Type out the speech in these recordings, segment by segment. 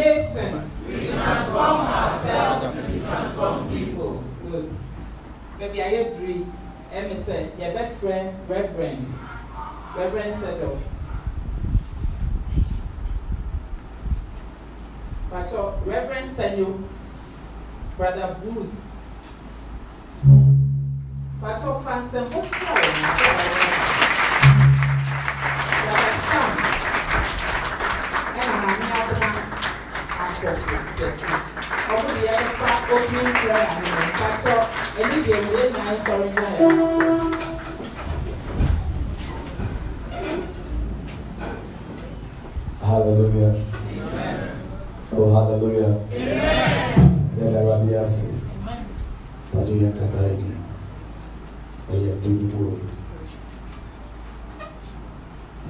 nations. We transform ourselves and we transform people. Good. Maybe I agree. Emma said, your best friend, Reverend Settle. Pacho, Reverend Senyo, Brother Bruce. Pacho Francis, what's Hallelujah. Amen. Oh, hallelujah. Amen. Then I rather ask you. But you can't die. I am doing the boy.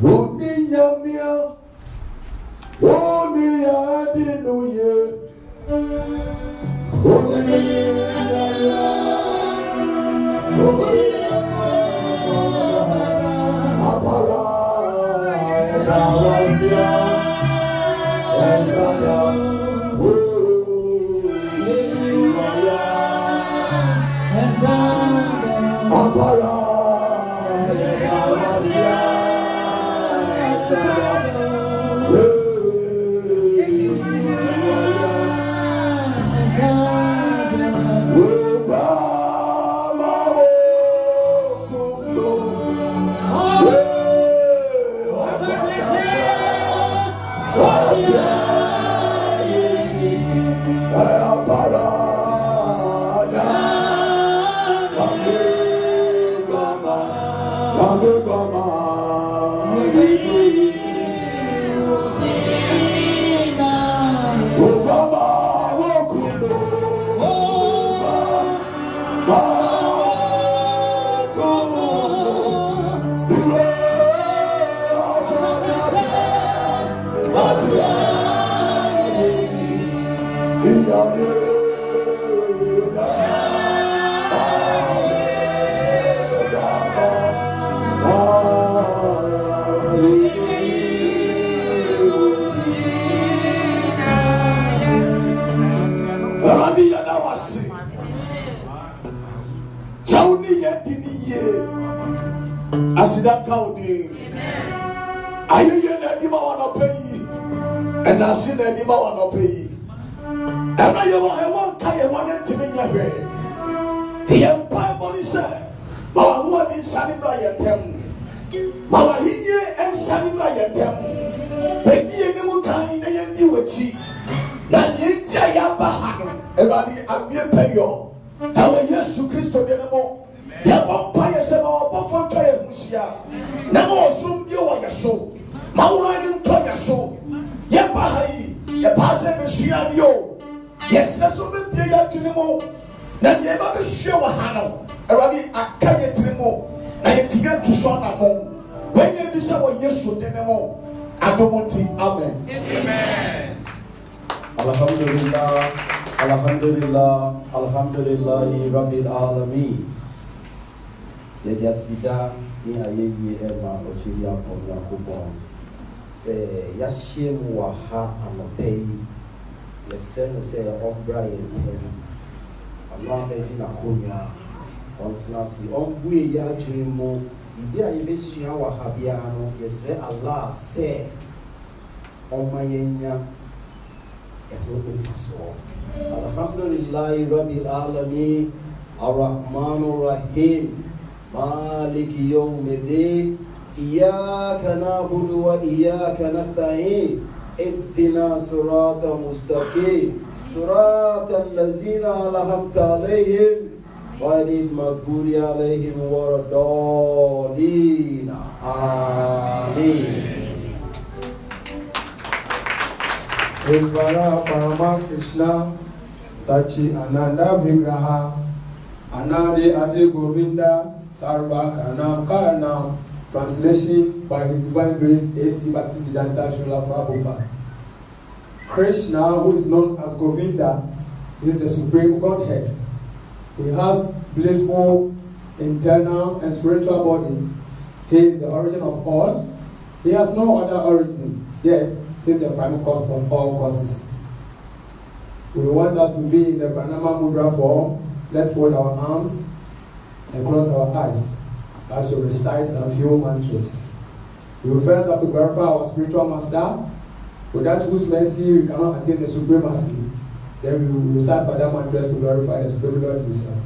Woni nyamia, woni ya dinuye, woni nyamia, woni apara edawasia, esanya, woni nyamia, esanya, apara edawasia. Asida kaudi. Ayeye na di ma wana peyi. And asi na di ma wana peyi. Ena ye wa he wan ka ye wan yentimi nya hwe. The empire body say, ma wa ho ni sani bra yentem. Ma wa hinye en sani bra yentem. Pedi ni mu kan na ye ndi wachi. Na ye tia ya ba ha no. Ewani abie peyo. Ewe Yesu Kristo de mo. Ya vampire se ma obofa ka ye husia na ma osum bi o ya so ma wo ani nto ya so ye ba hai ye pa se be hia bi o yes na so be bia ya tuni mo na ye ba be hia wa ha no awadi aka ye tiri mo na ye tiga tu so na mo when ye bi se wo Yesu de mo adomonti amen Amen. Alhamdulillah alhamdulillah alhamdulillah rabbil alamin. Yɛde asida ne ayɛyie ɛma ɔkyerɛ Onyankopɔn sɛ yɛahyia mu wɔ ha anɔpa yi yɛsɛ no sɛ ɔmbra yɛn ntam ɔno abɛgye n'akonnwa ɔntena ase ɔmbue yɛ adwene mu biribi a yɛbɛsua wɔ ha biara no yɛsrɛ Allah sɛ ɔma yɛnya ɛho mfasoɔ. Alhamdulillahi rabbil alamin arrahmanir rahim مالك يوم الدين إياك نعبد وإياك نستعين اهدنا صراط مستقيم صراط الذين أنعمت عليهم غير المغضوب عليهم ولا الضالين آمين. Vara Parama Krishna Sachi Ananda Vigraha Anade Ade Govinda Sarva Karanam Karanam. Translation by His Divine Grace A.C. Bhaktivedanta Srila Prabhupada. Krishna, who is known as Govinda, is the Supreme Godhead. He has blissful internal and spiritual body. He is the origin of all. He has no other origin, yet he is the prime cause of all causes. We want us to be in the Pranama Mudra form. Let's fold our arms and close our eyes as we recite some few mantras. We will first have to glorify our spiritual master, without whose mercy we cannot attain the supremacy. Then we will recite Pada mantras to glorify the Supreme Lord himself.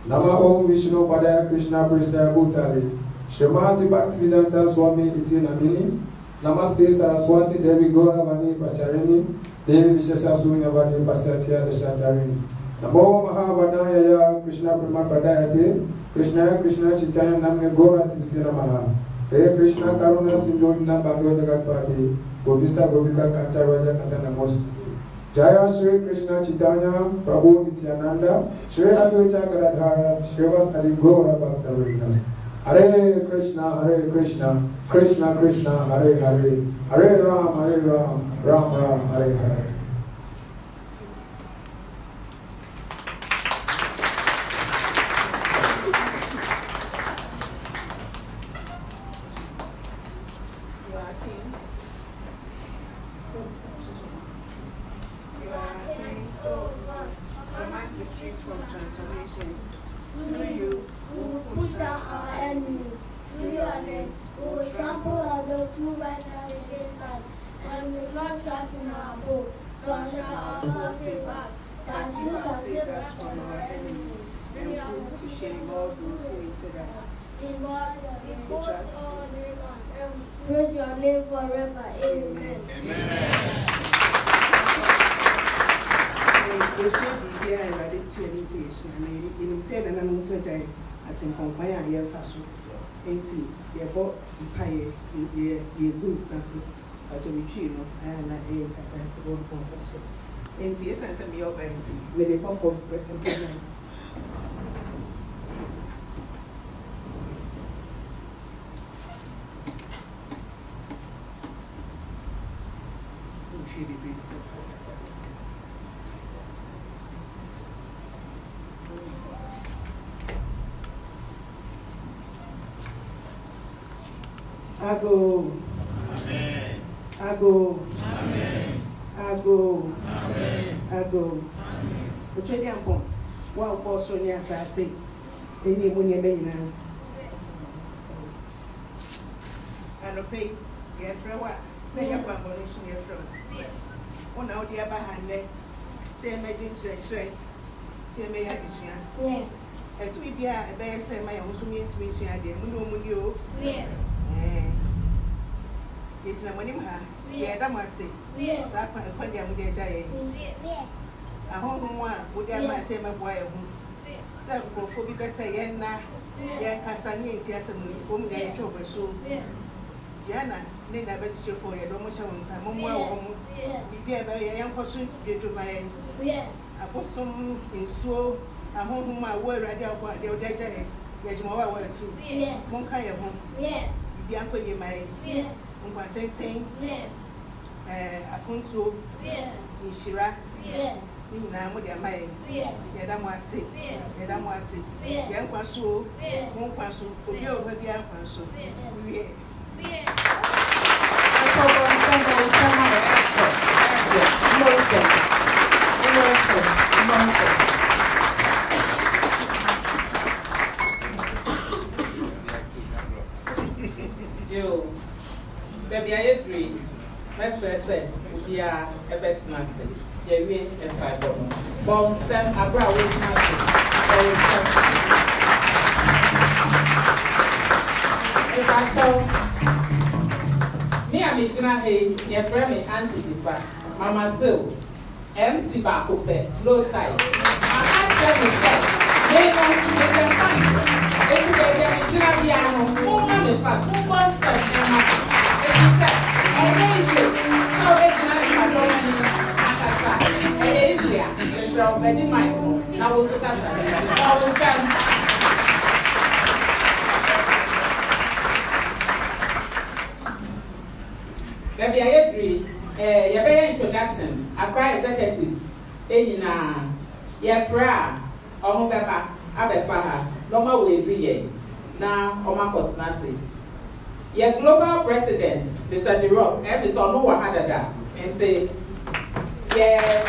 Nama Om Vishnu Padaya Krishna Pristaya Bhutale Shrimati Bhaktivedanta Swami Iti Namini Namaste Saraswati Devi Gauravani Pacharini Devi Vishesha Sunyavadi Paschatya Deshatarini Namo Mahavadaya Krishna Pramadayate Krishna Krishna Chaitanya Namne Gaurati Sinamaha Hare Krishna Karuna Sindhudna Bhagavad Jagatpati Govisa Govika Kanta Raja Kanta Namostuti Jaya Shri Krishna Chaitanya Prabhu Nityananda Shri Advaita Gadadhara Shri Vasali Gaura Bhakta Vrindas Hare Krishna Krishna Krishna Hare Hare Hare Ram Ram Ram Hare Hare. From transformations. Through you, we will push down our enemies. Through your name, we will trample on those who rise against us. And we will not trust in our bow, nor shall also save us, that you have saved us from our enemies. And put to shame all those who hated us. In God, we boast all day long, and praise your name forever. Amen. Amen. We should be here and ready to initiation. And said, and I'm also I think compare here fashion. Ain't he? Bought the pie, ye good sassy, but to be true, and I ain't a principal confession. Ain't he? Yes, I sent me up, ain't he? With a puff of bread and payment. Ago. Amen. Ago. Amen. Ago. Amen. Ago. Amen. Ochedi ampon. Wa ko so ni asase. Eni mu ni be nyina. Anope ye frewa. Na ya kwa abolishin ye frewa. Ona odi aba hande. Se emerging chire. Se me ya dishia. Yeah. Etu bibia e be se ma ya husu mi intuition ade. Mu no mu ni o. Yeah. It's not money, yeah, that must say, yes, I can't find them with their giant. A home one would have say my boy. Some go for be best say, Yana, Yan Cassani, Tiasan, whom they told us so. Jnana, need a better for your domotion, some more, be a very young person, due to my a bosom in so a home my word right there for the other giant. Yet more word too. Monkaya home. Yeah. Bianco, you may. Thing, a punto, Ishira, Nina, with their mind, Yadamasi, Yanquasu, Monquasu, Uyo, her Yanquasu. Baby, I agree. Master said, we are a bet master. Yeah, we are 5 dollars. Bon, Sam, I brought with master. If I tell me, I'm Jnana, your friend, Auntie Jifa, Mama Sil, MC Bakope, low side. I'm actually said, they don't find. If you get Jnana, who want the fact, who wants to and then so originally, I don't it's from Betty Michael. Now, what's the Baby, I agree. Your better introduction. Accra executives. Jnana, Yefra, Omobeba, Abefaha, Loma Wavy, now Omakot Nasi. Your global president, Mr. DeRock, and Mr. Onuwa Hadada, and say, yeah.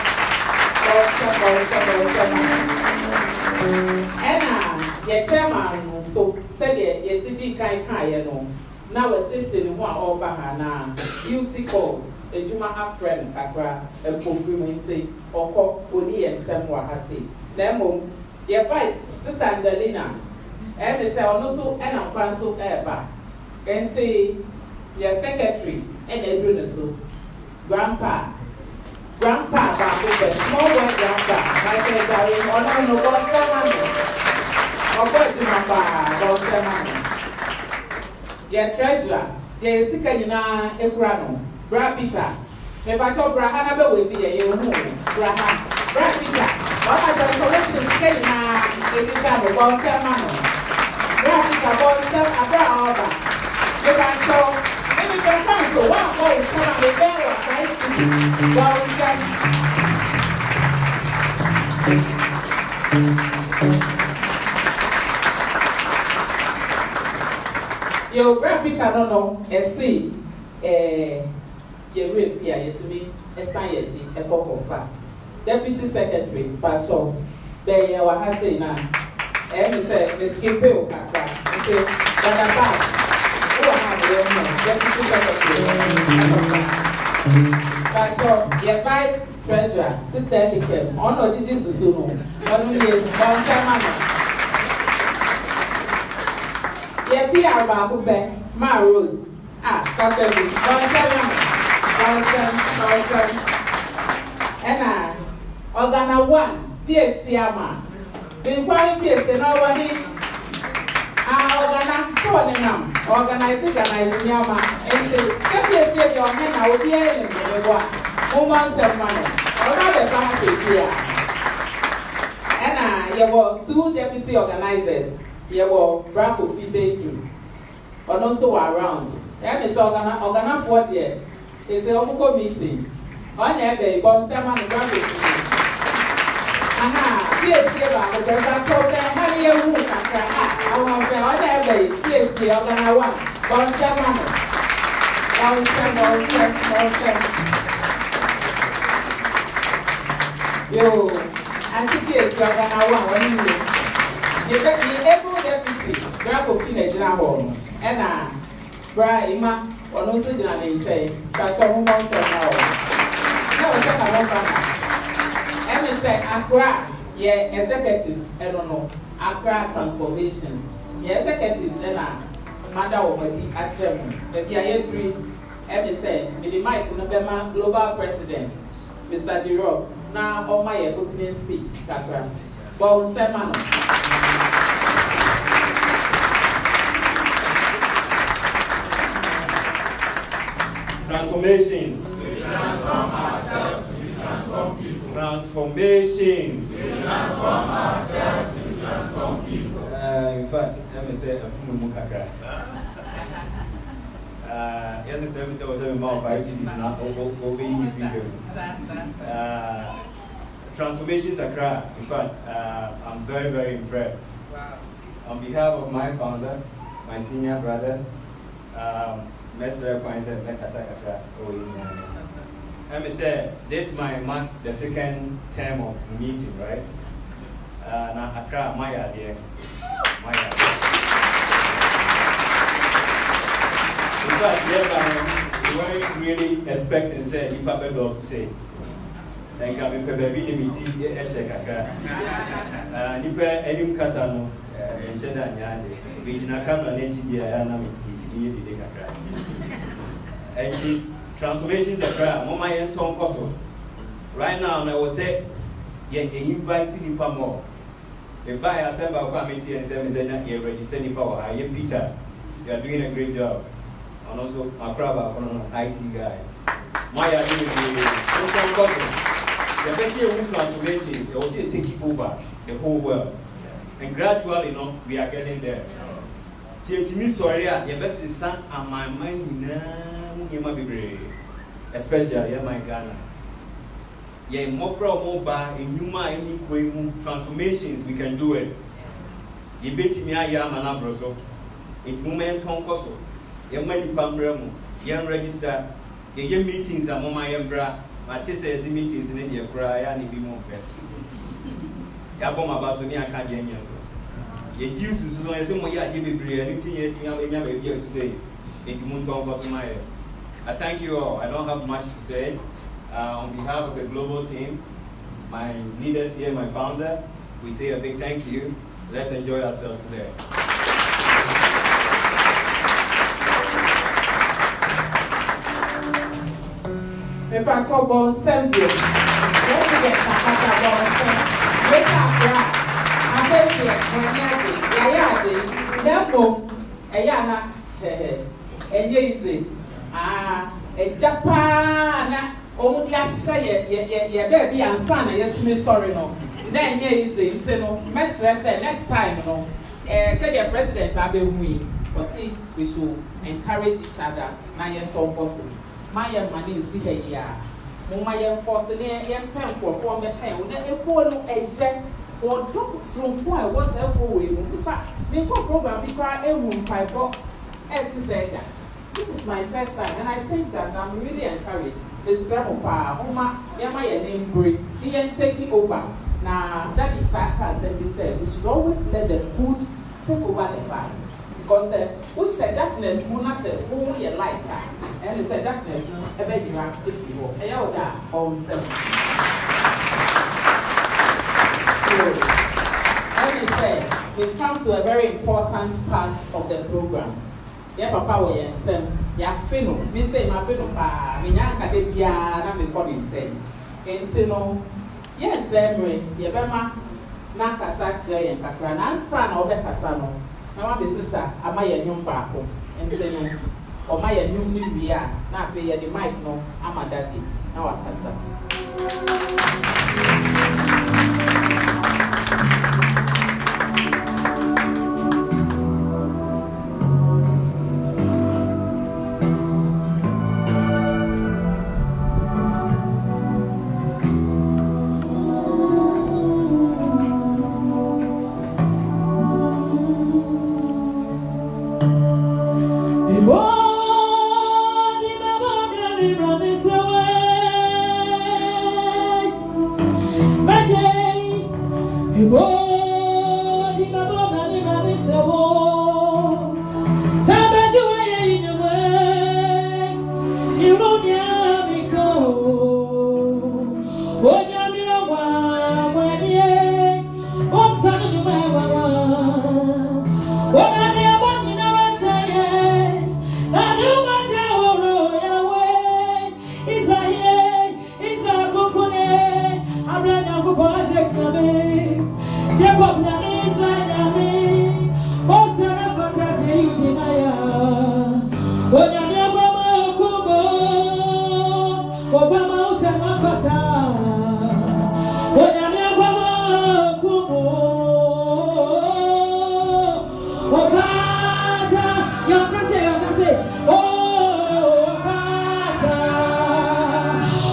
Your chairman, so said yes, it can't, now a sister one over Hana, beauty calls, a Juma friend, Accra, a Pofumenti, or Cock, Uni and Temwa Hasi. Nemo, your vice, Sister Angelina, and Miss Alnoso and Ampanso Eba, and say your secretary, and Edwinaso, Grandpa, small boy grandpa, my friend, or no, what's the money? Your treasurer, your Jnana Ekrano, Bra Peter, the Bato Brahana will be a young Braha, Bra Peter, all my transformations came now, the time of one man. Bra Peter, one time, a bra over. The Bato, maybe the son, so one boy is coming with them or tries to go. Your Brad Peter no, see, your real fear yet to me, a science, a cock of fat. Deputy Secretary, Pacho, there you are, say now, and say, Miss Kimpel, Kaka, and say, who are Deputy Secretary, Pacho, your Vice Treasurer, Sister Edikem, honor Gigi Susuno, only one time. Ye PR baako bɛ ma Rose kaka bi bɔnsɛm ɛna ɔgana 1 PSC ama binkwari PSC na ɔwɔ ni ɔgana tɔɔ ne nam organize ni ama ɛnti sɛ PSC yɛ ɔhɛ na obi yɛ ne mbɛbɔ a mo ma nsɛm ma no ɔba bɛ fa PSC a ɛna yɛwɔ 2 deputy organizers. Your Brack of Fidei, but also around. And it's organa for there. It's a homo meeting. On every bon seven Brack of Fidei. Aha, yes, the Brack have you room at I want to on every yes, the organa 1, bon seven. Yo, I think it's the organa 1. The able deputy, Brack of Jnana, and Bra Ima, or no Jnana in chain, catch a woman now. No, and say Accra, yeah, executives, I don't know, Accra Transformations, yeah, executives, and Mother of the Achem, the PIA3, and say, the Mike Nobema Global President, Mr. D-Rock, now on my opening speech, Accra. Well, Semano. Transformations. We transform ourselves, we transform people. Transformations. We transform ourselves, we transform people. In fact, let me say a few more kakra. Yes, let me say was a more 5 cities now. Obeying freedom. Transformations Accra. In fact, I'm very, very impressed. Wow. On behalf of my founder, my senior brother, Mr. Kwanzaa Mekasa Accra. Let me say, this might mark the second term of meeting, right? Now Accra, my idea. In fact, we weren't really expecting, say, if Papa does say. Like I mean, baby, the meeting, a shake Accra. Nipa, any Casano, and Jnana Nyande, we did not come and engineer and meeting the Accra. And the transformations Accra, Mama and Tom Koso. Right now, I will say, yeah, inviting Nipa more. The buyer said about committee and said, you're ready, sending power. I am Peter. You are doing a great job. And also, Accra, IT guy. My idea the best transformations, also taking over the whole world. And gradually, you know, we are getting there. See, to me, sorry, your best is son and my mind, especially in my Ghana. Yeah, more from mobile, in human transformations, we can do it. You bet me, I am an abroso. It's moment on Koso. You might be Pambremo, you register, your meetings are Mama Embra. My says meetings in India, cry and be more pet. Yaboma Basoni and Canadian. Ye deuces so as some way I give me anything to say. It's Munton Bosomaya. I thank you all. I don't have much to say. On behalf of the global team, my leaders here, my founder, we say a big thank you. Let's enjoy ourselves today. Mepacho bon sembio. Let's get Takata bon sembio. Later, I tell you, Ayana, and easy. A Japan, only a say, baby, and son, yet to me sorry, no. Then, easy, no, next time, no. Tell your president, I be we, but see, we should encourage each other. Now, you're possible. My money is here. My force in a pen for form the time. When a poor agent or talk from why was a boy. The program because a room pipe up. To say that this is my first time, and I think that I'm really encouraged. The Sam Power, Oma, Yama, name break, he ain't taking over. Now, that is as we said, we should always let the good take over the bad. Because who said darkness, Mona said, oh, you're lighter. And he said darkness, a baby rock if you will. A yoda on self. Let me say, we've come to a very important part of the program. Yeah, Papa, we are ya fino. Me say, my fino, pa, me yanka de bia, na me call him ten. And no, yes, Emery, Yabama, Nakasachi, and Accra, and son or better son. My sister, am I a young barco? And say no, or my new we are not fair the mic no, I'm a daddy. Now I pass up.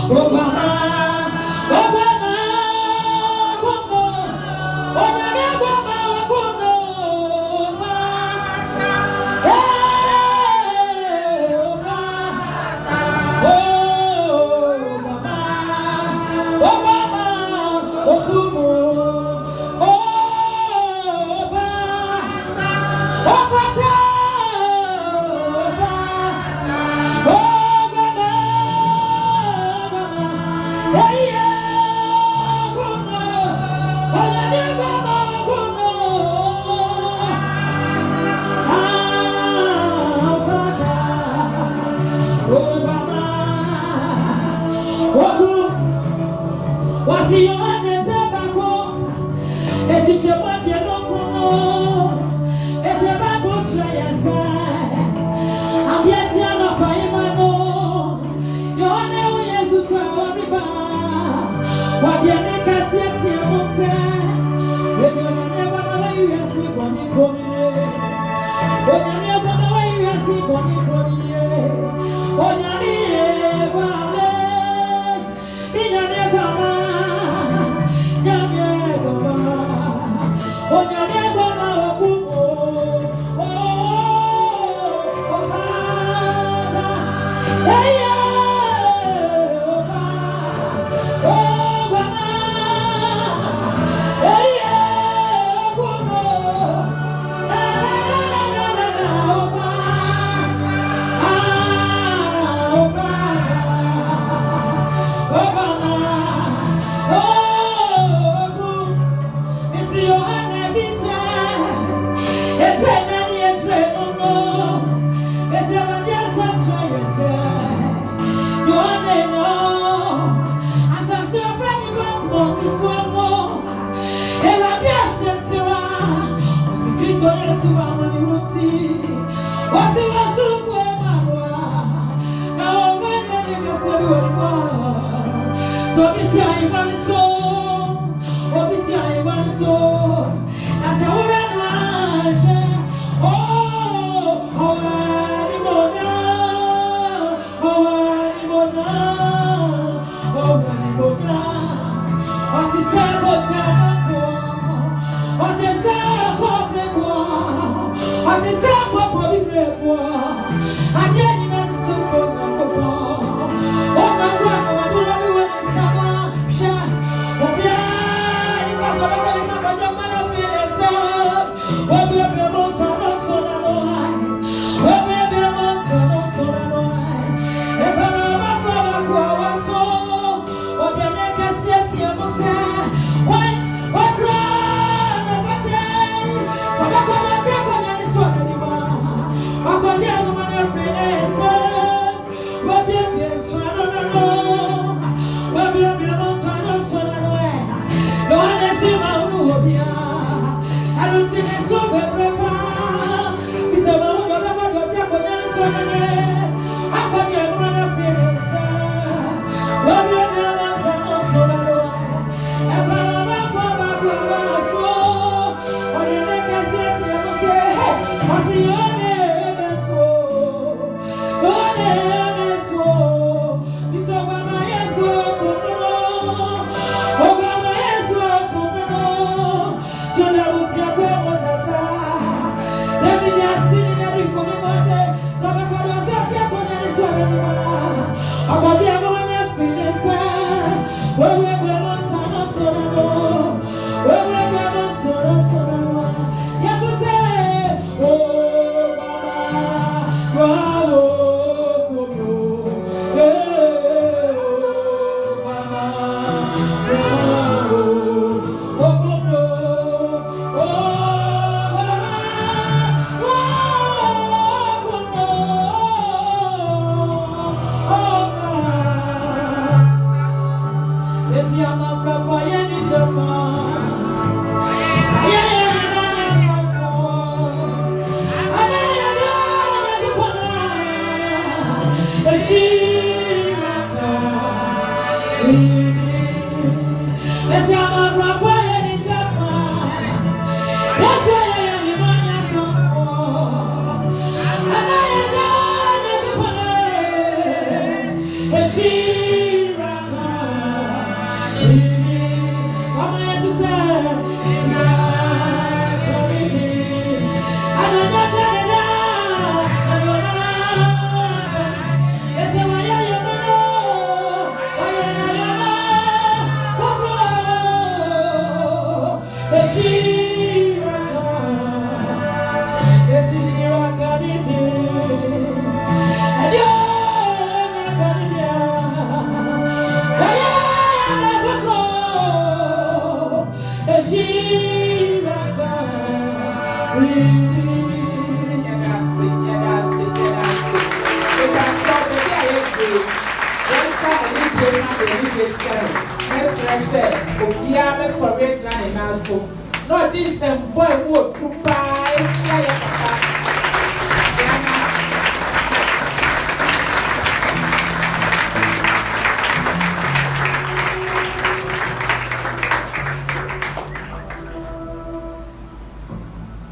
Obama,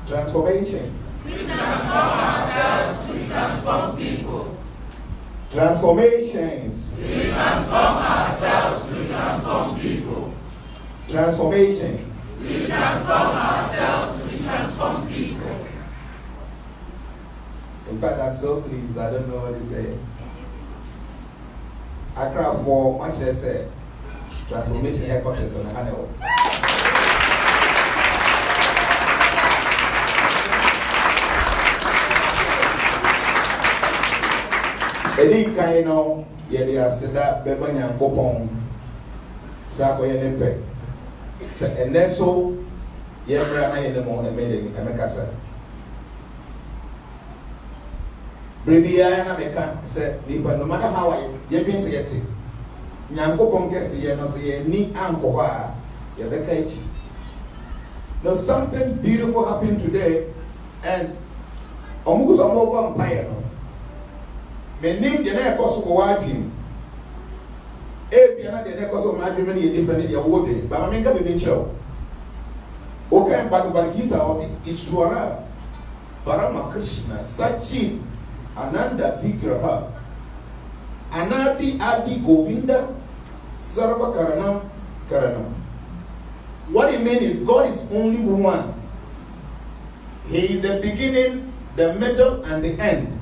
Transformation. We transform ourselves, we transform people. Transformations. We transform ourselves, we transform people. Transformations. We transform ourselves, we transform people. In fact, I'm so pleased, I don't know what to say. Accra for much less said. Transformation headquarters on the Hanel. Edi kind of yedi aseda beba nyankopon sa ko yene pe se eneso yebra na yene mo emede emekasa Bribia na meka se nipa no matter how you bin se yeti nyankopon kese ye no se ye ni anko ha ye beka ichi. Now something beautiful happened today and omugu so mo go mpaye no menim de na ekoso ko wadwin bia na de na ekoso ma adwin na ye different de wo de ba ma menka be nchero o kan Bhagavad Gita o Ishwara Parama Krishna Sachi Ananda Vigraha Anati Adi Govinda Sarva Karanam. What it means is God is only one. He is the beginning, the middle, and the end.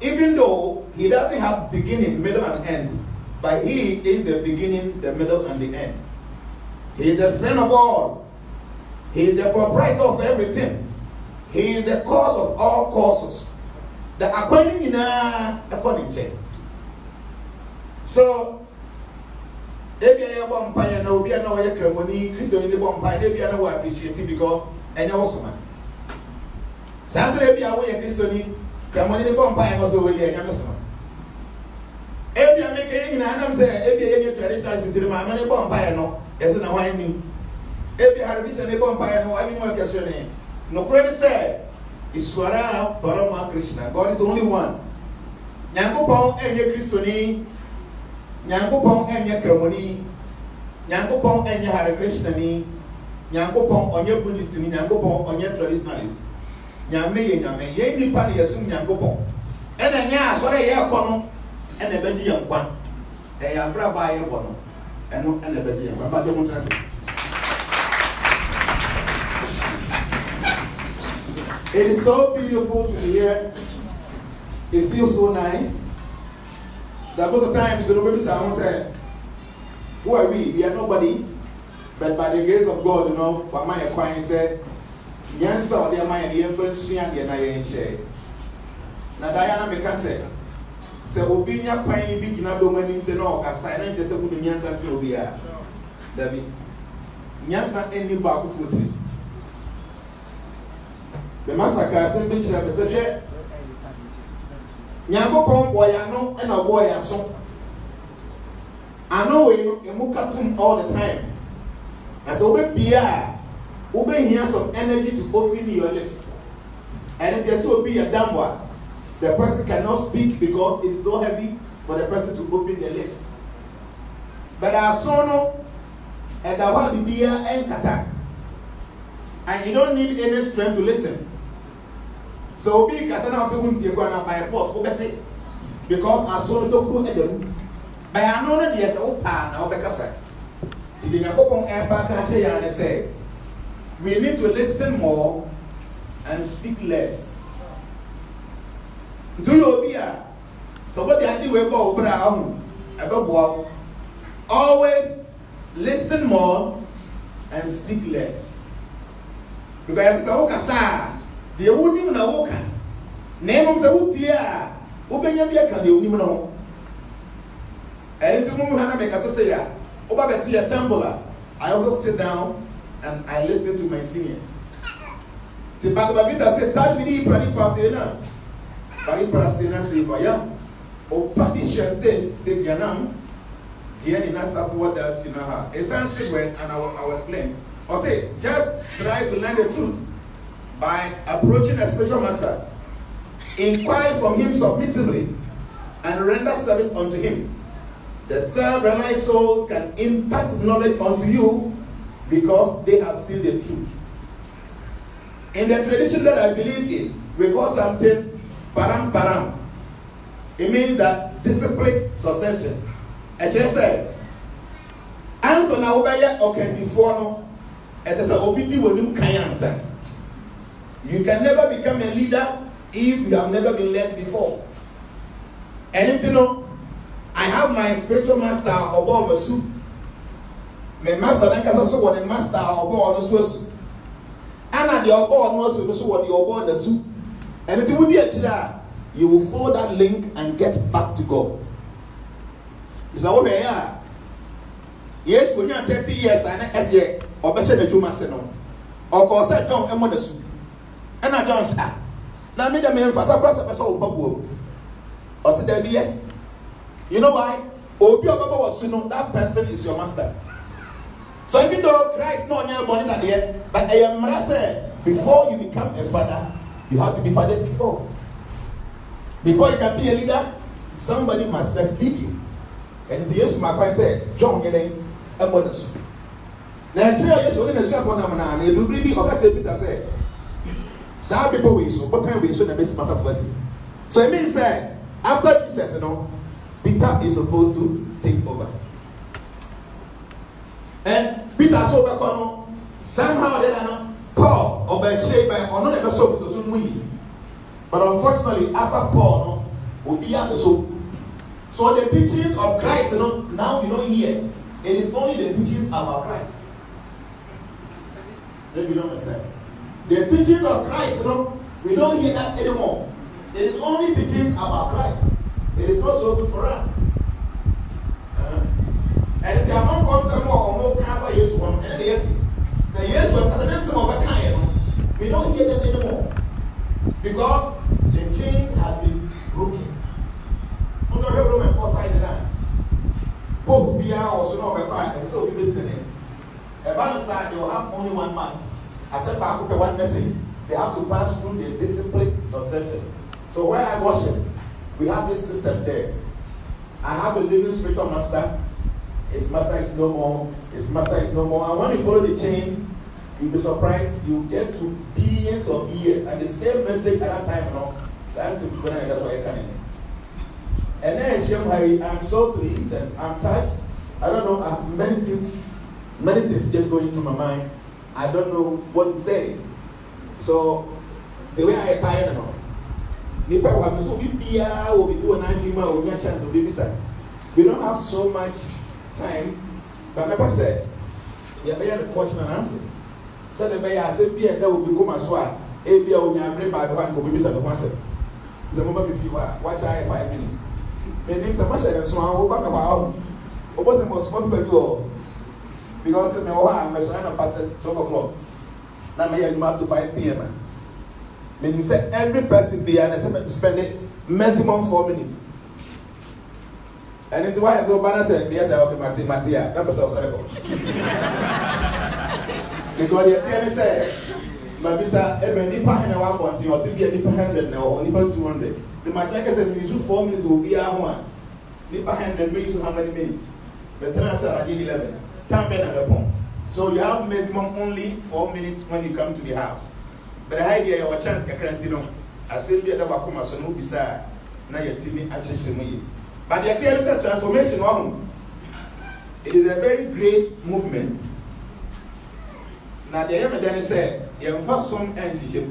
Even though he doesn't have beginning, middle, and end, but he is the beginning, the middle, and the end. He is the friend of all. He is the proprietor of everything. He is the cause of all causes. The according to so maybe I want to know we are now a ceremony, Christian in the vampire, maybe I know appreciate it because I know someone. Saturday, I want a Christian ceremony in the vampire was over there, and someone. Maybe I make a and I'm saying, maybe a traditional city, my money vampire, no, as in a whining. Maybe I have a vampire, no, I mean, my question. No credit said, Iswara Parama Krishna. God is only one. Nyankopon enye Kristoni, Nyankopon enye Kremoni, Nyankopon enye Hare Krishna ni, Nyankopon onye Buddhist ni, Nyankopon onye traditionalist. Nyame ye nipa ne yesum Nyankopon. Ena nya asore ye kono, ena beji yankwan. Ya bra ba ye bono. Eno ena beji yankwan. Ba je mo transe. It is so beautiful to be here. It feels so nice. That most of the times, maybe someone say, who are we? We are nobody. But by the grace of God, what my acquaintance said, Yansa or their mind, the influence, and the Nayan share. Now, Diana Mekan said, Obinia Pine, big na domain, say no, I silent just a good Yansa Sylvia. David Yansa any back foot. The massacre sent to the message. Nyankopon boy ano and a boy aso. I know you mukatum all the time. As obey Bia, obey here some energy to open your lips. And if there's so be a damn one, the person cannot speak because it is so heavy for the person to open their lips. But I saw no and I want to be Bia and Kata. And you don't need any strength to listen. So big as I say won't go by force because I saw to go Adam. By I know that yes, now because to the Nakopon Empire country and say we need to listen more and speak less. Do you hear? So what the idea we go brown about always listen more and speak less. Because so kasa the only na woka name of the wutia obenya bia ka the only no and to move hana make us say ya over to your temple. I also sit down and I listen to my seniors. The Bhagavad Gita said tal mini prani patena pari prasena sevaya o padishante te Jnana here in us that's what does Jnana. A Sanskrit word and I will explain. Or say just try to learn the truth by approaching a spiritual master, inquire from him submissively, and render service unto him. The self-realized souls can impart knowledge unto you because they have seen the truth. In the tradition that I believe in, we call something param. It means that discipline succession. I just said, answer now okay before no, as I said, obedi when can answer. You can never become a leader if you have never been led before. And you know, I have my spiritual master above the soup. My master then can also what the master above the soup. And at the above also what the above the soup. And it will be a child. You will follow that link and get back to God. Is that what are? Yes, when you are 30 years and as yet, or better the Juma Seno, or cause I don't am on the soup. And I don't say, now me the man for that person or say there be it. You know why? That person is your master. So even though Christ no near money at the end, but I am rasa Before you become a father, you have to be fathered before. Before you can be a leader, somebody must first lead you. And yes, my friend said, John getting a bonus. Now, yes, only the shop on them now, and it will be or Peter said, some people will so, what time we should have missed massive blessing. So it means that after Jesus, you know, Peter is supposed to take over. And Peter so back somehow they are Paul or by Che by or not ever so to we. But unfortunately, after Paul, will be at the soul. So the teachings of Christ, you know, now you don't hear. It is only the teachings about Christ. Then you don't understand. The teachings of Christ, you know, we don't hear that anymore. It is only teachings about Christ. It is not so good for us. And the amount comes some more cover yes one and the yes. The yes one some of a kind. We don't hear them anymore. Because the chain has been broken. On the Roman foresight the line. Pope Bia also know about it, and so we visit the name. A Bannister, they will have only 1 month. I said back up one message. They have to pass through the discipline succession. So where I worship, we have this system there. I have a living spiritual master. His master is no more. His master is no more. And when you follow the chain, you'll be surprised. You get to billions of years and the same message at that time. No, so I'm so that's why I can. And then I'm so pleased and I'm touched. I don't know, many things just going through my mind. I don't know what to say. So the way I attire now, we don't have so much time, but my pastor said, yeah, we have the question and answers. So the way I said, yeah, that will become as well. Maybe I will bring my one will be the master. The moment if you watch I 5 minutes. My name's a master, and so I will back about what was the most fun because I'm past 12 o'clock. Now I'm up to 5 p.m. Meaning say every person be and spend it maximum 4 minutes. And it's why as Obama said, yes, I okay, Matia, that was also because you tell me say, Mabisa, every nipa and a 1 point, you will be a nipa 100 now or nipa 200. The Matia said, you use 4 minutes will be our one. Nipa 100 makes how many minutes? But transfer at 11. Time better the pump. So you have maximum only 4 minutes when you come to the house. But the idea of a chance to I said, be a Wakuma, so no beside. Now you're telling me. But the Accra Transformation, it is a very great movement. Now the Yamadan said, you have first some anti-ship.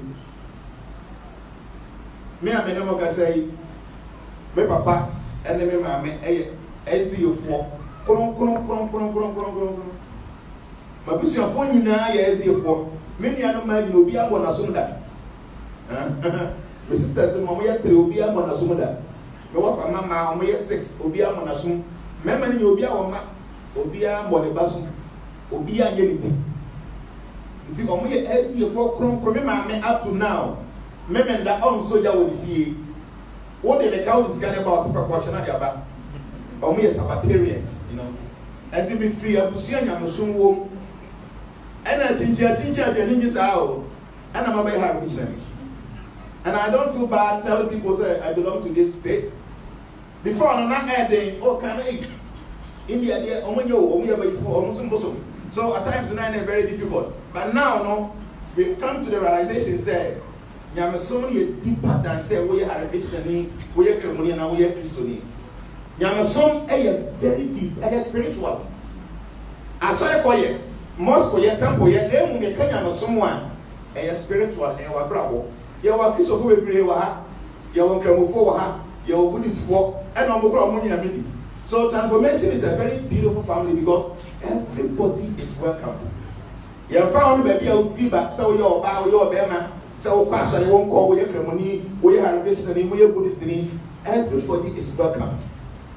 Me and my say, my papa and the mamma, as the 4. My pussy of phone now, yes, therefore. Many other men will be up on a Sunda. My sisters and Mamma will be up on a Sunda. My wife and Mamma, my 6 will be up on a Sum. Memory will be our map, will be up on the Basum, will be a unity. Until only as the 4 from Mamma up to now. Memen that on soldier will be. What did the cow is going about super question about? Only as Sabbatarians, you know. And to be free of Pusian and Sum. And I think the ninjas out, and I'm a very happy Christian. And I don't feel bad telling people say I belong to this faith. Before I'm not adding, oh, can I? India, dear, only before almost impossible. So at times it's very difficult. But now, no, we've come to the realization say, I'm so many deeper than say we are a Christian, we are Christian, and we are Christian. I'm so very deep, spiritual. I saw a quiet. Moscow yet temple yet them we can someone a spiritual and our bravo. You are Christopher Brewa, you are Kramofoa, you are Buddhist for and on. So transformation is a very beautiful family because everybody is welcome. You have found baby out feedback, so your bow your bema, so pass and won't call we Kramoni, we are Christian, we are Buddhist. Everybody is welcome.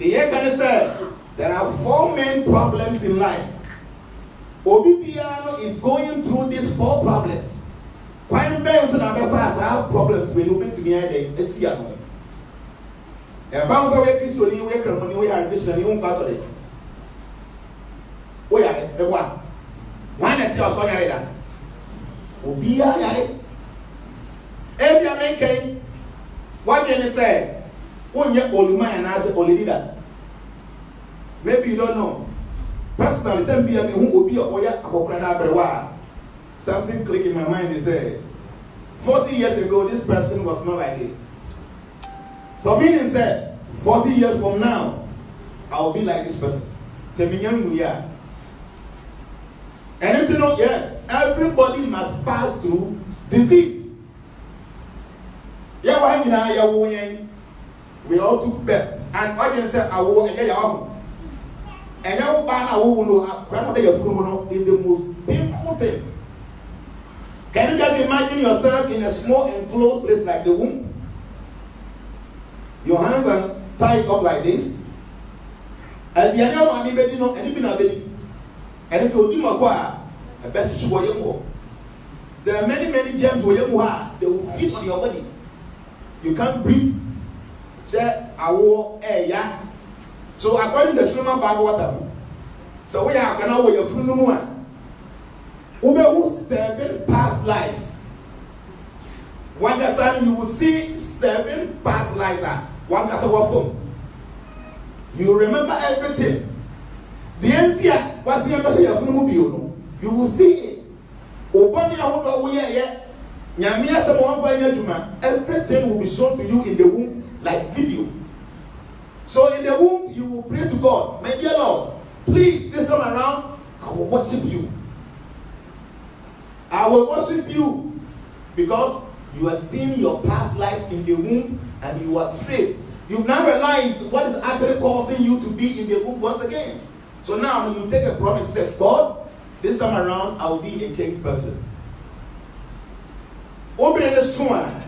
The year can say there are 4 main problems in life. Obipiano is going through these 4 problems. When Benson and Befas have problems when you meet to me, they see a way. And found a way Christian, we are money, we are Christian, you won't part of it. We are the one. One at your son, Obia yare. Every American, what can you say? When you're old man and I say, old leader. Maybe you don't know. Personally, then be a who will be a boy. Something click in my mind is 40 years ago, this person was not like this. So meaning said, 40 years from now, I will be like this person. Anything, yes, everybody must pass through disease. We all took birth. And what you say, I will and is the most painful thing. Can you just imagine yourself in a small enclosed place like the womb? Your hands are tied up like this. And the other baby, no, and even a baby. And it's a best. There are many germs where they will fit on your body. You can't breathe. So according to the Shuma bag water, so we are going to your funeral. Who 7 past lives. One person you will see 7 past lives. One person will you remember everything. The empty was the embassy of Funumu. You will see it. Everything will be shown to you in the womb like video. So in the womb, you will pray to God, my dear Lord, please, this time around, I will worship you. I will worship you because you are seeing your past life in the womb and you are afraid. You've now realized what is actually causing you to be in the womb once again. So now you take a promise and say, God, this time around, I will be a changed person. Open the swan.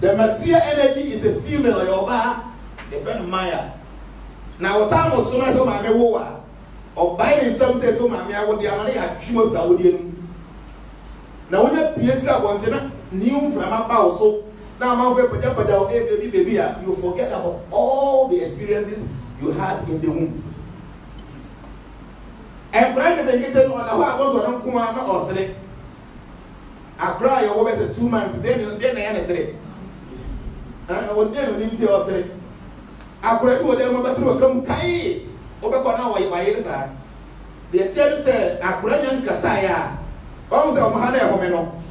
The material energy is a female or the friend Maya. Now, what time was soon as my war or buying something to my mea with the money had chewed with you. Now, when the Pietra wanted new from my house, so now I'm going to put down baby, you forget about all the experiences you had in the womb. And Brandon and getting on the was on Kumana or Sene. I cry over 2 months, then I say, I was then into your say. I could have them about to come Kai over Kona my ears are. The attorney said, I could have Kasaya. Almost a Mahana Homeno.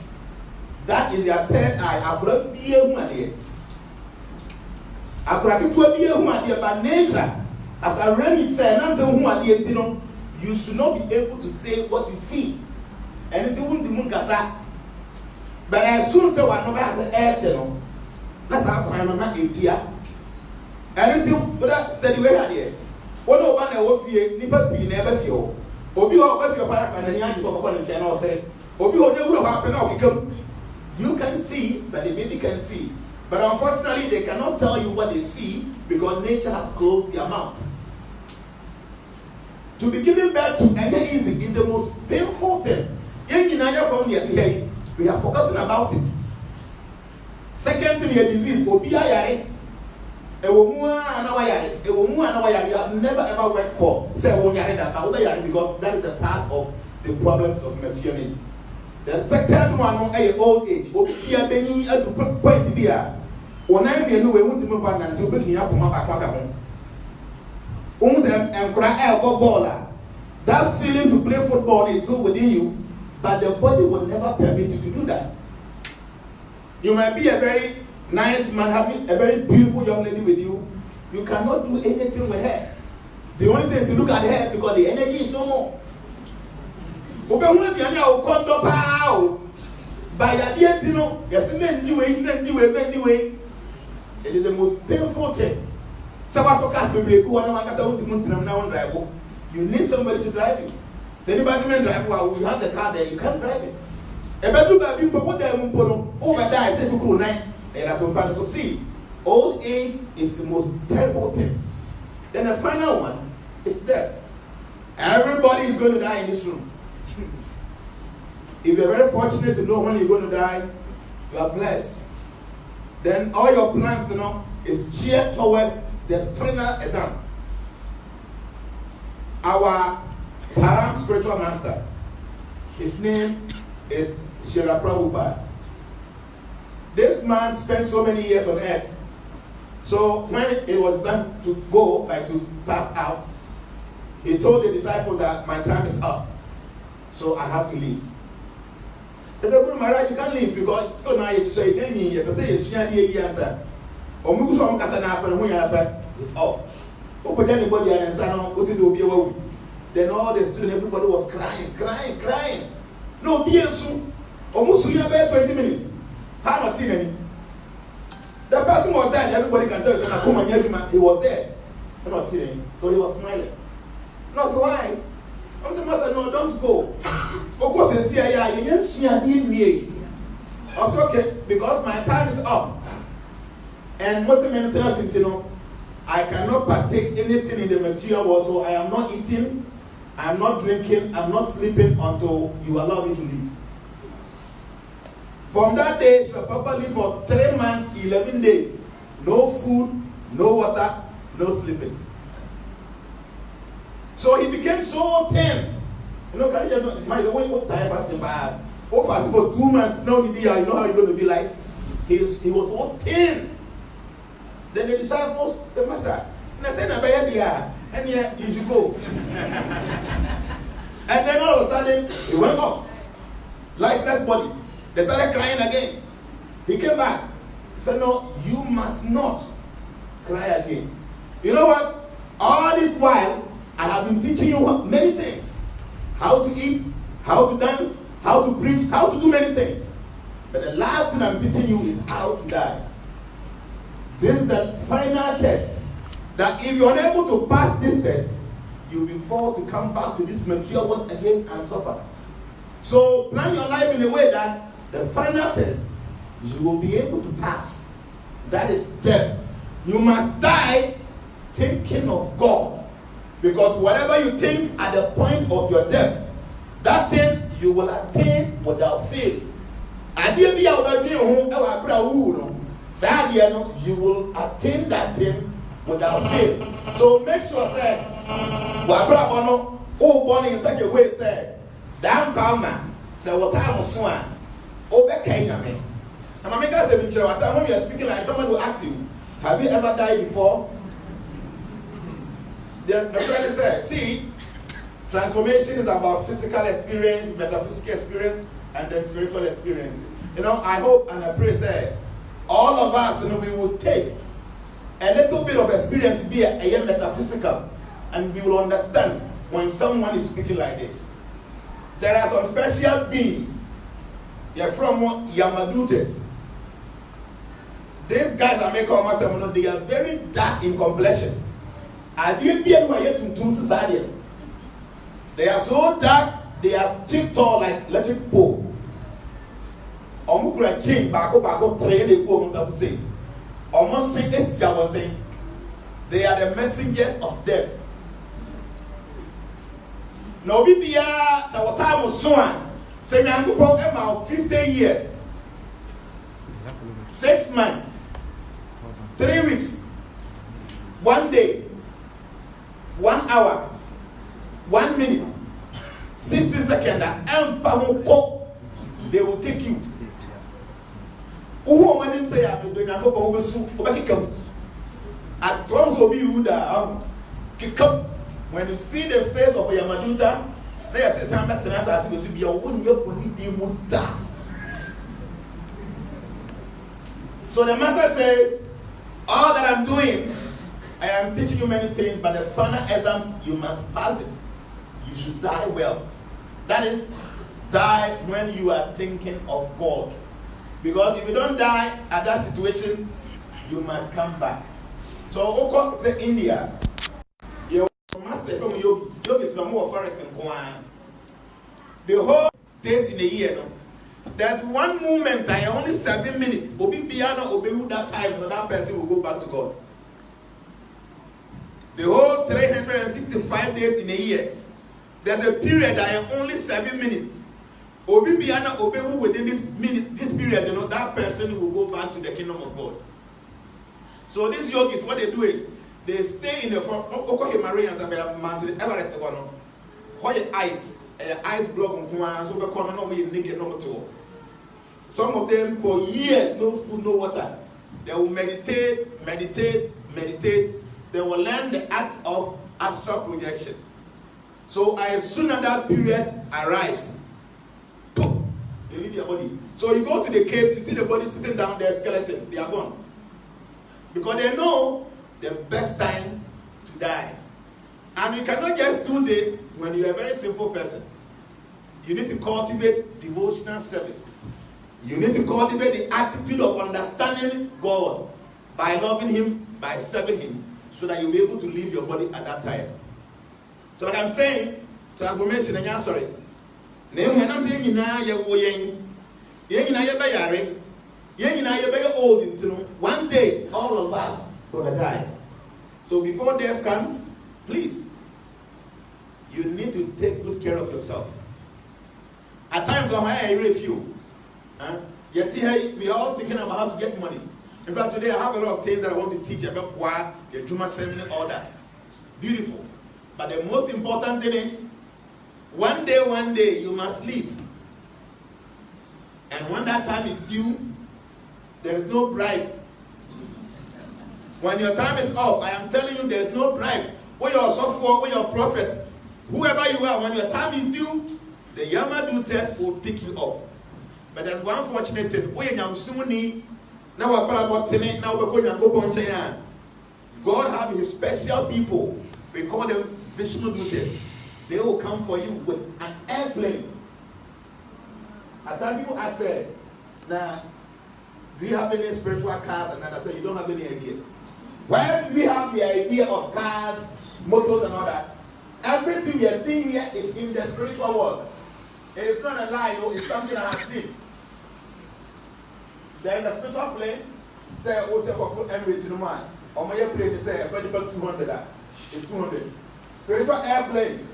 That is your third eye. I could have be a woman. I could have be a woman by nature. As I really said, I'm the woman, you should not be able to say what you see. And it won't be Munkasa. But as soon as I know as an air, that's how I'm not a tear. And until that steady way here. What no one will fear, Nipper be never feel. Obi or your partner and the young is upon the channel say, Obi or they will happen now become. You can see, but the baby can see. But unfortunately, they cannot tell you what they see because nature has closed their mouth. To be given birth to any easy is the most painful thing. We have forgotten about it. Second thing, a disease, Obia you have never ever worked for. Say because that is a part of the problems of maternity. The second one is old age. Obia Benny at the point here. When I be we want to move on and to bring you up from my back. And cry baller. That feeling to play football is still within you, but the body will never permit you to do that. You might be a very nice man, having a very beautiful young lady with you. You cannot do anything with her. The only thing is to look at her because the energy is no more. It is the most painful thing. You need somebody to drive you. So anybody can drive you, you have the car there, you can't drive it. See, old age is the most terrible thing. Then the final one is death. Everybody is going to die in this room. If you're very fortunate to know when you're going to die, you are blessed. Then all your plans, is geared towards the final exam. Our parent spiritual master, his name is Srila Prabhupada. This man spent so many years on earth. So when it was time to go, like to pass out, he told the disciples that my time is up. So I have to leave. They said, "Good Maharaj, you can't leave because so now you say you say you share the answer. Or move some katana when you are it's off. Open anybody and answer what is will be away. Then all the students, everybody was crying. No, be soon. Almost 20 minutes. How not any? The person was there, and everybody can tell you, he was there. I'm not kidding. So he was smiling. No, so why? I said, Master, no, don't go. Of course, you I said, okay, because my time is up. And most of the maintenance, I cannot partake anything in the material world, so I am not eating, I am not drinking, I am not sleeping until you allow me to leave. From that day, Srila Papa lived for 3 months, 11 days. No food, no water, no sleeping. So he became so thin. Can you just imagine what time fasting bad? Oh, fast for 2 months, now you know how you're going to be like? He was so thin. Then the disciples said, Master, and yeah, you should go. And then all of a sudden, he went off. Lifeless body. They started crying again. He came back. He said, no, you must not cry again. You know what? All this while, I have been teaching you many things. How to eat, how to dance, how to preach, how to do many things. But the last thing I'm teaching you is how to die. This is the final test. That if you're unable to pass this test, you'll be forced to come back to this material world again and suffer. So plan your life in a way that the final test you will be able to pass. That is death. You must die thinking of God. Because whatever you think at the point of your death, that thing you will attain without fail. And if you will attain that thing without fail. So make sure say, born in such a way say, damn palma, say what I was swan, me. Now my maker said, at time when you are speaking like someone will ask you, have you ever died before? The friend said, see, transformation is about physical experience, metaphysical experience, and then spiritual experience. I hope and I pray, say, all of us, we will taste a little bit of experience, be a metaphysical, and we will understand when someone is speaking like this. There are some special beings. They're from Yamadutes. These guys are making myself, they are very dark in complexion. They are so dark, they are thick tall like electric pole. Almost say they are the messengers of death. Now we be our time was soon. Say about 50 years, 6 months, 3 weeks, 1 day, 1 hour, 1 minute, 60 seconds, they will take you. Who when say I'm doing a couple of at once will be you kick up when you see the face of Yamaduta. They are saying something as if you be a one year police. So the master says, all that I'm doing, I am teaching you many things, but the final exams, you must pass it. You should die well. That is, die when you are thinking of God. Because if you don't die at that situation, you must come back. So, Oko to India, your master from yogis. Yogis no more forest in Kwan. The whole days in a year, no? There's one moment, only 7 minutes. Obi piano, Obi that time, so that person will go back to God. The whole 365 days in a year, there's a period that only 7 minutes. Obi piano, Obi within this period, that person will go back to the kingdom of God. So these yogis, what they do is, they stay in the front. Mountain Everest, where the ice block on so we naked no to. Some of them for years, no food, no water. They will meditate. They will learn the act of astral projection. So as soon as that period arrives, boom, you leave your body. So you go to the cave, you see the body sitting down there, skeleton, they are gone. Because they know the best time to die. And you cannot just do this when you are a very simple person. You need to cultivate devotional service. You need to cultivate the attitude of understanding God by loving Him, by serving Him, so that you'll be able to leave your body at that time. So like I'm saying, transformation and sorry. When I'm saying one day all of us gonna die. So before death comes, please, you need to take good care of yourself. At times I refuse. Yet we are all thinking about how to get money. In fact, today I have a lot of things that I want to teach about why the Juma ceremony, all that. Beautiful. But the most important thing is, one day you must leave. And when that time is due, there is no bribe. When your time is up, I am telling you, there is no bribe. When you're software, when you're prophet, whoever you are, when your time is due, the Yamadu test will pick you up. But there's one fortunate thing. God have his special people. We call them Vishnu Dutes. They will come for you with an airplane. At times people ask, now, do you have any spiritual cars? And I say, you don't have any idea. Why do we have the idea of cars, motors, and all that? Everything we are seeing here is in the spiritual world. It is not a lie, it's something I have seen. There is a spiritual plane, say, what's your Emirates in the man? Or my airplane, say, a 200. It's 200. Spiritual airplanes,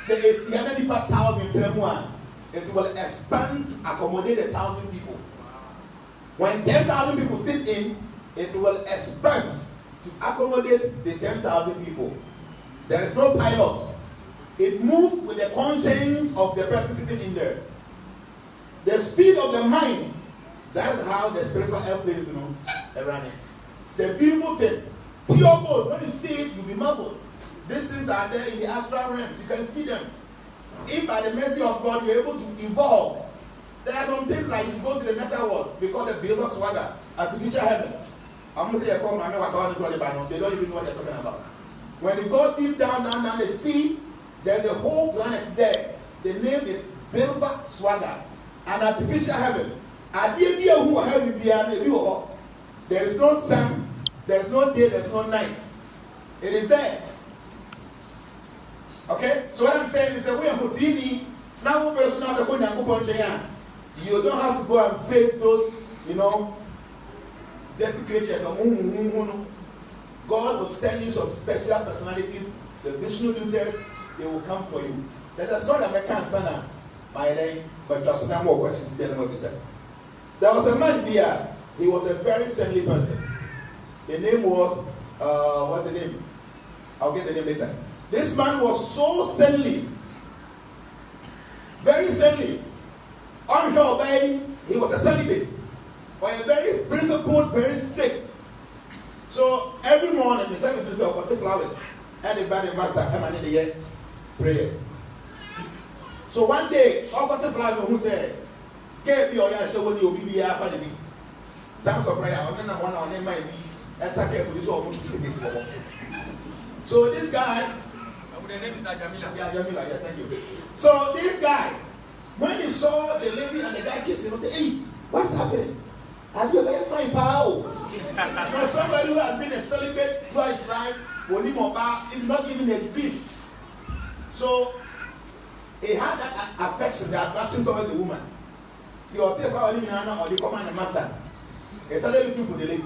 say, it's 100,000 in one. It will expand to accommodate 1,000 people. When 10,000 people sit in, it will expand to accommodate the 10,000 people. There is no pilot. It moves with the conscience of the person sitting in there. The speed of the mind, that is how the spiritual airplane is running. It's a beautiful thing. Pure gold. When you see it, you'll be marveled. These things are there in the astral realms. You can see them. If by the mercy of God you're able to evolve, there are some things like you go to the natural world, we call the builder swagger, artificial heaven. I'm going to say they don't even know what they're talking about. When you go deep down, they see there's a whole planet there. The name is builder swagger, an artificial heaven. There is no sun, there is no day, there is no night. It is there. Okay? So what I'm saying is that we are putting now you don't have to go and face those, dirty creatures. God will send you some special personalities, the Vishnu Dutes, they will come for you. There's a story I can't say now. My name, but just no more questions. There was a man there. He was a very saintly person. The name was, what's the name? I'll get the name later. This man was so saintly, very saintly. On your baby, he was a celibate, or a very principled, very strict. So every morning, the services of water flowers, and the body master, and the year prayers. So one day, all water flowers who said, "Get me or you show when you be after the bee." Times of prayer, and then one on them might be attack for this or this. So this guy. The name is Jamila. Yeah, Jamila, yeah, thank you. So this guy, when he saw the lady and the guy kissing, he said, "Hey, what's happening? Have you ever find power?" Because somebody who has been a celibate throughout his life will live on bar, if not even a dream. So he had that affection, the attraction towards the woman. See, or take power living or the command the master. He started looking for the lady.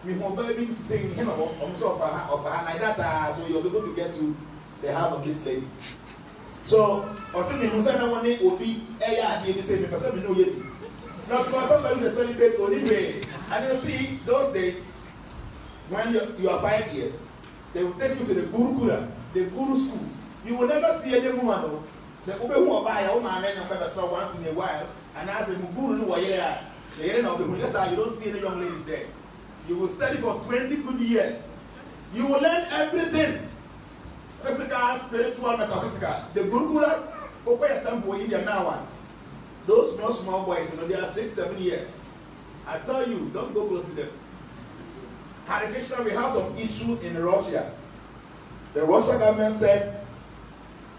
We were baby saying him about of her like that, so he was able to get to the house of this lady. So, or saying who said one day will be the same person, no yet. Not because somebody is a celibate only way. And you see, those days, when you are 5 years, they will take you to the Gurukura, the Guru school. You will never see any woman. Say, once in a while, And as a Muguru, you don't see any young ladies there. You will study for 20 good years. You will learn everything. Physical, spiritual, metaphysical. The Gurukulas, open a temple in India now. Those small boys, they are 6-7 years. I tell you, don't go close to them. Hare Krishna, we have some issue in Russia. The Russian government said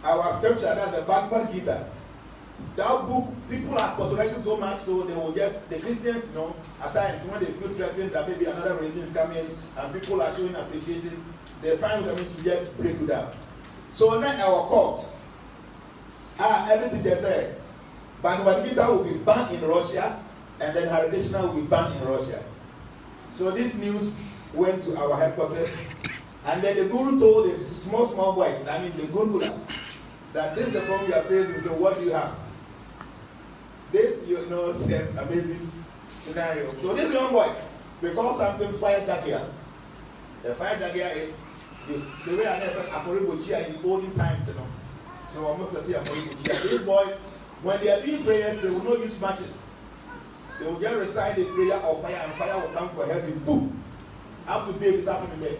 our scripture, that's the Bhagavad Gita. That book, people are concentrating so much, so they will just, the Christians, at times when they feel threatened that maybe another religion is coming and people are showing appreciation, they find them to just break it down. So now our court, everything they say, Bhagavad Gita will be banned in Russia, and then Hare Krishna will be banned in Russia. So this news went to our headquarters, and then the Guru told the small boys, the Gurukulas, that this is the problem you are facing. So what do you have? This, amazing scenario. So this young boy, we call something fire jagia. The fire jagia is the way I never Aforibochia in the olden times, So almost like Aforibochia. This boy, when they are doing prayers, they will not use matches. They will just recite the prayer of fire, and fire will come for heaven. Boom! Up to babies happening there.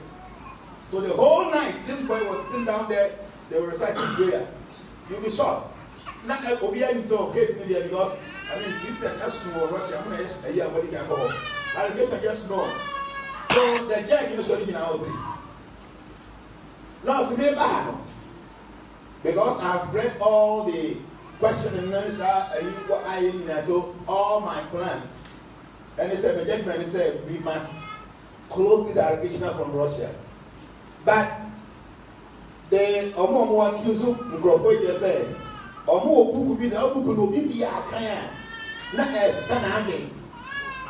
So the whole night, this boy was sitting down there. They were reciting prayer. You'll be shocked. Not Obia is so case in there because this just small Russia. I'm going to hear what he can call. I guess I just know. So the judge in the showing in house. Now, it's me bad because I've read all the questions and answers. What I mean, so all my plan. And they said, the judgment said we must close this allegation from Russia. But the Omo accused Microphone just said, Omo book be the book no be a kaya. Na sanage.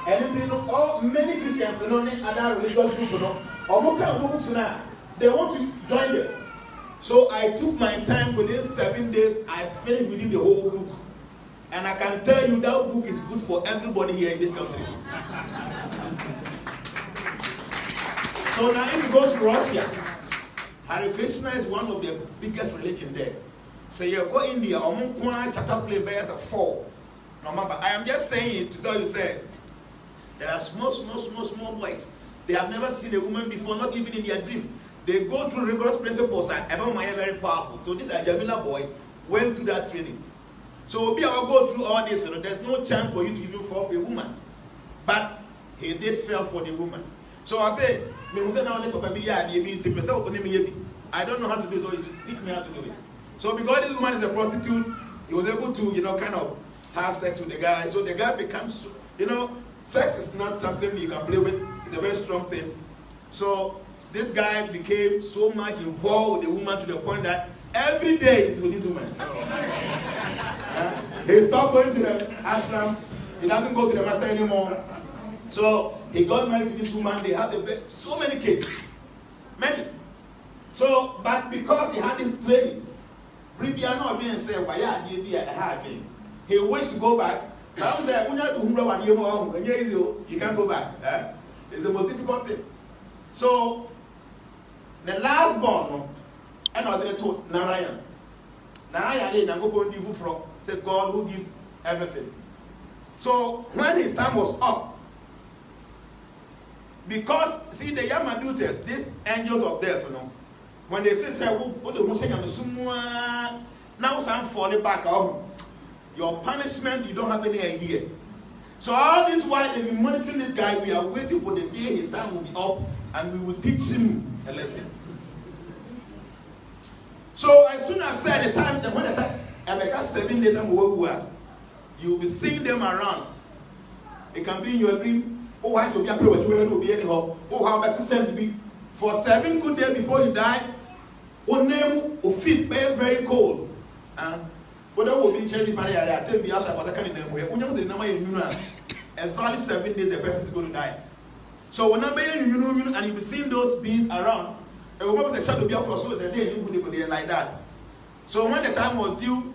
Anything all many Christians and only other religious group Omo can books now. They want to join them. So I took my time within 7 days, I finished reading the whole book. And I can tell you that book is good for everybody here in this country. So now if you go to Russia, Hare Krishna is one of the biggest religion there. So you go India, bears of 4. No, but I am just saying it to tell you, say, there are small boys. They have never seen a woman before, not even in their dream. They go through rigorous principles and everyone is very powerful. So this Jamila boy went through that training. So we will go through all this. There's no chance for you to even fall for a woman. But he did fall for the woman. So I said, I don't know how to do it, so he teach me how to do it. So because this woman is a prostitute, he was able to, kind of have sex with the guy. So the guy becomes, sex is not something you can play with. It's a very strong thing. So this guy became so much involved with the woman to the point that every day he's with this woman. He stopped going to the ashram. He doesn't go to the master anymore. So he got married to this woman. They had so many kids. Many. So, but because he had this training, he wished to go back. You can't go back. It's the most difficult thing. So, the last born, and I told Narayan. Narayan said God who gives everything. So, when his time was up, because, see, the Yamadutes, these angels of death, when they say, now some falling back home. Your punishment, you don't have any idea. So all this while they've been monitoring this guy, we are waiting for the day his time will be up and we will teach him a lesson. So as soon as I said the time, when the time, I make 7 days and you will be seeing them around. It can be in your dream. Oh, I should be a prayer will be anyhow. Oh, how better send to be for 7 good days before you die. One name will fit very, very cold. But that will be changing my area. I tell you, I can't remember. Exactly 7 days, the person is going to die. So when I'm and you'll be seeing those beings around, and when the shadow be across, so the day you would be like that. So when the time was due,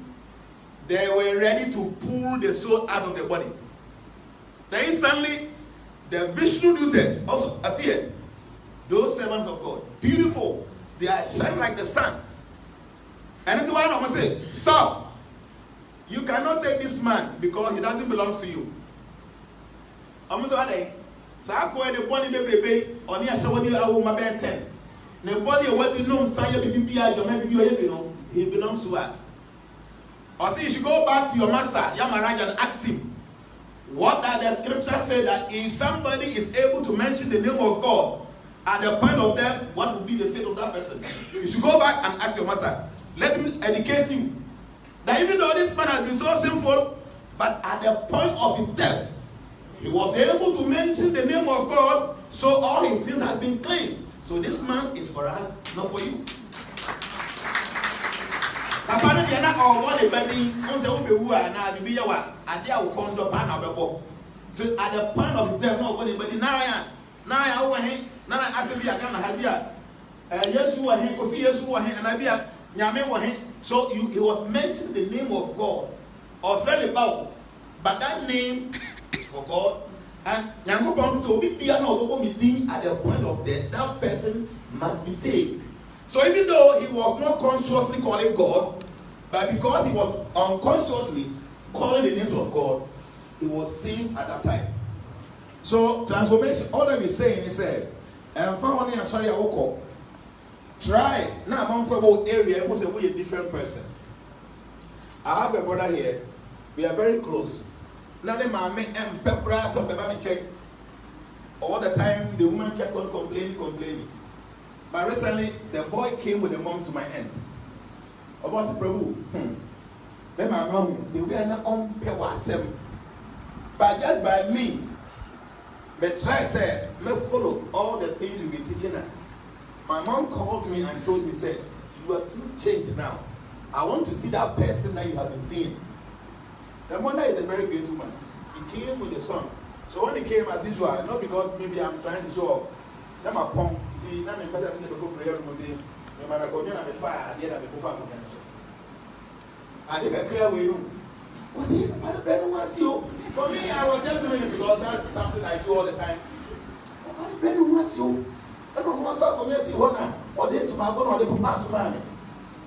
they were ready to pull the soul out of the body. Then instantly, the Vishnu Dutes also appeared. Those servants of God, beautiful. They are shining like the sun. And the one of them say, stop. You cannot take this this man because he doesn't belong to you. I'm sorry. So I go the body baby on the show you are my bed 10. The body what you know, he belongs to us. Or see, you should go back to your master, Yamaraj, and ask him, what does the scripture say that if somebody is able to mention the name of God at the point of death, what will be the fate of that person? You should go back and ask your master. Let him educate you. That even though this man has been so sinful, but at the point of his death, he was able to mention the name of God, so all his sins has been cleansed. So this man is for us, not for you. So at the point of his death, no anybody so he was mentioning the name of God or very about, but that name is for God. And so at the point of death, that person must be saved. So even though he was not consciously calling God, but because he was unconsciously calling the name of God, he was saved at that time. So transformation, all that we're saying is and found I'm sorry I will call. Try now I'm from about area, we a different person. I have a brother here, we are very close. Now the man and pepper some baby check. All the time the woman kept on complaining. But recently the boy came with the mom to my end. About the Prabhu. My mom, they were not on power seven. But just by me, but try say, me follow all the things you've been teaching us. My mom called me and told me, said, you are too changed now. I want to see that person that you have been seeing. The mother is a very great woman. She came with the son. So when he came as usual, not because maybe I'm trying to show off. Then my pump, see, now I'm better than the prayer room. No matter what, I'm fire, I did have a papa. I did a clear way. Was he? I don't want to see you. For me, I was just doing it because that's something I do all the time. I don't want to see you. I don't want to see you. Or then to my or the pass man.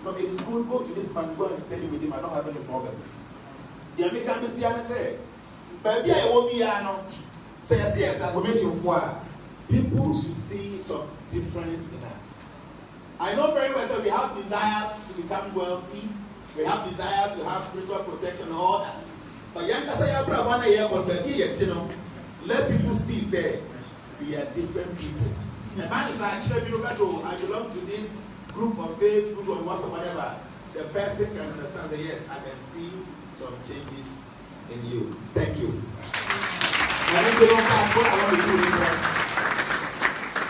But it is good, go to this man, go and study with him. I don't have any problem. The American Messiah said, baby, I will be say a transformation for people should see some difference in us. I know very well that we have desires to become wealthy, we have desires to have spiritual protection and all that. But let people see that we are different people. The man is actually so I belong to this group of faith, group of WhatsApp, whatever. The person can understand that yes, I can see some changes in you. Thank you. I want to know what I want to do this one.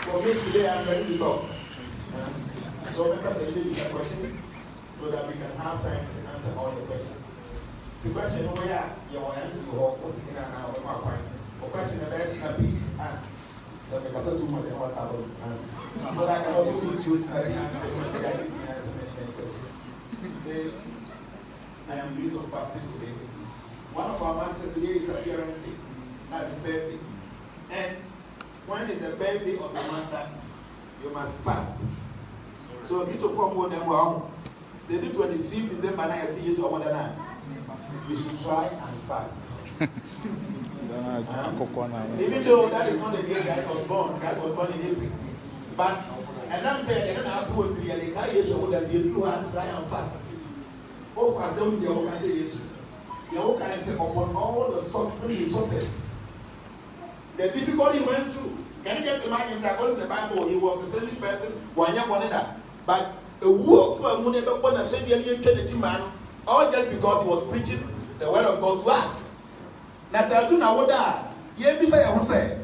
For me today, I'm ready to talk. So members, I need a question so that we can have time to answer all your questions. The question where your answer or for sitting now with my point. The question that I should be so because I too much than what I will. So that I can also be choose the answers when I need to answer many questions. Today, I am doing some fasting today. One of our masters today is appearance day. That's his birthday. And when is the birthday of the master, you must fast. So this will form more than one. Say the 25th December, I see you over the night. You should try and fast. Even though that is not the day Christ was born in April. But, and I'm saying, they're going to have 2 or 3 and they can't show that you do and try and fast. Go fast them, they all can say yes. They all can say upon all the suffering he suffered. The difficulty he went through. Can you just imagine, according to the Bible, he was a sinful person, one young one that. But a work for a money, but when I said, man, all just because he was preaching the word of God to us. Now, I do not want that. Say,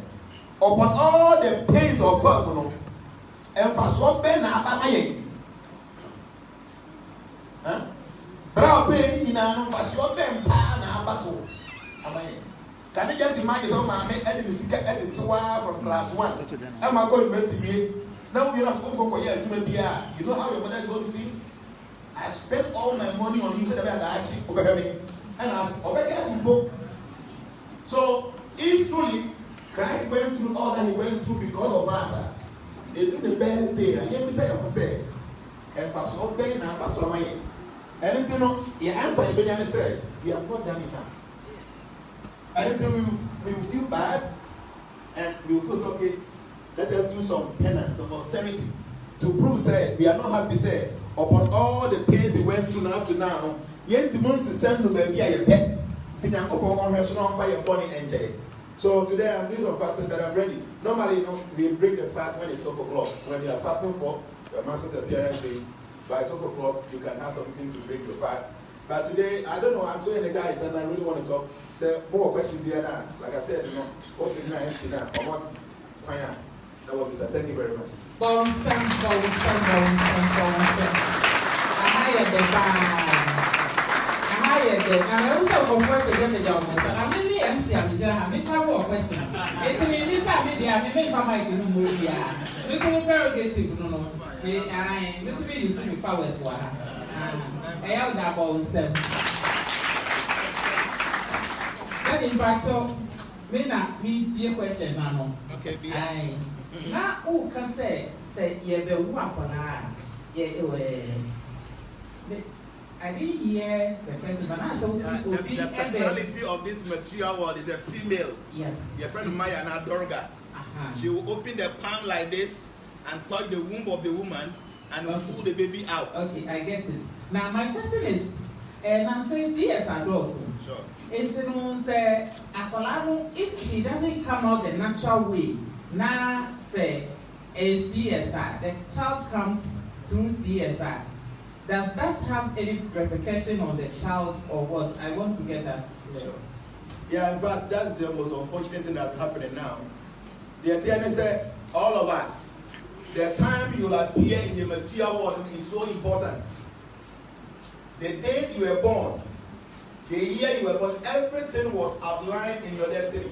upon all the pains of firm, and for some men, can you just imagine how my enemy from class 1? I'm going to investigate. Now we're not going to go here. You know how your mother is going to feel? I spent all my money on you, said about the and I over. So if truly Christ went through all that he went through because of us, they do the bad thing. I hear me say, and for so bad now, and you know. Your answer is being said, we have not done enough. And until we will feel bad and we will feel so okay, let us do some penance, some austerity to prove say we are not happy say upon all the pains we went through up to now. Yet the months send to baby a pet. Think I'm upon one restaurant by your body and so today I'm doing some fasting, but I'm ready. Normally, we break the fast when it's 12 o'clock. When you are fasting for your master's appearance, by 12 o'clock you can have something to break your fast. But today, I don't know, I'm showing the guys and I really want to talk. So, more questions there now. Like I said, what's in there, empty now. I want fire. That was Mr. Thank you very much. Bonsam. I hired the bar. I also confirm the game job. I'm in the MC. I'm a question. It's me, Miss Amelia. I may come back to the movie. This is prerogative. No. This will you see me powers. I have that bonsam. That in fact, so me be a question now. Okay, be. Now, who can say you be one I didn't hear the first one. The personality of this material world is a female. Yes. Your friend Maya Nadorga. She will open the palm like this and touch the womb of the woman and will pull the baby out. Okay, I get it. Now my question is, Nancy, yes, I do also. Sure. It's say, Apollo, if he doesn't come out the natural way, now say a CSR, the child comes through CSR. Does that have any repercussion on the child or what? I want to get that. Sure. Yeah, in fact, that's the most unfortunate thing that's happening now. The attorney said, all of us, the time you will appear in the material world is so important. The day you were born, the year you were born, everything was outlined in your destiny.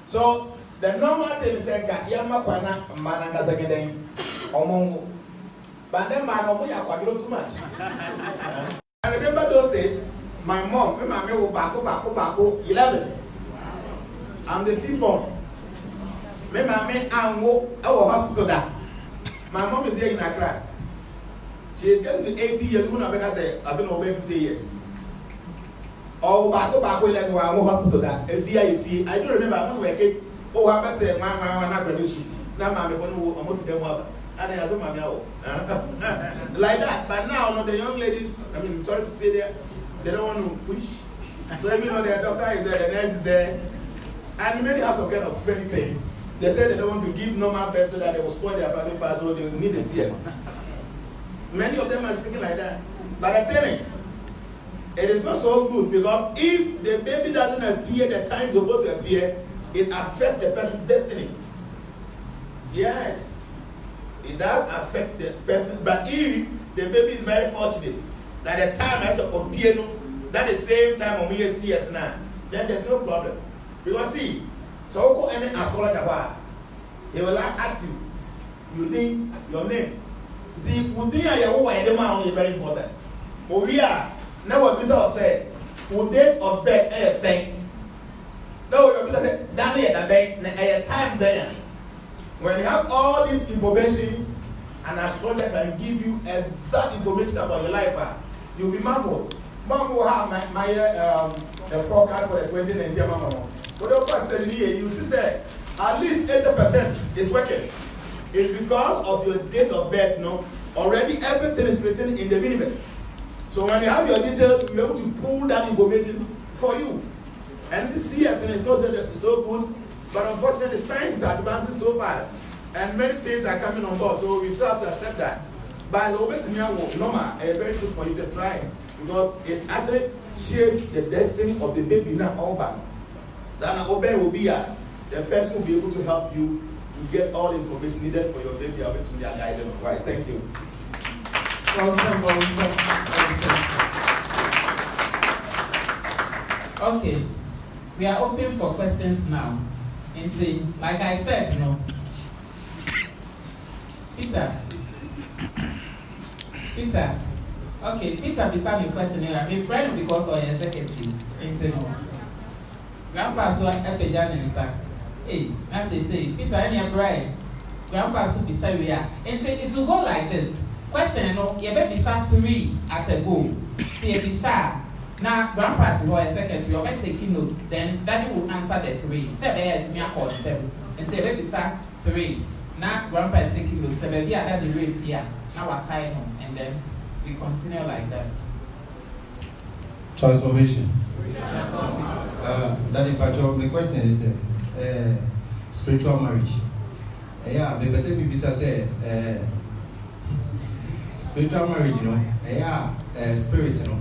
So, the normal thing is that but then man, too much. I remember those days, my mom, my mom was back 11. I'm the firstborn. My mom and our hospital that. My mom is here in Accra. She is getting to 80 years. I say, I've been over 50 years. Oh, back 11 our hospital that. I do remember when we were kids. Oh, I say, my not going to now, my almost them and I like that. But now, the young ladies, I mean, sorry to say that, they don't want to push. So, their doctor is there, the nurse is there. And many have some kind of funny things. They say they don't want to give normal birth so that they will spoil their family part, so they will need a CS. Many of them are speaking like that. But the thing is, it is not so good because if the baby doesn't appear the time it's supposed to appear, it affects the person's destiny. Yes. It does affect the person, but if the baby is very fortunate that the time has to appear that the same time when we see us now, then there's no problem. Because see, so go any astrologer, he will ask you, you think your name. The Udia Yawa is very important. We are now what we say, who date of birth is saying. No, you're Daniel, a time there. When you have all these information, an astrologer can give you exact information about your life, you'll be marveled. Mom will have my forecast for the 2019 Mama. But the first telling you see say at least 80% is working. It's because of your date of birth, already everything is written in the universe. So when you have your details, you're able to pull that information for you. And this CS is not so good. But unfortunately, science is advancing so fast, and many things are coming on board, so we still have to accept that. But the way to me, normal, it's very good for you to try because it actually shapes the destiny of the baby now all back. Then open will be the person will be able to help you to get all the information needed for your baby able to be a guidance. Right? Thank you. Okay, we are open for questions now. And like I said, Peter. Okay, Peter beside me question here. I'm a friend because of your executive. Grandpa so Jnana and stuff. Hey, as they say, Peter any bride. Grandpa so beside we are. And it will go like this. Question, you better beside 3 at a go. See a bizarre. Now, grandpa to her secretary, or taking notes, then daddy will answer the 3. Say, it's me, I call 7. And say, baby, sir, 3. Now, grandpa is taking notes. Say, baby, I had the rave here. Now, we're tying on. And then we continue like that. Transformation. Daddy Pacho, the question is spiritual marriage. Yeah, the person Bibisa said spiritual marriage, you know, spirit, you know,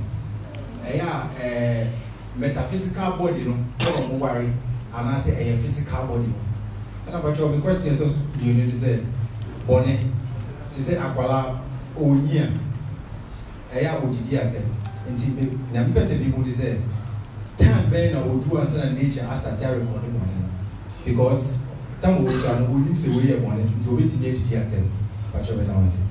metaphysical body, you know, don't worry, and I say a physical body. And about the question those you need to say, Bonnie, she said, Aquala, oh, yeah, Odidiate. And the person would say, time better now would do answer nature as a terrible one. Because time will try to use the way I want it to wait in the theater. But you're better say.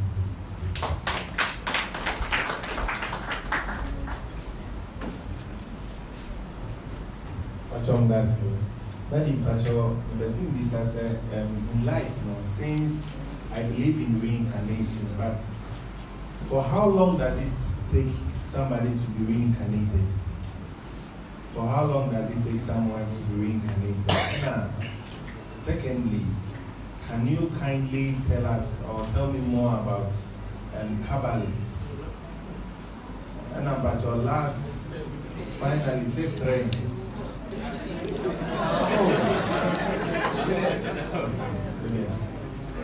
Pacho, that's good. But in Pacho, the thing is as in life, you know, since I believe in reincarnation, but for how long does it take somebody to be reincarnated? For how long does it take someone to be reincarnated? Secondly, can you kindly tell us or tell me more about Kabbalists? And about your last, finally, say 3.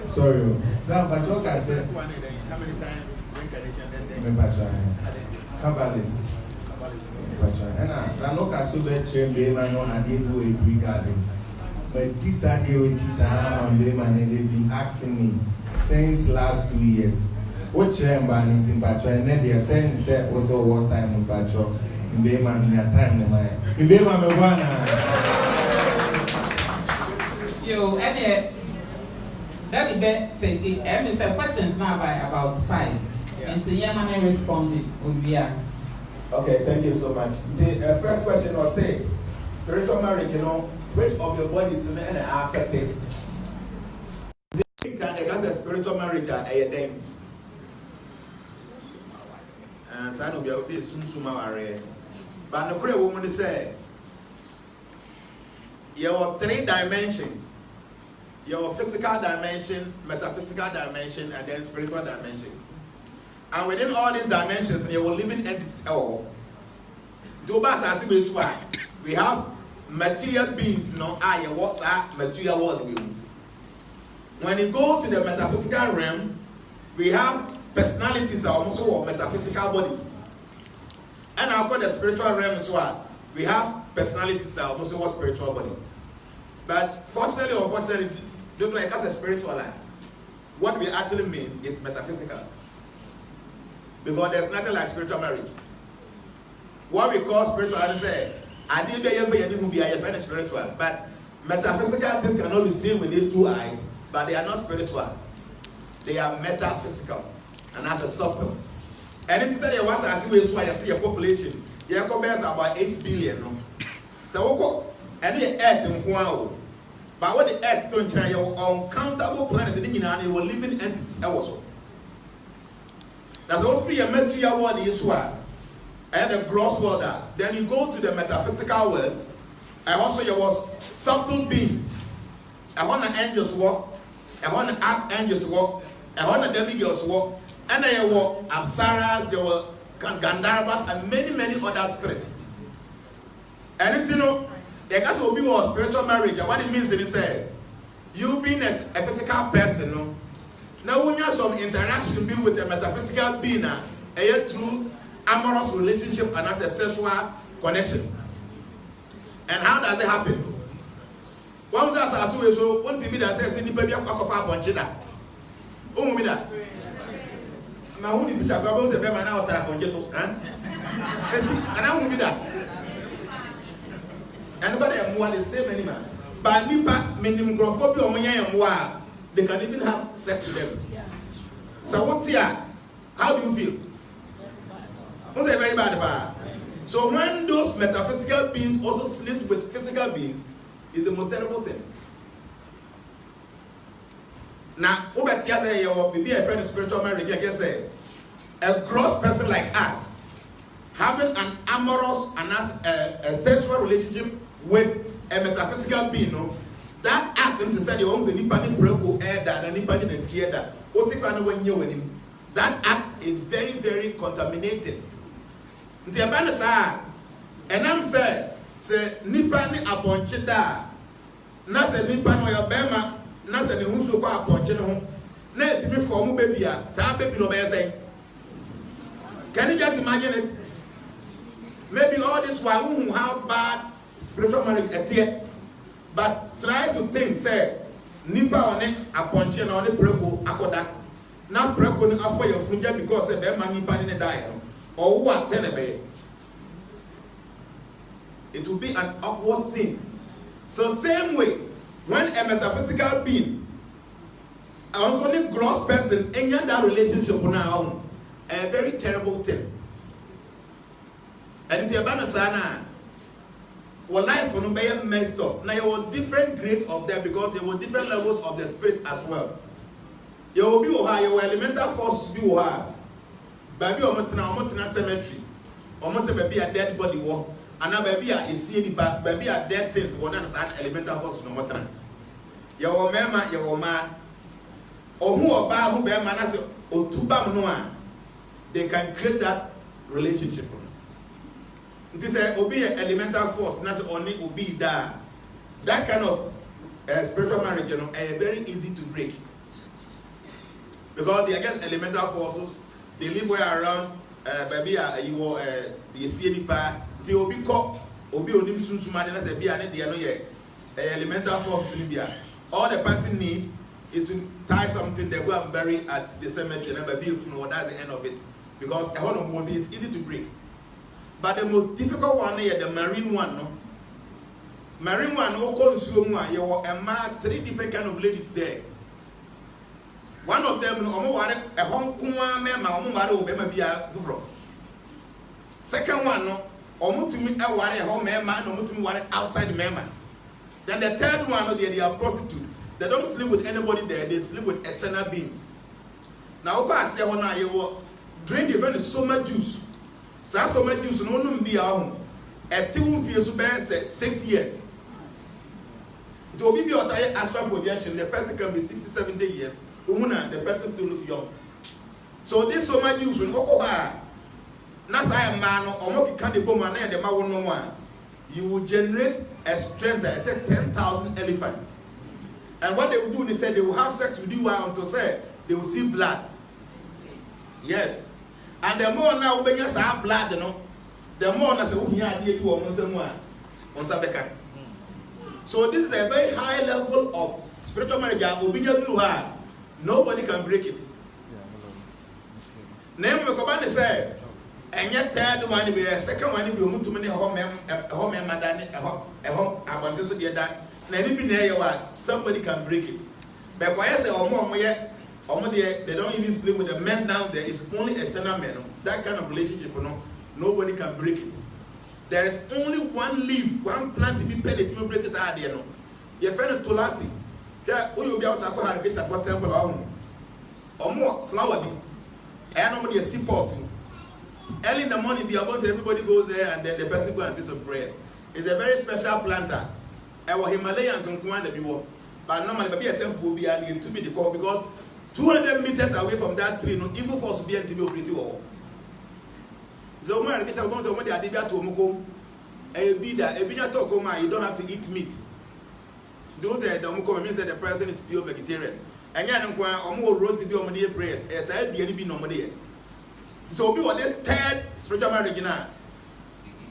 Sorry. Now, but what I said, how many times Kabbalist. And I look at so that chamber man and they go a gardens. But this are the which is and they've been asking me since last 2 years. What chamber and in Pacho, and then they are saying say also what time in Pacho. In Bayman in your time, in Bayman, You and that bet taking every questions now by about 5. And to Yamane responded, okay, thank you so much. The first question was say, spiritual marriage, you know, which of your bodies are affected? The kind of a spiritual marriage are a thing. And son of your face soon summa. But the great woman said, you have 3 dimensions. Your physical dimension, metaphysical dimension, and then spiritual dimension. And within all these dimensions, you will live in entities all. We have material beings, what's our material world. When you go to the metaphysical realm, we have personalities are also metaphysical bodies. And I'll call the spiritual realm as well. We have personalities are also spiritual body. But fortunately or unfortunately, don't know as a spiritual life. What we actually mean is metaphysical. Because there's nothing like spiritual marriage. What we call spiritual, I say, I didn't be spiritual, but metaphysical things cannot be seen with these 2 eyes, but they are not spiritual. They are metaphysical, and that's a subtle. And if you say you want to see a population, you have about 8 billion. No? So, and the earth in Kwao. But what the earth don't change, your uncountable planet, you will live in entities also. That's all 3 material world is one. And the gross world. Then you go to the metaphysical world, and also there was subtle beings. I want the angels walk, I want the archangels walk, I want the demigods walk, and there were Apsaras, there were Gandharvas, and many other spirits. And you know, there has to be a spiritual marriage, and what it means is that you being a physical person, no? Now when you have some interaction with a metaphysical being, a true amorous relationship and as a sexual connection. And how does it happen? One of us so one thing that says in the baby of Bonchina. Oh, me that. My only picture about the baby now that on Jeto. And I won't be that. And nobody am one the same animals. But Nipa, minimum grophobia, or they can even have sex with them. So what's here? How do you feel? What's a very bad? So when those metaphysical beings also sleep with physical beings, is the most terrible thing. Now, over here, maybe a friend of spiritual marriage, I guess a gross person like us, having an amorous and a sexual relationship with a metaphysical being, no, that act to say you own the Nipani Broko air that and Nipani and Pierre that, when you with him, that act is very, very contaminated. The Abanasa, and I'm saying, say Nipani upon Chida, Nasa Nipani or your Bema, Nasa the Hunsuka upon Chino, let me form baby, Sa baby no say. Can you just imagine it? Maybe all this while who have bad spiritual marriage at here, but try to think, say, Nipa on it, upon Chino on the Preko, Akoda. Now Preko offer your funja because a bear man Nipa in a diet, or what celebrate. It will be an awkward sin. So same way, when a metaphysical being, also the gross person, in that relationship now, a very terrible thing. And the Abanasana, well, life will be messed up. Now, you have different grades of them because there were different levels of the spirit as well. You will be your elemental forces be high. Baby, Omotina cemetery, Omotina be a dead body war, and now baby, a see baby, a dead things, one and an elemental force no Motina. Your mama, your ma, or who about who bear manas or two bam they can create that relationship. It is a obey elemental force, not only obey that. That kind of spiritual marriage, you know, very easy to break. Because they against elemental forces, they live way around, baby, you will the CNP, they will be caught, obey onim sunsuma, and as a beer, and they are no yet. Elemental force in Libya. All the person need is to tie something they go and bury at the cemetery, and baby, that's the end of it. Because a whole of Moses is easy to break. But the most difficult one is the marine one, no? Marine one, no consume one. You have 3 different kind of ladies there. One of them, a home kuma mema, obema be a dufro. Second one, no, to me a home mema, no to me outside the mema. Then the third one, they are prostitute. They don't sleep with anybody there, they sleep with external beings. Now, I say, you drink even so much juice. So much juice, no be out. A 2 years, 6 years. To be your astral projection, the person can be 60, 70 years. The person still look young. So this so much juice, you will generate a strength that is 10,000 elephants. And what they will do, they say they will have sex with you until say they will see blood. Yes. And the more now when you have blood, you know, the more na say we here dey do on sabeka. So this is a very high level of spiritual marriage. Nobody can break it. Name me ko ba ne say enye third one be second one be omutu me home madani home abonde so dey da na ni bi na ye wa somebody can break it. But why say they don't even sleep with the men down there. It's only external men. That kind of relationship, nobody can break it. There is only one leaf, one plant to be paid to break this idea. Your friend Tulasi, who you be out to have a temple or more flower. And nobody a seaport. Early in the morning, everybody goes there and then the person goes and says some prayers. It's a very special planter. Our Himalayans on Kuan the Biwo. But normally, a temple will be to be the call because 200 meters away from that tree, no evil force will be able to pretty well. So when I get to somebody at the Tomoko, you don't have to eat meat. Those are the Tomoko means that the person is pure vegetarian. And yet, I'm more rosy be on my prayers. As I did be normal. So we were this third spiritual marriage now.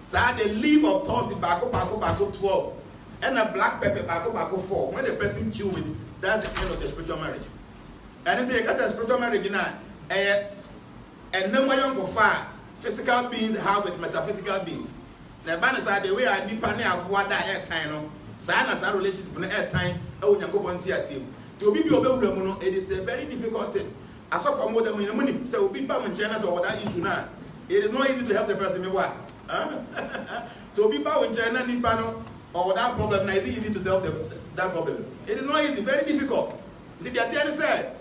So I had the leaf of Tosi Bako 12 and a black pepper Bako 4. When the person chew it, that's the end of the spiritual marriage. And if they got a spiritual marriage now, and no more young far physical beings have with metaphysical beings. The banners are the way I deep and I want that air time. Sign a relationship with air time. Oh, you go on to to be your it is a very difficult thing. As for more than money, so we pay in China or that issue now. It is not easy to help the person. So people in China need panel or that problem. Now it's easy to solve that problem. It is not easy, very difficult. Did you say?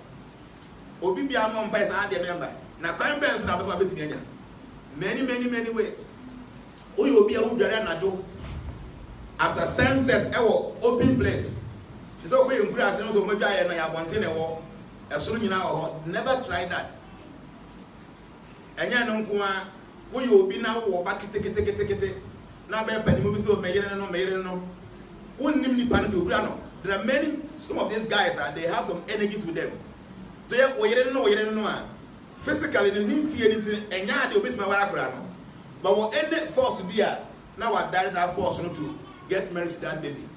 Obi bi amon pa sa ade member na kan ben so na be fa beti nya many ways. Who you be a who do after sunset, open place. It's okay in grass and also maybe I have one thing as soon as never try that. And ya who you be now or back take it. Now be penny movies of no. Wouldn't name the panel. There are many, some of these guys they have some energy to them. So you don't know. Physically, they didn't feel anything, and yeah, they obey my work. But what any force to be at now, I direct that force to get married to that baby.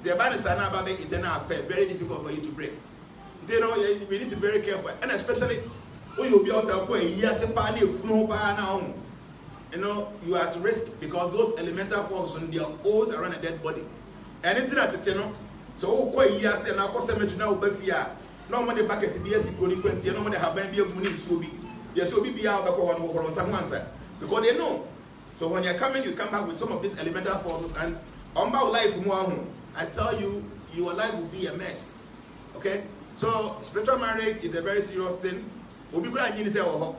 The bad is about it, it's an affair, very difficult for you to break. You know, we need to be very careful, and especially when you be out there, yes, a party of flow now. You know, you are at risk because those elemental forces they are always around a dead body. Anything at the tenor. So, yes, and I was to now be fear. No money back at the BSC Quinty, no money have been be a good so be. Yes, so be out of one someone said. Because they know. So when you're coming, you come back with some of these elemental forces and on my life, I tell you, your life will be a mess. Okay? So spiritual marriage is a very serious thing. We'll be glad you say, oh,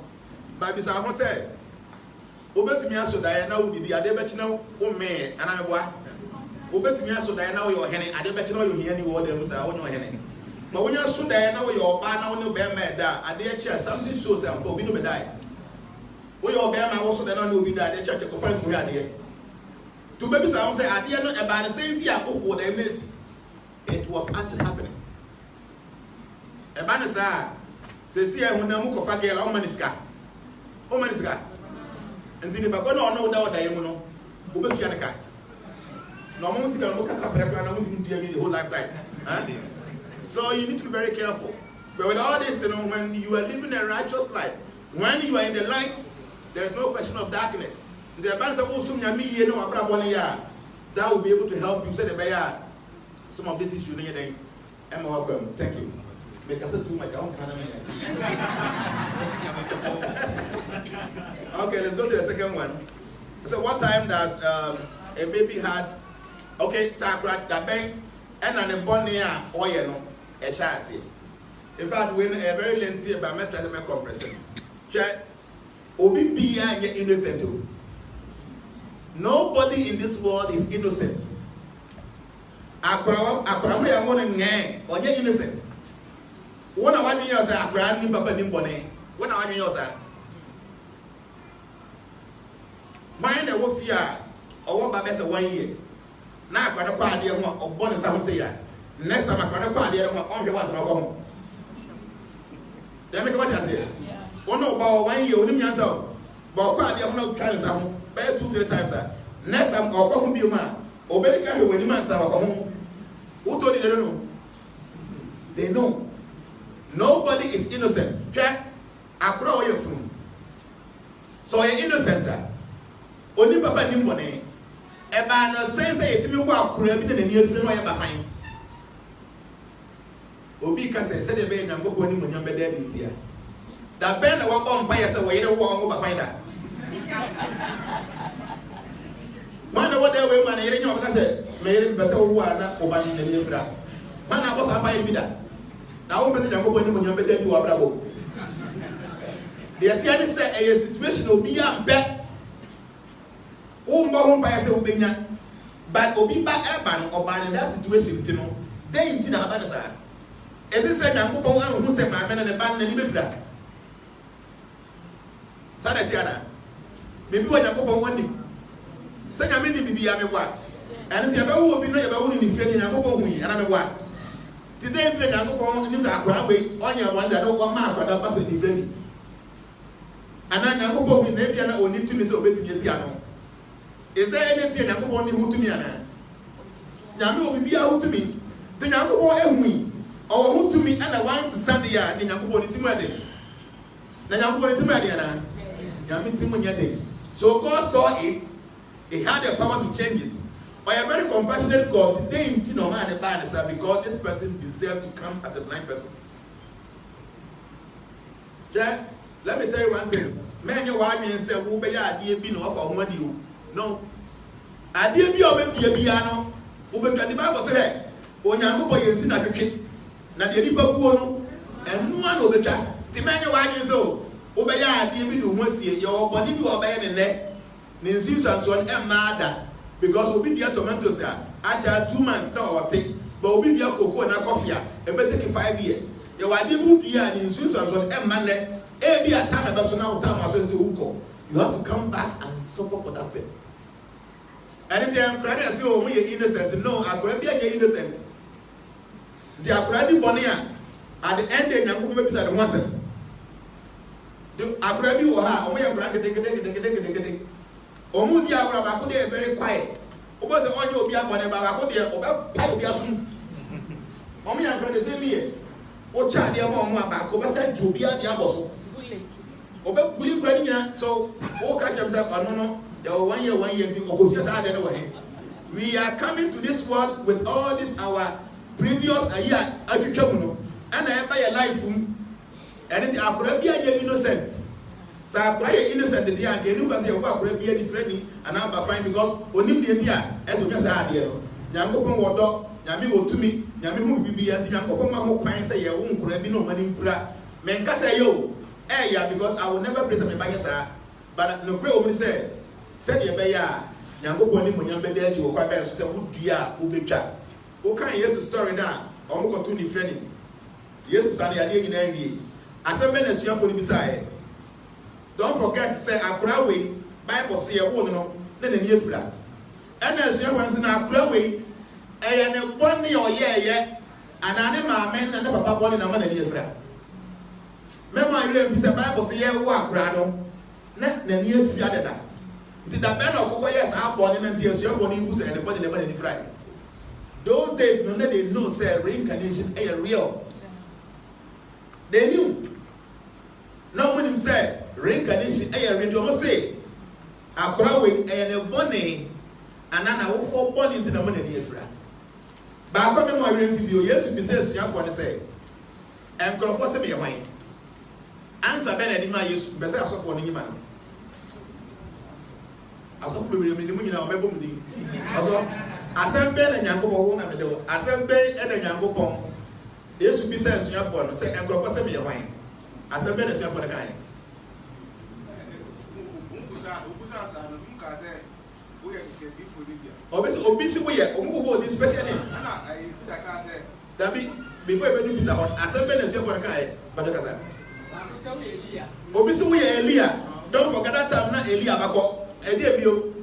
but Mr. Ahon said, Obey to me so Diana will be the Adebetino, oh, me, and I'm what? Obey to me so Diana, your henny, Adebetino, you hear any word, and I want your henny. But when you're so Diana, your banner, no bear mad, I dare chair something shows them, but we never die. When your bear man also then will be that they check the company to idea. Two babies, I will say, I dare not about the same thing, what they miss. It was actually happening. A banner, sir, says, see, when I'm going to forget how many scar. How many scar? And then if I don't know that I know, who bet you a cat. No one is going to look at the whole lifetime. So you need to be very careful. But with all this, when you are living a righteous life, when you are in the light, there is no question of darkness. The advance of that will be able to help you. Say the some of these issues. I'm welcome. Thank you. Make us do my own kind of okay, let's go to the second one. So what time does a baby had? Okay, Accra, the bank, and an bonnia oil, a chassis. In fact, we're very lengthy about metaphysical compression. Check. Obi be innocent. Nobody in this world is innocent. Accra, we are one in or you're innocent. One of 1 year, Accra, ni Papa Nimbone. 1 year, sir. Mind a wolf year, or what by 1 year. Now, I'm going to party of bonus, I will say. Next time, I'm going to party on the was home. Let me what I say. One about 1 year, only yourself. But party of no kind of bear 2-3 times. Next time, I'll come be a man. Obey the when you man say, home. Who told you they don't know? They know. Nobody is innocent. Check. Accra or your phone. So you're innocent. Only Papa Nimbone. A man says it to me walk, could have been a near friend or behind. Obika says, said a baby and go when you're better in here. That band of one by us away, you don't walk over find that. Man, what they were managing your cassette, made it better water or buying the new flat. Man, I was a buying me that. Now, open the jungle when you're better to a bravo. The attorney said a situation will be a bet. Oh, my by us will be but Obi by Urban or by that situation, you know, they indeed have other side. As I said, I'm going to say my men and the band and live that. Sadatiana. Maybe when I go on one day. Say, I mean, be a what? And if you ever will be no ever in the feeling, I go on me, and I'm a what? Today, I go on news Accra way on your one that don't want my brother pass the defending. And I go on with Napiana or need to miss over to Yesiano. Is there anything I go on who to me? Now, will be out to me. Then I go on me. Or who to me and I want to Sunday and then I go on to my day. Then I'm going to Mariana. So God saw it, He had the power to change it. By a very compassionate God, they didn't know how to buy this because this person deserved to come as a blind person. Jack, let me tell you one thing. Men, your wife and say, who be a dear being off of one you. No. I didn't be over to your piano. Who be the Bible say, when you go in a kid, not the people and no one will be that. The man your wife is so. Obaya ade bi do ho sie ye oboni bi obaya ne ne nsi so emada because obi dia tomatoes acha 2 months na o take but obi dia cocoa na coffee e be take 5 years ye wade bu dia nsi so emane e bi ata na be so na o ta ma so uko you have to come back and suffer for that thing. And then credit say oh we innocent no akura bi anya innocent the akura di boni at the end they nyanko be bisa the one the akura bi wo ha o me akura kete omu di akura ba ko dey very quiet o bo se onye obi akone ba ko dey o be pai obi asun omu ya akura the same year o cha dey mo omu aba ko be say jobi ade aboso o be kuli kura ni nyina so o ka chem say ono no there were 1 year thing okosia sa ade no we we are coming to this world with all this our previous year atwetwa no and I buy a life and the akura bi anya innocent so akura ye innocent dey and enu ba say o akura bi any friend and am fine because onim dey bi a eso nya sa ade no nyankopon wodo nyame wotumi nyame hu bibi ya nyankopon ma ho kwan say ye wo nkura bi no mani mfura menka say yo yeah because I will never praise me by say but no pray o say said ye be ya nyankopon ni munyam be dey wo kwa be so say wo dua wo betwa wo kan Jesus story na o mo ko to ni friend Jesus and the idea in the assemble na suya ko ni bisae don't forget say akura we Bible say e wo no na na ni efura and na suya wan say na akura we e ne boni o ye anane maame na papa boni na ma na ni efura mema ire bi say Bible say ye wo akura no na ni efura dada ti da be na okoko yes a boni na ndi suya boni hu say ne boni na ma na ni efura those days no they know say reincarnation is real. They knew. Now when him said reincarnation, I read you say, Accra we a bonny, and then I will fall born into the money dear friend. But I come in my room to you, yes, you say, young one say, and Crawford send me a wine. Answer Ben in my use, but I saw one in man. I saw people in the moon, I said Ben and Yanko, I said Ben and Yanko. Yes, to be sense your phone, say, and go for me a wine. I said, better for the guy. Obviously, we are almost especially. That be before you put on, I said, better for the guy, but the Kazan. Obviously, we are Elia. Don't forget that time, not Elia Bako, Elia Bio.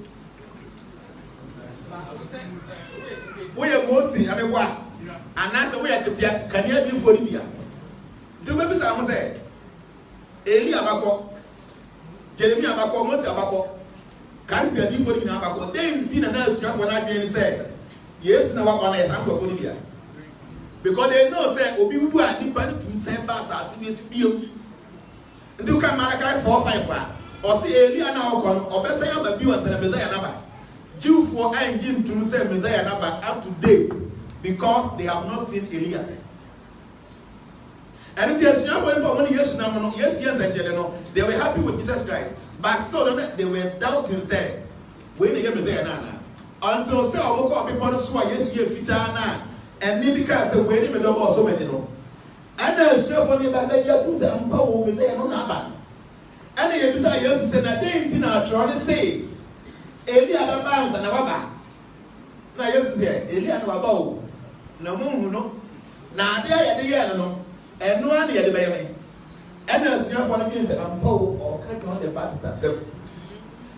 We are mostly, I mean, what? And that's the way I can you do for Libya. The baby Sam said, Elia Bako, Jeremy Abako, Moses Abako, can't you do for Libya? Then Tina Nels when I said, yes, no one is uncle for Libya. Because they know, say, Obi, who are dependent to send back as serious bill. And you can Malachi 4-5 or say Elia now, or best say, I'm a viewer and a Messiah number. Jew for I give to say Messiah number up to date. Because they have not seen Elias. And if they they were happy with Jesus Christ. But still, they were doubting, say, when they hear Nana. Until say, I will people swear, yes, you fitana. And Nibika said, wait a minute, also many know. And then, so for me, that they get to them, power with their own number. And they desire, yes, said, I didn't try to say, Elia Banks and Ababa. Now, yes, Elia Ababa. No no na ade ya de ya no eno an ya de be me ena asia kwa no say ampa o ka don the parties asem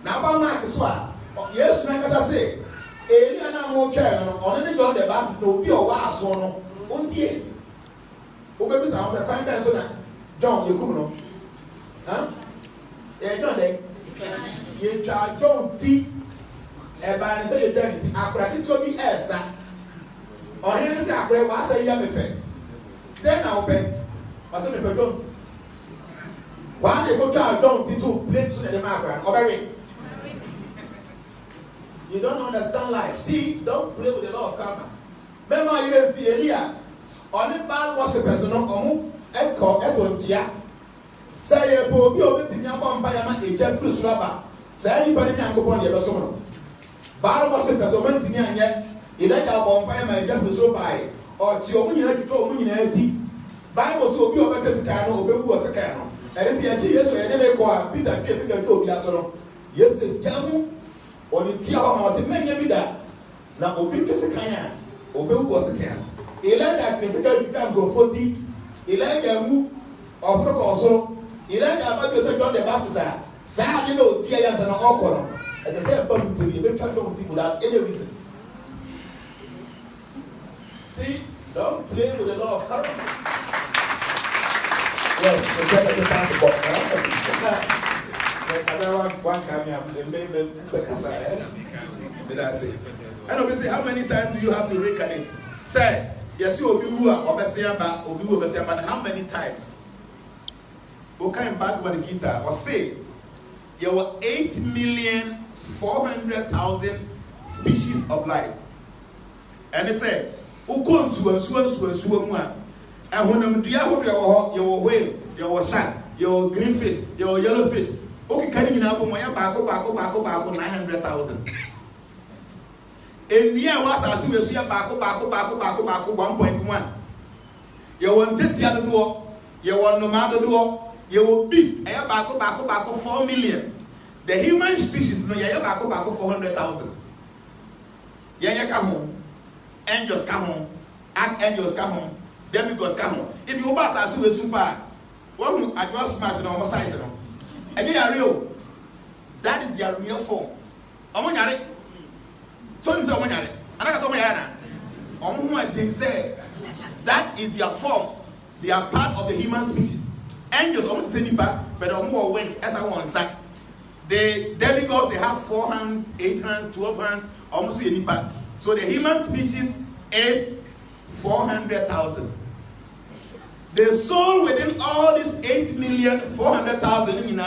na ba mark so a yes na kata say eli ana mo twa no ono ne don the party no bi o wa aso no ontie o be bi sa am kwan ben so na John yekum no ha John dey ye twa John ti e ba ni say ye twa ti akura ti to bi esa or you say I pray was a year before. Then I'll pay. I said, don't. One day go to don't do plates in the market. Obey. You don't understand life. See, don't play with the law of karma. Remember, you have Elias. On the bad worshippers, no, echo, tia. Say, a poor beauty, Yaman, Bayama, a jet fruit rubber. Say, anybody can go on your person. Bad worshippers, or went in yet. Ileka bompa ma eja fuso bai o ti o munyina kito o munyina ati Bible so obi o beka sika no obewu o sika no And the yes, and they call Peter getting the door. Yes, Jamu or the Tia was a man every day. Now, Obi Kesakaya, Obi was a can. Elijah Pesaka become go 40. Elijah move of the also. Elijah about to say John the Baptist. Sad, you know, Tias and all corner. And the same problem to you, they don't without any reason. See, don't play with the law of karma. Yes, the better to pass the box. One coming up, they may be because did I say? And obviously, how many times do you have to reincarnate? Say, yes, you will be who are obviously, but how many times? Who came back with the guitar or say, there were 8,400,000 species of life. And they said, who comes to a and when I'm your whale, your shark, your green fish, your yellow fish, okay, can you now my back 900,000. And yeah, was as soon as you back 1.1. You want the other door, you want no matter door. You beast, I have back 4 million. The human species, no, you have back 400,000. Yeah, come home. Angels come home. Archangels come home. Demigods come home. If you pass as a super, one I just smart on my size. And they are real. That is their real form. Amonyare. So into Amonyare. Another Tomayana. Omo they say that is their form. They are part of the human species. Angels almost the same impact, but on more wings as I want sack. The demigods they have 4 hands, 8 hands, 12 hands, almost the same impact. So the human species is 400,000. The soul within all these 8,400,000 in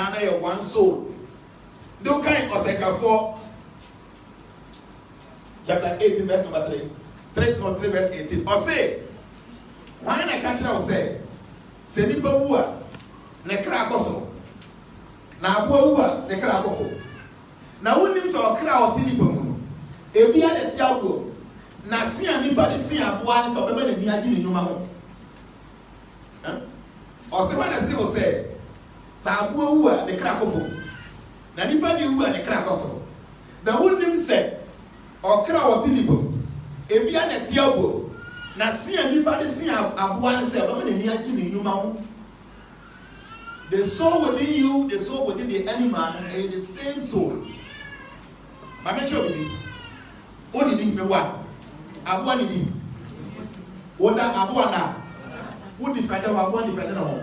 one soul. Do kind of second 4, chapter 18, verse number 3, 3 verse 18. Or say, why I can't now say nipa wua ne kra koso na abo wua ne kra kofo na wonim so kra oti nipa mu no ebi ade ti ago na sia nipa de sia abo an so bebe ne ni agi ne nyoma ho o se wana se o se sa abo wua ne kra kofo na nipa de wua ne kra koso na wonim se o kra oti nipa ebi ade ti ago na sia nipa de sia aboa se baba na ni agi ni nyuma ho. The soul within you, the soul within the animal is the same soul. But make sure we only need me one. Aboa ni di. Oda aboa na. Who defend them aboa defend no.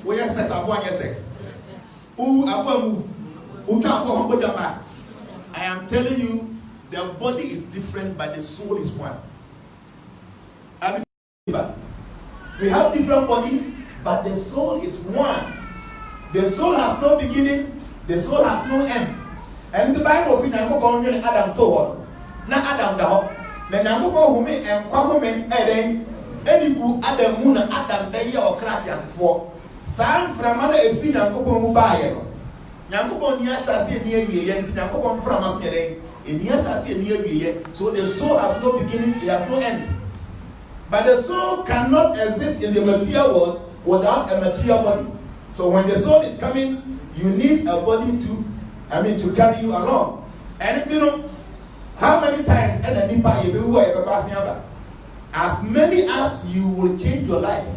We yes sex aboa yes sex. Who aboa mu. Who can aboa ho bojama. I am telling you the body is different but the soul is one. We have different bodies, but the soul is one. The soul has no beginning, the soul has no end. And the Bible says, Adam told na Adam da. Na Nyankopon home en kwa home eden eniku Adam mu na Adam be ye okrati asefo. San frama na efi Nyankopon mu baaye no. Nyankopon ni asase ni awie ye nti Nyankopon frama so eden. Eni asase ni awie ye. So the soul has no beginning, it has no end. But the soul cannot exist in the material world without a material body. So when the soul is coming, you need a body to carry you along. And you know, how many times as many as you will change your life.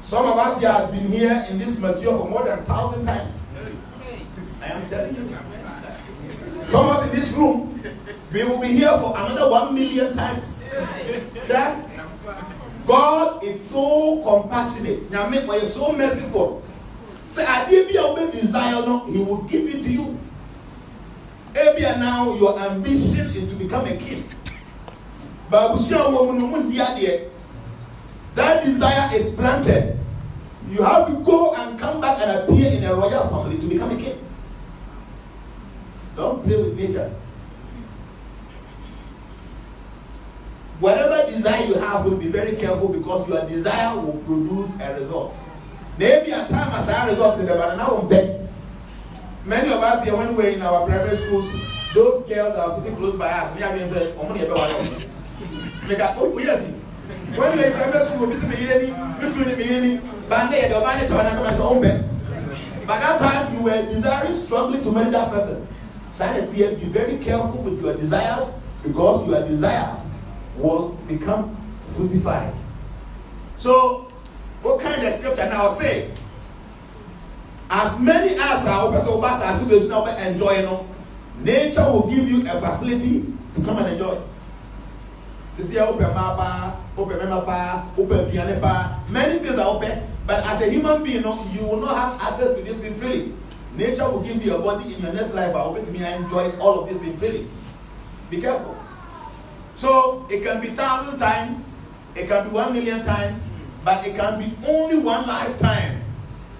Some of us here have been here in this material for more than 1,000 times. I am telling you. Some of us in this room, we will be here for another 1 million times. Okay? God is so compassionate. He is so merciful. Say, I give you a desire, no, He will give it to you. Maybe now your ambition is to become a king. But that desire is planted. You have to go and come back and appear in a royal family to become a king. Don't play with nature. Whatever desire you have, will be very careful because your desire will produce a result. Maybe a time as a result in the banana bed. Many of us here, when we were in our primary schools, those girls that were sitting close by us, we have been saying, when we were in primary school, we But that time you were desiring strongly to marry that person. Sanity, be very careful with your desires because your desires will become fructified. So, what kind of scripture now say? As many as our person as you now enjoy, nature will give you a facility to come and enjoy. This year, open mapa, open mapa, open piano, many things are open. But as a human being, you will not have access to this thing freely. Nature will give you a body in your next life. I open to me and enjoy all of these things freely. Be careful. So it can be 1,000 times, it can be 1,000,000 times, but it can be only one lifetime.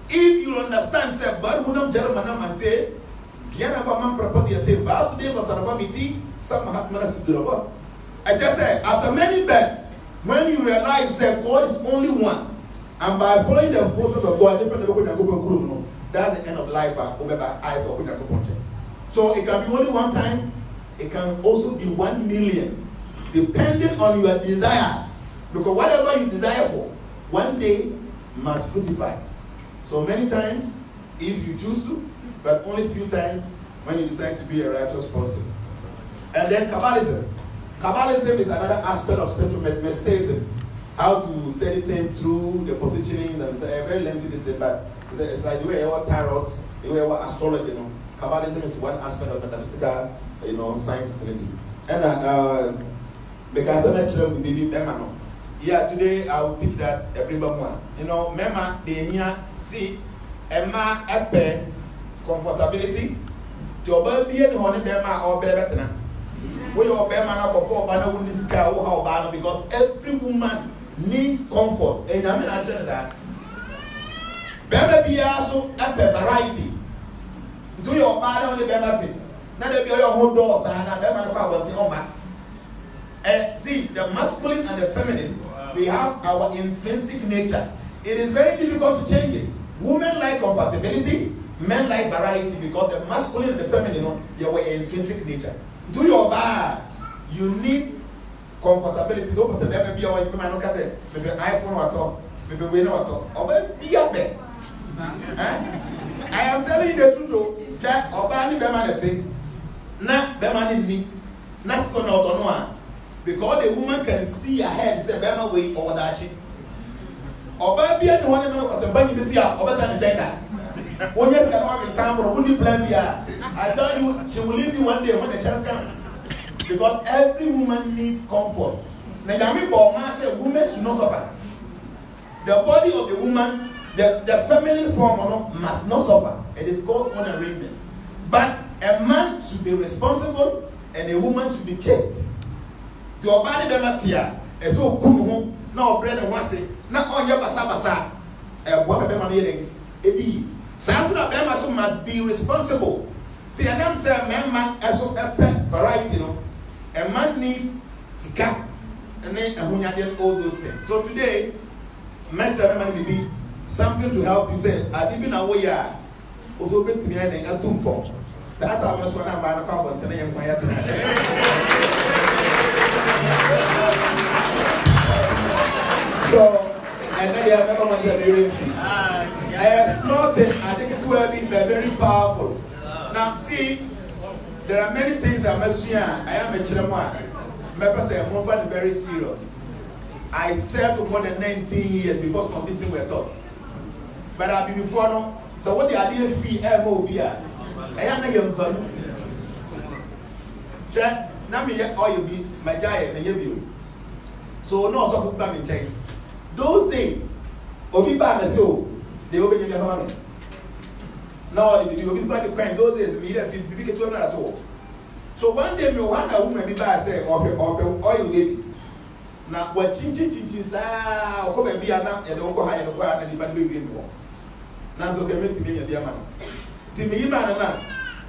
If you understand, say, but who know Jeremiah Mante, Jnana Baman property at a vast day was a some Mahatmanas to do. I just said, after many births, when you realize that God is only one, and by following the process of God, that's the end of life. So it can be only one time, it can also be 1,000,000, depending on your desires. Because whatever you desire for, one day must fructify. So many times, if you choose to, but only few times when you decide to be a righteous person. And then Kabbalism. Kabbalism is another aspect of spiritual mysticism. How to study things through the positionings, and it's a very lengthy discipline, but it's like the way you tarot, the way you astrology. Kabbalism is one aspect of metaphysical, science. And because I mentioned baby Mema, yeah, today I will teach that everyone. Mema, they see, Emma, Epe, comfortability, to be any honey Mema or better. We are Bema for Bana Wundis car or how Bana because every woman needs comfort. And I mean, I said that Bema be also a variety. Do your man on the Bema thing. Now they be your whole doors and Bema about the Oma. And see, the masculine and the feminine, we have our intrinsic nature. It is very difficult to change it. Women like comfortability, men like variety because the masculine and the feminine, they were intrinsic nature. Do your bad. You need comfortability. So, maybe iPhone or top, maybe we know what or be up there. I am telling you the truth, that Obani Bemanity, not Bemani me, not so not because the woman can see ahead, say Bema way or that she. Oba be any one of us a bunny with ya, or better than China. When you say I'm stand for only plan here, I tell you, she will leave you one day when the chance comes. Because every woman needs comfort. Now, women should not suffer. The body of the woman, the feminine form must not suffer. It is God's own arrangement. But a man should be responsible and a woman should be chaste. To obey the matia, and so come now bread and wash it. Not on your basa, what a man eating. Samson must be responsible. The Adam said, man, as a variety, a man needs sika and then all those things. So today, mental man be something to help you say, I didn't know where also been to me and a tumpo. That I was one of my carbon today and my So, and then they have never wanted to be I explored it. I think it will be very powerful. Now, see, there are many things I must share. I am a Chinaman. Members say I'm often very serious. I served for more than 19 years because of this thing we're taught. But I've been before now. So, what the idea fee MOB? I am a young fellow. Now, me, all you be my giant and you. So, no, so put back in check. Those days, Obiba and so. They open your family. Now, if you will buy the coin, those days, we have to be a at all. So one day, you want a woman be by say, oil baby. Now, what chinchin, come and be an and the Oko High and the and the baby. Now, so can to me a dear man. Timmy, man,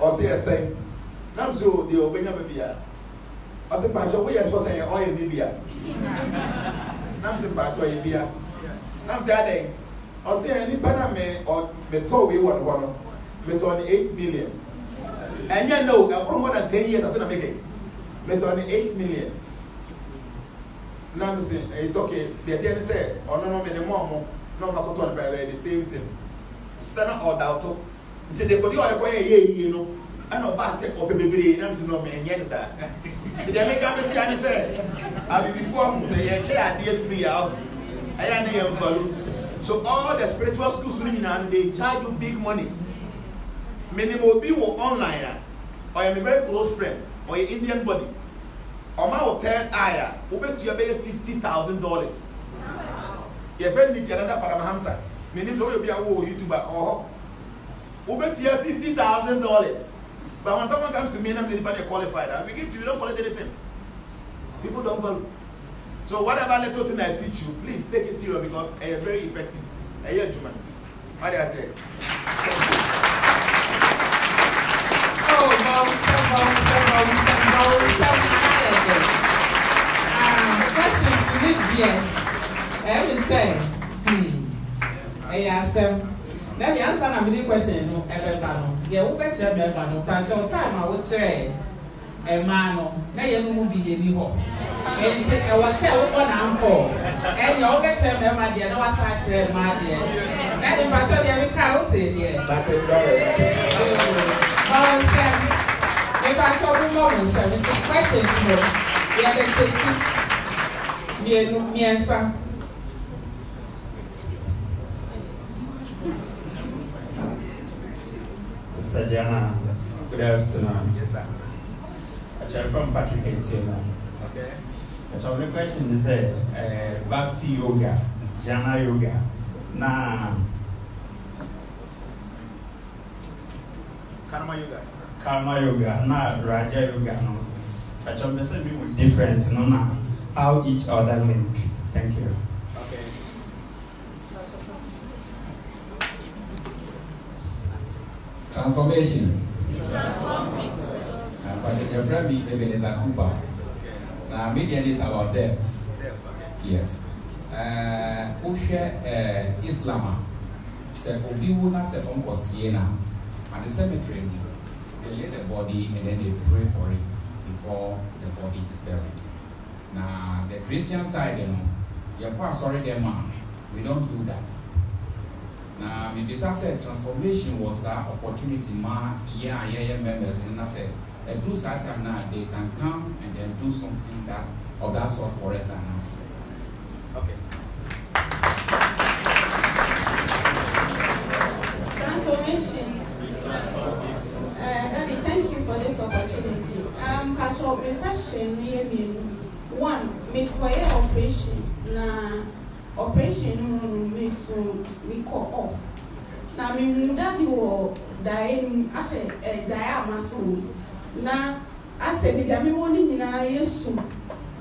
or say a say, now, so the open your baby. I said, Pacho, we are so saying oil baby. Now, say, Pacho, a beer. Now, say, I say any Panama or Meto we want Meto 8 million. And you know, for more than 10 years after making Meto 8 million. Now I'm saying it's okay. The attorney said, oh no, no, No, my cotton by the same thing. Stand or doubt. Say they could you know. I know pass it up a baby, and to know me and yes, sir. Did I make up a say? I'll be before say, I did free out. I am the value. So all the spiritual schools they charge you big money. Many more people online, or I'm a very close friend, or an Indian body. Or my hotel aya, who bet you pay $50,000. Your friend need another Paramahamsa. Many to be a YouTuber or who bet you $50,000. But when someone comes to me and I'm qualified, we give to you, don't collect anything. People don't value. So whatever little thing I teach you, please take it serious because I am very effective. I hear you, man. What do I say? Question to live here. I will say, I ask them. That the answer na me question no ever no. Ye wo be chere be no. Pancho time I wo chere e ma no. Na ye no mu bi ye ni ho. Enti e wa se wo na ampo. E nya wo be chere me ma de na wa sa chere ma de. Na di pancho de me ka wo te de. That is better. But if I show you moments, the question is me answer. Mr. Jnana, good afternoon. Yes, sir. I'm from Patrick Etienne. Okay. So the question is Bhakti Yoga, Jnana Yoga. Na Karma Yoga, na Raja Yoga. No. But I'm messing with difference, no, na how each other link. Thank you. Okay. Transformations. But your friend me, is a Kuba. Now, media is about death. Yes. Islam. Se Obiwuna se Uncle Siena. At the cemetery, they lay the body and then they pray for it before the body is buried. Now, the Christian side, you're quite sorry, man. We don't do that. Now, maybe I said transformation was an opportunity, members, and I said, do that now they can come and then do something that of that sort for us now. Okay. Transformations. Daddy, thank you for this opportunity. Patrol, my question one, me quiet operation. Na operation me so me call off. Na me daddy wo die I say die amaso. Na I say the me woni nyina yesu.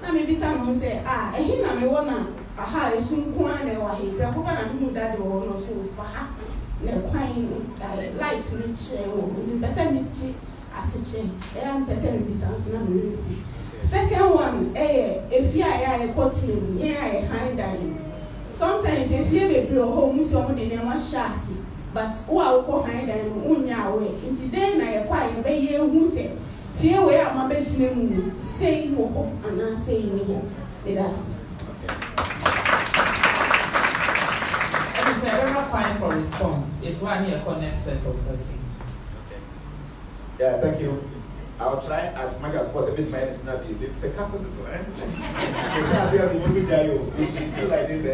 Na me bisa no say ehi na me wona aha esu nko na wa he. Bra ko ba na me daddy wo no so fa ha. Na kwan light ni chere wo nti pese mi ti asiche am pese mi bisa so na me second one if you are cutting hand dying sometimes if you be blow home so mo de na shasi but who are ko hand dying unya we nti den na ye kwa ye be ye hu se fie we am abetine mu say wo ho ana say ni ho me that's We're not fine for response if one here connect set of questions. Okay. Yeah, thank you. I'll try as much as possible with my listener view. The customer, they shall be doing that. You should do like this.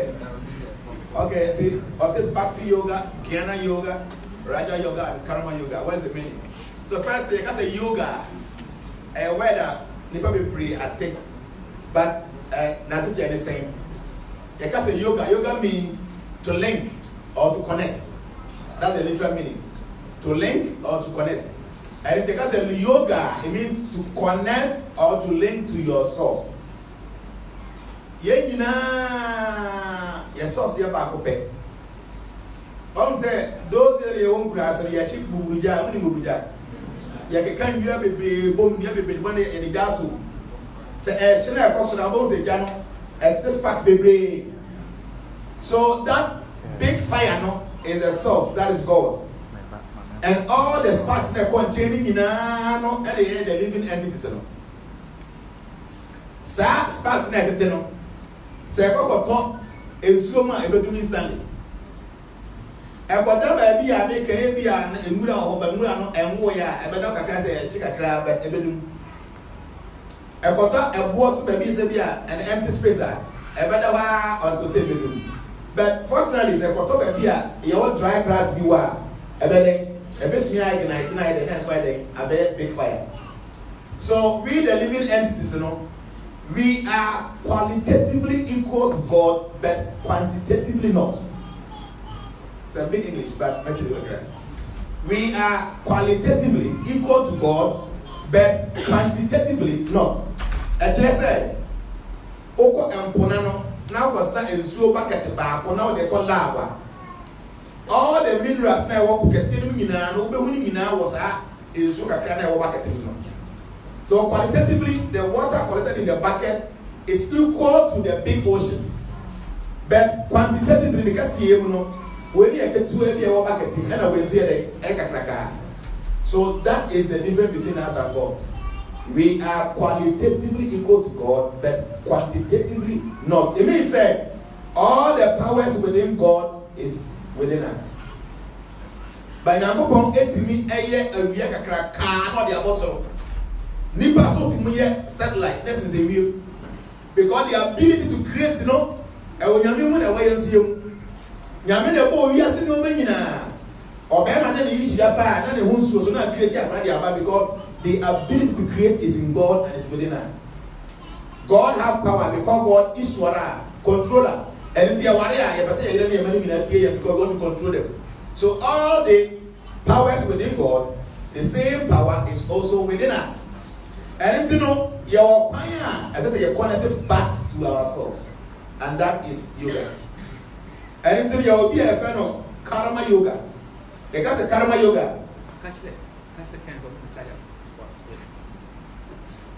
Okay, I said Bhakti Yoga, Jnana Yoga, Raja Yoga, and Karma Yoga. What's the meaning? So first, they can say yoga. Whether never be free, I think, but nothing the same. You can say yoga. Yoga means to link or to connect. That's the literal meaning. To link or to connect. And if you say yoga, it means to connect or to link to your source. Your source here back up. Say those that you won't grass or your ship bubuja, only bubuja. You can you have a bomb, you have a money in the gasu. Say a sinner person about the jano at this past baby. So that big fire is the source, that is God. And all the sparks that containing in the living entities. Sparks net, say, Coco, is so much able to instantly. Ekota ba bi a me kan bi a emura ho ba mura no enwo ya ebeda kakra se e kakra ba ebedum. Ekota ebo so ba bi se bi a an empty space a ebeda wa onto se ebedum. But fortunately the ekota ba bi a ye all dry grass bi wa ebede ebetumi a ignite na the next why they a big fire. So we the living entities, you know, we are qualitatively equal to God but quantitatively not. It's a big English, but make it correct. We are qualitatively equal to God, but quantitatively not. And just say, Oko Emponano, now was that in so bucket back, or now they call lava. All the minerals now walk because Mina was in sugar cranny or bucket. So qualitatively, the water collected in the bucket is equal to the big ocean. But quantitatively, because you know, when you get to a bucket, and I will say the so that is the difference between us and God. We are qualitatively equal to God, but quantitatively not. It means that all the powers within God is within us. By now, go etimi eye awia kakra ka no the apostle. Nipa so timuye satellite. This is a real because the ability to create, you know, e onyame mu na we yensiem. Nyame na bo wi ase no menyina. Obema na ni yishia pa na ne hunsuo so na create akra the aba because the ability to create is in God and is within us. God have power because God is Swara, controller. And the warrior, because God to control them. So all the powers within God, the same power is also within us. And you know, your fire, as I say, you're connected back to ourselves. And that is yoga. And you will be a fan of karma yoga. Because the karma yoga.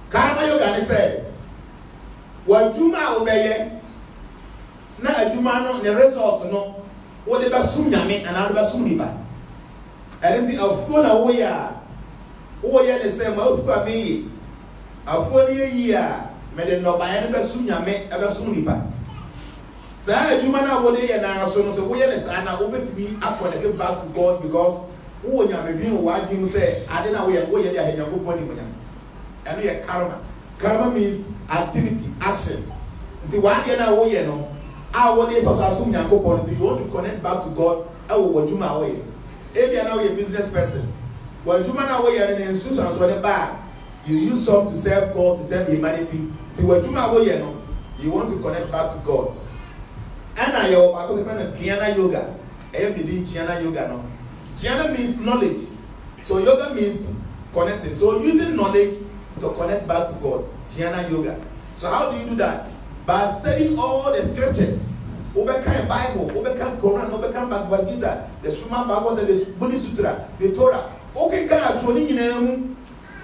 Karma yoga is said, what you might obey. Na adwuma no the result no wo de basum nyame ana de basum nipa enti afuo na wo ya wo ye de se ma afuo ami afuo ni yi a me de no ba ye de basum nyame e basum nipa sa adwuma na wo de ye na so no so wo ye de sa na wo betimi akonnect back to God because wo nyame bi wo adwum se ade na wo ye de ahenyakopon ni munyam eno ye karma means activity action nti wa de na wo ye no you want to connect back to God. You are a business person. You use some to serve God, to serve humanity. You want to connect back to God. And I have Jnana yoga. Jnana yoga. Jnana means knowledge. So yoga means connecting. So using knowledge to connect back to God. Jnana yoga. So how do you do that? By studying all the scriptures, Obeka Bible, Obeka Quran, Obeka Bhagavad Gita, the Srimad Bhagavatam, the Buddhist Sutra, the Torah. Okay, can I show you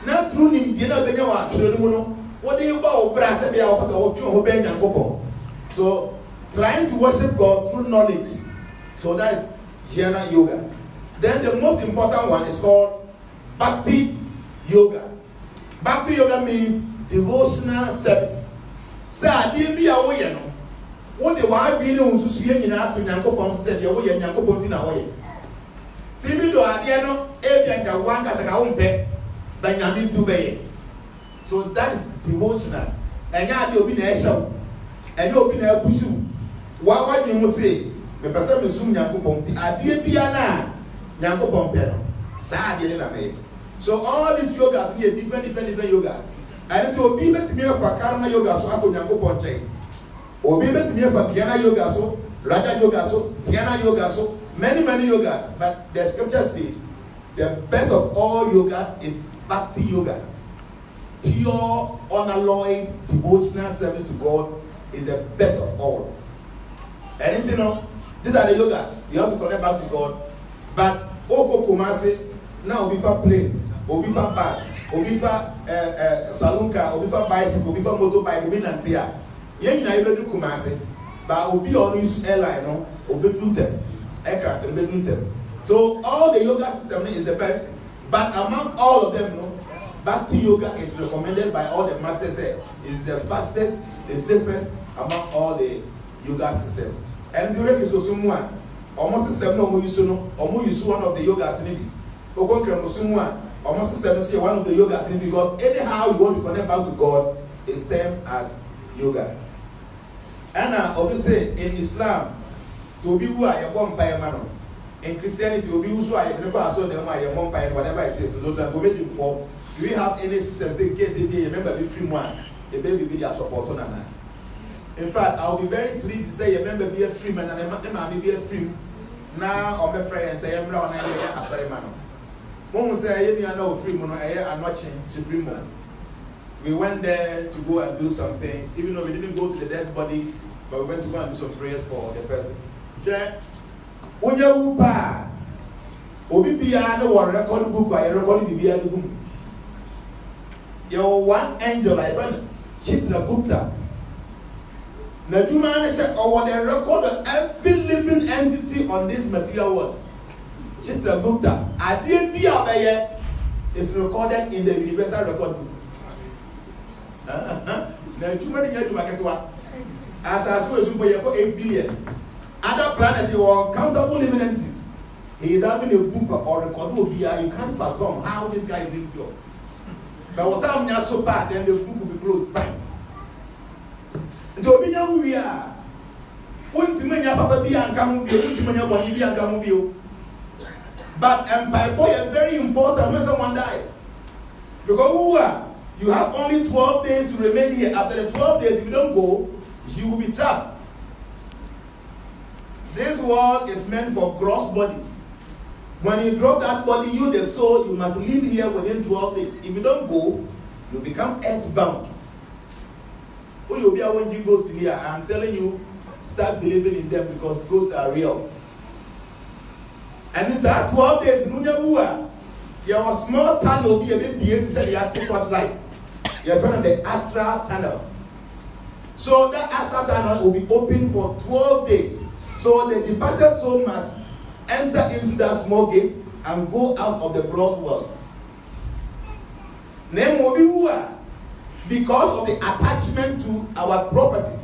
now through him, Dina Benawa, Children, what do you about Brasa or so trying to worship God through knowledge. So that is Jnana yoga. Then the most important one is called Bhakti yoga. Bhakti yoga means devotional service. Say, I didn't be away, no. What the wife really wants to see in our to Yankopon said, you're away and Yankopon in away. Timido Adiano, Abianka, one as a own pet, by Yamin to Bay. So that is devotional. And now you'll be a show, and you'll be a pushu. What you must say, the person is soon Yankopon, the idea piana, Yankopon piano. Sad, so all these yogas here, different yogas. And to be met me for karma yoga so ako nyango ponche. Obi met me for Jnana yoga so, Raja yoga so, Dhyana yoga so, many yogas. But the scripture says the best of all yogas is Bhakti yoga. Pure, unalloyed, devotional service to God is the best of all. And you know, these are the yogas. You have to connect back to God. But Oko Kumase, now we for plane, Obi for bus. Obifa salunka, obifa bicycle, obifa motorbike, obi nantia. Yen na ebe du Kumase, but obi on use airline no, obi dunte, aircraft obi dunte. So all the yoga system is the best, but among all of them, no, Bhakti yoga is recommended by all the masters. Is the fastest, the safest among all the yoga systems. And the rest is also one. almost system no more use no, almost use one of the yogas in it. Almost system is one of the yogas in it because anyhow you want to connect back to God is termed as yoga. And obviously in Islam, to be who I am one by a man. In Christianity, to be who I am one by whatever it is. So that we for. Do we have any system in case if you remember be free one, the baby be their support on that? In fact, I'll be very pleased to say you remember be a free man and I be a free. Now I'm a friend and say I'm not a sorry man. One will say I know free man I'm watching Supreme. We went there to go and do some things, even though we didn't go to the dead body, but we went to go and do some prayers for the person. When you pa Obi Bia no record book I record the Bia book. Your one angel, I found Chitra Gupta. Najuma said, "Oh, what they record of every living entity on this material world." Chitra Gupta, I didn't be out there. It's recorded in the Universal Record Book. Najuma didn't get to what? As I saw, for 8 billion. Other planets, you are uncountable living entities. He is having a book or record of here. You can't fathom how this guy is doing job. But what time you are so bad, then the book will be closed. Bang. The opinion we are. One thing your papa be and come with you, one your body be and come with you. But Empire Boy is very important when someone dies. Because who are? You have only 12 days to remain here. After the 12 days, if you don't go, you will be trapped. This world is meant for gross bodies. When you drop that body, you the soul, you must live here within 12 days. If you don't go, you become earthbound. When you be when you ghosts here, I'm telling you, start believing in them because ghosts are real. And it's at 12 days, your small tunnel will be a bit big to say the active torchlight. You're from the astral tunnel. So that astral tunnel will be open for 12 days. So the departed soul must enter into that small gate and go out of the gross world. Name will be because of the attachment to our properties,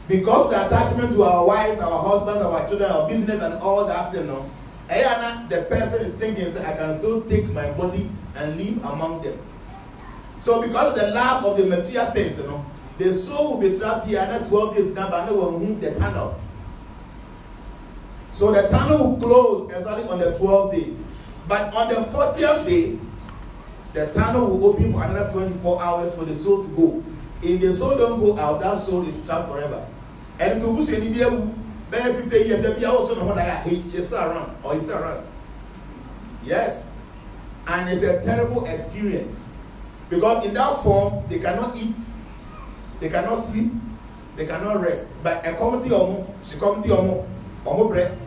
because of the attachment to our wives, our husbands, our children, our business, and all that. The person is thinking, I can still take my body and live among them. So because of the love of the material things, the soul will be trapped here another 12 days now, but no one will move the tunnel. So the tunnel will close exactly on the 12th day. But on the 40th day, the tunnel will open for another 24 hours for the soul to go. If the soul don't go out, that soul is trapped forever. And to push any beer, 50 years, there be also no one I hate, she's still around, or he's still around. Yes. And it's a terrible experience. Because in that form, they cannot eat, they cannot sleep, they cannot rest. But a comedy or bread.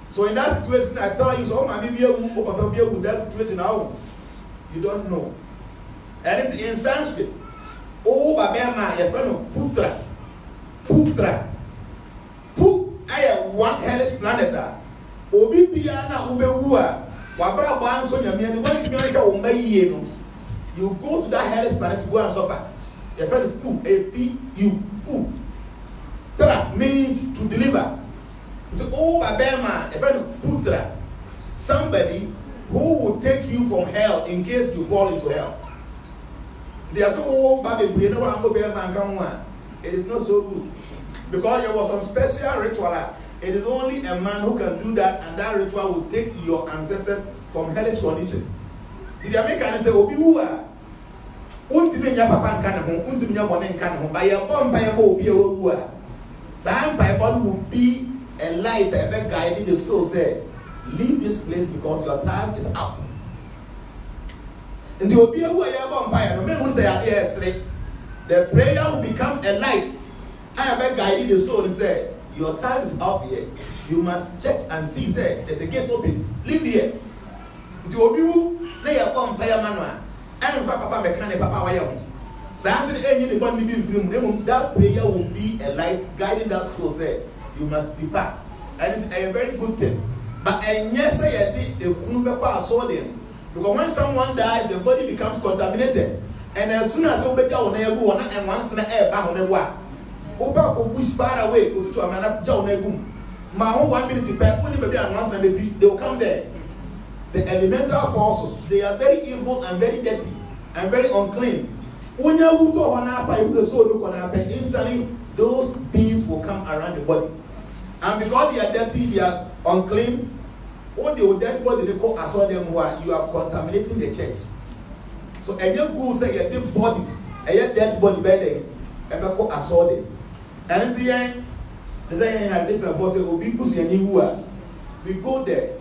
So in that situation, I tell you, so maybe that situation now, you don't know. And it's in Sanskrit. Oh, Babema, your fellow Putra. I have one hellish planet. Obi Piana Ubewua, Wabra Banson, Yamian, you go to that hellish planet to go and suffer. Your fellow Pu, A-P-U, Pu. Tra means to deliver. To Babema, a fellow Putra, somebody who will take you from hell in case you fall into hell. They are so baby, it is not so good. Because there was some special ritual. It is only a man who can do that, and that ritual will take your ancestors from hellish condition. Did the Americans say, Obi who are Untimia Papa and Canahon, Untimia Bonnet and Canahon, by your bomb by a Obi who are. Some Bible will be a light, a big guiding the soul, say, leave this place because your time is up. And the Obi who are vampire, no man will say, yes, the prayer will become a light. I have a guided the soul and say, your time is up here. You must check and see, say, there's a gate open. Leave here. The Obi who lay a vampire manual. I am Papa Mechanic, Papa Wayam. So after the end, that prayer will be a light guiding that soul, say, you must depart. And it's a very good thing. But yes, I did a funeral saw them. Because when someone dies, the body becomes contaminated. And as soon as somebody on air go on and once in the air, on the walk. Opa go push far away to another John Egum. My own 1 minute to pay, only maybe and once and they will come there. The elemental forces, they are very evil and very dirty and very unclean. Instantly, those beings will come around the body. And because they are dirty, they are unclean, all the dead body they call as them who are, you are contaminating the church. So any good say a dead body, a dead body by the ever call as them. And the end, the day I this boss will be pushing anywhere. We go there.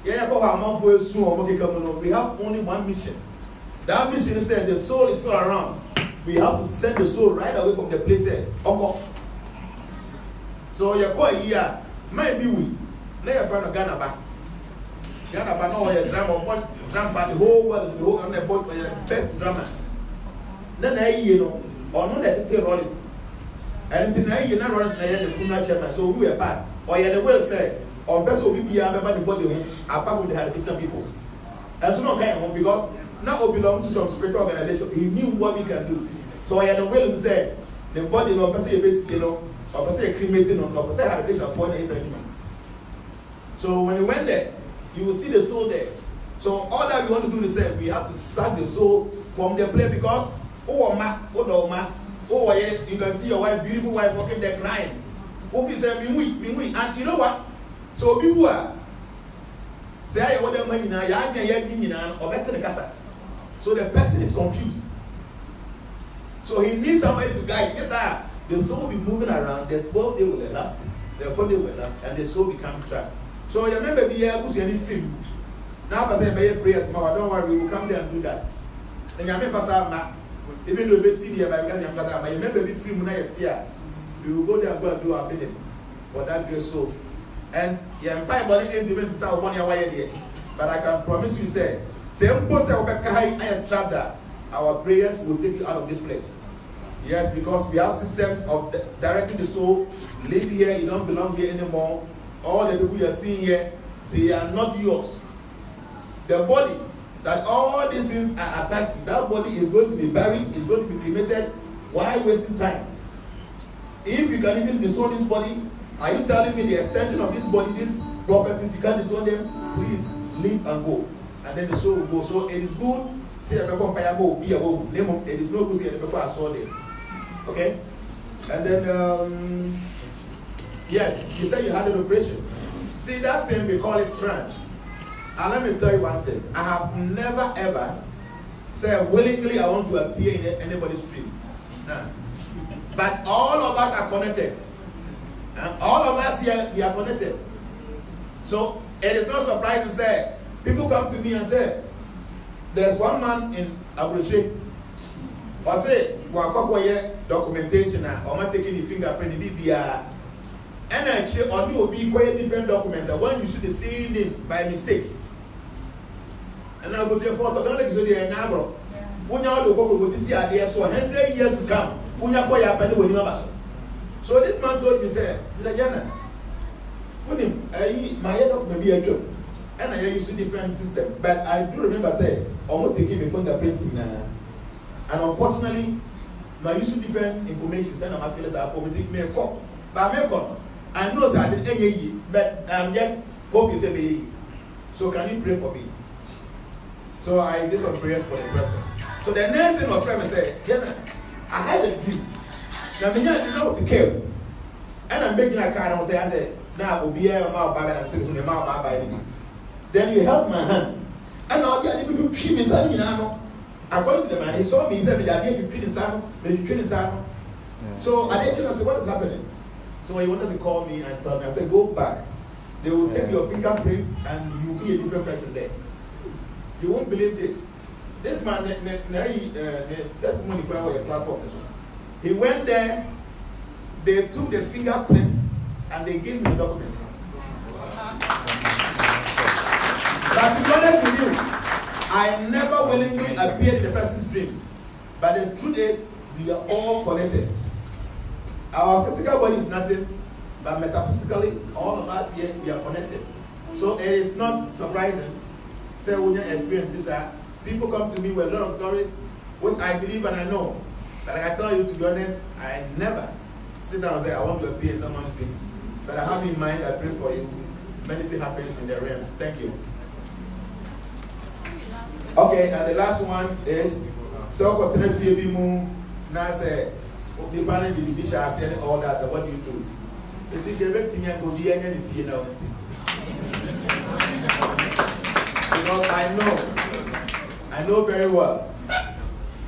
We have only one mission. That mission is that the soul is still around. We have to send the soul right away from the place there. Okay. So you're quite here. Maybe we lay a friend of Ghana back. Ghana back now a drama by the whole world, the whole on the boat the best drama. Then or not that it's rollins. And tonight you're not running the funeral chairman, so we are bad. Or you will say, or best will be about the body apart from the Christian people. And so not kind of because now we belong to some spiritual organization. He knew what we can do. So I had a will to say the body no per se or per se cremating or per se had a for anything. So when you went there, you will see the soul there. So all that we want to do is say we have to sack the soul from the place because oh yeah, you can see your wife, beautiful wife walking there crying. Oh, please say me. And you know what? So people are say I want them money now, or better than casa. So the person is confused. So he needs somebody to guide. Yes, sir. The soul will be moving around. The 12 days will elapse. The 4 days will elapse, and the soul become trapped. So you remember be here to any film. Now I say prayers, don't worry, we will come there and do that. And you remember even though we see there, because I remember be free here. We will go there and go and do our bidding for that great soul. And yeah, empire body ain't even to say 1 year there. But I can promise you, say, same person I am trapped that our prayers will take you out of this place. Yes, because we have systems of directing the soul. Live here, you don't belong here anymore. All the people you are seeing here, they are not yours. The body that all these things are attached to, that body is going to be buried, is going to be cremated. Why wasting time? If you can even disown this body, are you telling me the extension of this body, these properties, you can't disown them? Please leave and go. And then the soul will go. So it is good. Say it is no good. Say I saw them. Okay? And then yes, you said you had an operation. See that thing we call it trance. And let me tell you one thing. I have never ever said willingly I want to appear in anybody's dream. Nah. But all of us are connected. And all of us here, we are connected. So it is not surprising to say, people come to me and say, there's one man in Abuja, or say, documentation, or I'm taking the fingerprint, the BBR. And I say, or you will be quite different documents. And when you see the same names by mistake. And I go there for technology, so they are now. When you go to see there, so 100 years to come. So this man told me, say, Mr. Jnana, put him, my head up maybe a joke. And I used to different system. But I do remember say, I'm not taking my fingerprints in. And unfortunately, my use to different information, and I'm feeling that for me take me a call. But I know that I didn't any, but I'm just hoping to say, so can you pray for me? So I did some prayers for the person. So the next thing my friend said, Jnana, I had a dream. Now, I didn't know what to kill. And I'm making a car and I said, now we'll be here about Baba and I'm saying, so Baba. Then you held my hand. And I'll be able to treat me, son, you know. According to the man, he saw me, he said, I gave you training, son, So I didn't know, I said, what is happening? So he wanted to call me and tell me, I said, go back. They will take your fingerprints and you'll be a different person there. You won't believe this. This man, testimony on your platform. He went there, they took the fingerprints and they gave me the documents. But to be honest with you, I never willingly appeared in the person's dream. But the truth is, we are all connected. Our physical body is nothing, but metaphysically, all of us here, we are connected. So it is not surprising. Say, when you experience this, people come to me with a lot of stories, which I believe and I know. But I tell you, to be honest, I never sit down and say, I want to appear in someone's dream. But I have in mind, I pray for you. Many things happens in the realms. Thank you. Okay, and the last one is so what now say the banning the bishop and all that. What do you do? You see, the victim go be any fear now. Because I know very well.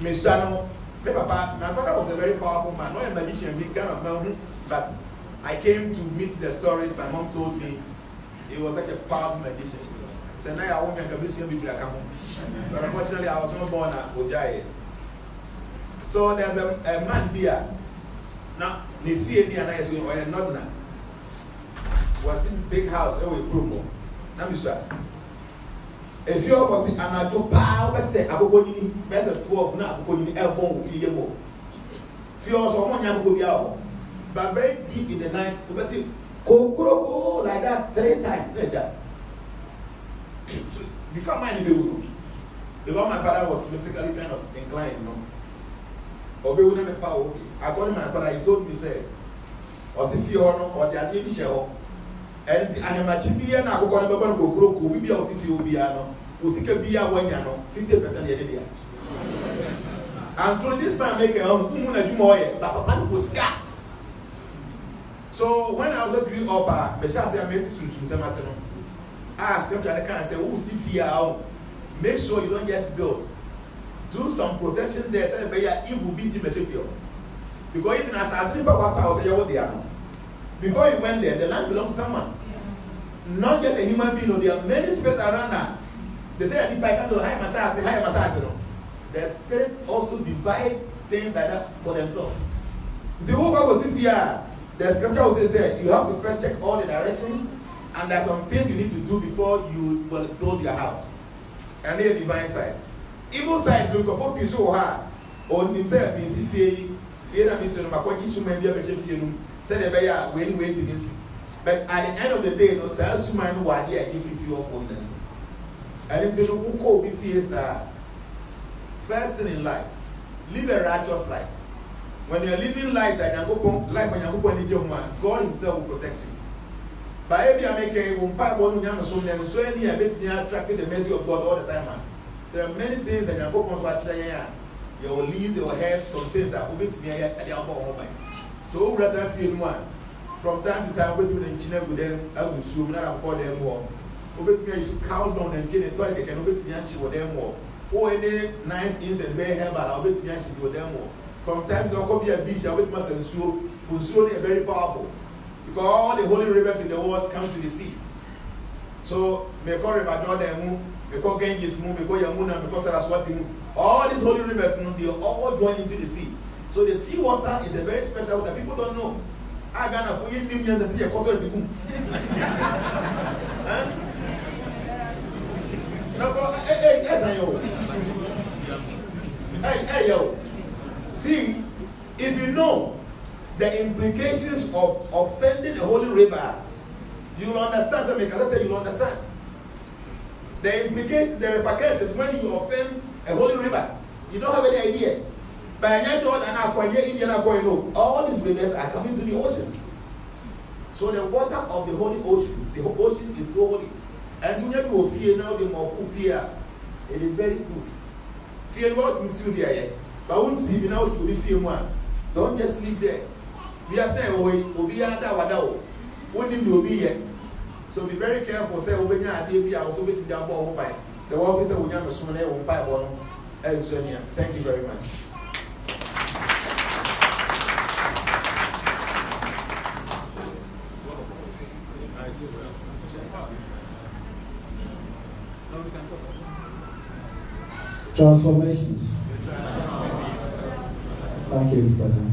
Mishano, my father was a very powerful man, not a magician, big kind of man, but I came to meet the stories my mom told me. He was like a powerful magician. So now I won't make a mission before I come home. But unfortunately, I was not born at Ojaye. So there's a man here. Now, Nifie ni ana yesu or not na. Was in big house we promo. Na mi sha. If you was in anajo pa, let's say agogo ni best 12 na agogo ni elbow fi yemo. Fi also mo nya agogo bia. But very deep in the night, we say go like that 3 times later. Before my neighborhood, because my father was physically kind of inclined, you know. According to my father, he told me, say, or if you or the idea show, and I am a chibian, I go on a go, we be out if you be ano, Usika be a 1 year, 50% the idea. And through this man, make a home, was scar. So when I was growing up, the chance I made to ask them to say, "Who see fear out? Make sure you don't just build. Do some protection there. Say, if will be the message because even as I sleep about house, what they are. Before you went there, the land belongs to someone, not just a human being. There are many spirits around now. They say, "I can't do high massage." The spirits also divide things like that for themselves. The whole Bible see fear. The scripture also says you have to first check all the directions. And there are some things you need to do before you will build your house. And the divine side. Evil side, look for peace or hard. Or himself, busy fear and mission. My point is to maybe a mission fear. Said a bear, wait to miss. But at the end of the day, no, tell you man what they are giving you for them. And if you who call be fears are first thing in life, live a righteous life. When you're living life and you go life when you go in your man, God Himself will protect you. But if you are making so any attracting the mercy of God all the time, there are many things that you go watch your leaves, your hair, some things that will be to me at the elbow. So rather feel one from time to time with them with them, I will assume that I'll call them more. Over to me, you should count down and get a toy, they can over to me and she will them more. Or any nice incense, very herbal, I'll bet to me and she will them more. From time to time, be a beach, I'll bet myself who's surely very powerful. Because all the holy rivers in the world come to the sea. So, me call River Jordan, me call Ganges, me call Yamuna, me call Saraswati. All these holy rivers, they all join into the sea. So the sea water is a very special water. People don't know. I got a few million that they are caught at the boom. Hey, yo. See, if you know the implications of offending the holy river, you will understand something. Because I say you will understand. The implications, the repercussions when you offend a holy river, you don't have any idea. But all these rivers are coming to the ocean. So the water of the holy ocean, the ocean is so holy. And do not fear now the more fear. It is very good. Fear what you see there. But when see now to be fear one. Don't just live there. We are saying we'll be at our door. Only will be here. So be very careful. Say when you are there, be out to be down by. The officer will never soon won't buy one. Thank you very much. Transformations. Thank you, Mr. John.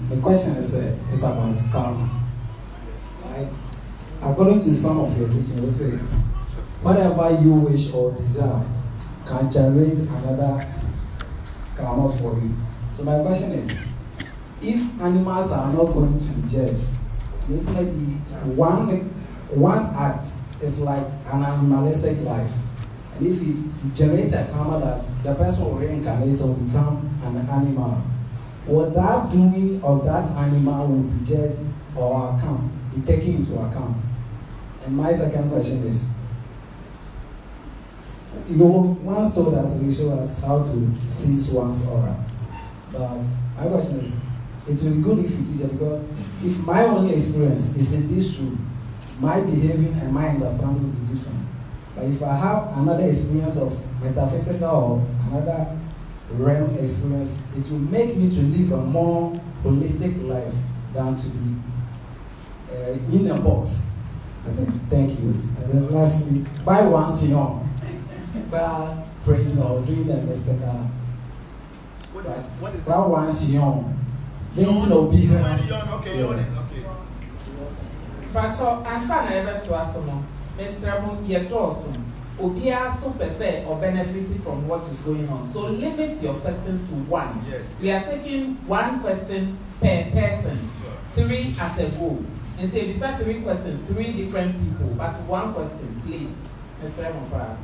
The question is about karma. According to some of your teaching, you say whatever you wish or desire can generate another karma for you. So my question is, if animals are not going to be judged, if maybe one's act is like an animalistic life, and if you generate a karma that the person will reincarnate or become an animal, or that doing of that animal will be judged or account be taken into account? And my second question is, you once told us, you show us how to seize one's aura. But my question is, it will be good if you teach it, because if my only experience is in this room, my behaving and my understanding will be different. But if I have another experience of metaphysical or another realm experience, it will make me to live a more holistic life than to be in a box. Thank you. And then lastly, by once young, by praying or doing the mystical practice. By once young, then to be here. Okay. Pacho, answer na ebe to asomo. Mesremo ye doso. Obia so per se or benefit from what is going on. So limit your questions to one. Yes. We are taking one question per person. 3 at a go. And say we start 3 questions, 3 different people, but 1 question, please. Mesremo pa.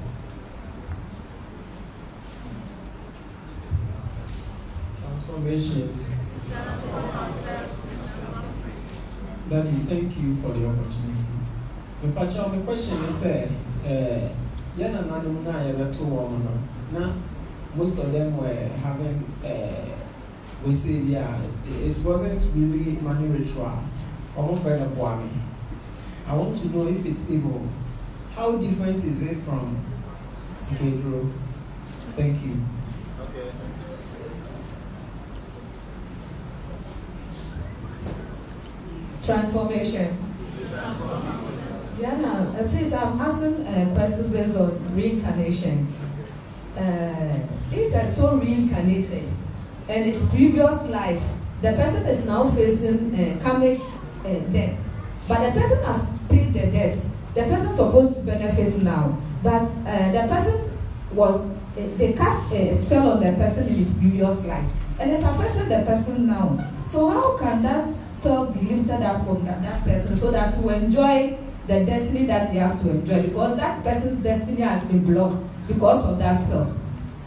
Transformations. Daddy, thank you for the opportunity. My question is, most of them were having, we say, yeah, it wasn't really money ritual. Almost friend of Wami. I want to know if it's evil. How different is it from Sikedro? Thank you. Okay. Transformation. Jnana, please, I'm asking a question based on reincarnation. If a soul reincarnated and its previous life, the person is now facing karmic debts, but the person has paid the debt. The person is supposed to benefit now, but the person was the cast spell on the person in his previous life, and it's affecting the person now. So how can that spell be lifted up from that person so that to enjoy the destiny that you have to enjoy, because that person's destiny has been blocked because of that spell?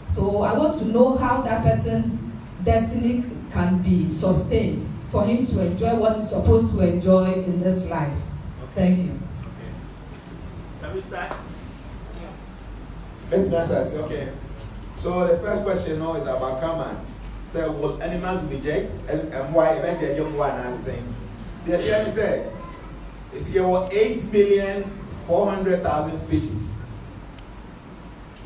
So I want to know how that person's destiny can be sustained for him to enjoy what he's supposed to enjoy in this life. Thank you. Okay. Can we start? Yes. Okay. So the first question now is about karma. So will animals be judged and why eventually young one is saying? The idea is said is there were 8,400,000 species.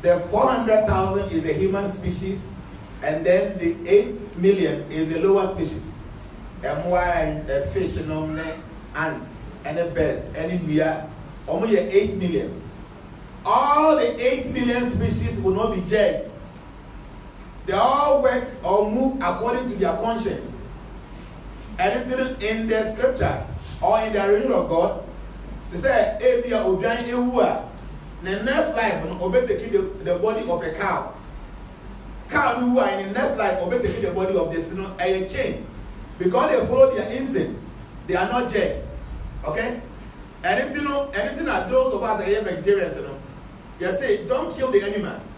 The 400,000 is the human species, and then the 8 million is the lower species. And why a fish, ants, and the birds, and beer, only 8 million. All the 8 million species will not be judged. They all work or move according to their conscience. Anything in the scripture or in the religion of God, they say, Ebia Ojani Ewa, the next life, obey the body of a cow. Cow who are in the next life, obey the body of a chain. Because they follow their instinct, they are not judged. Okay? Anything that those of us are here vegetarians, they say, don't kill the animals.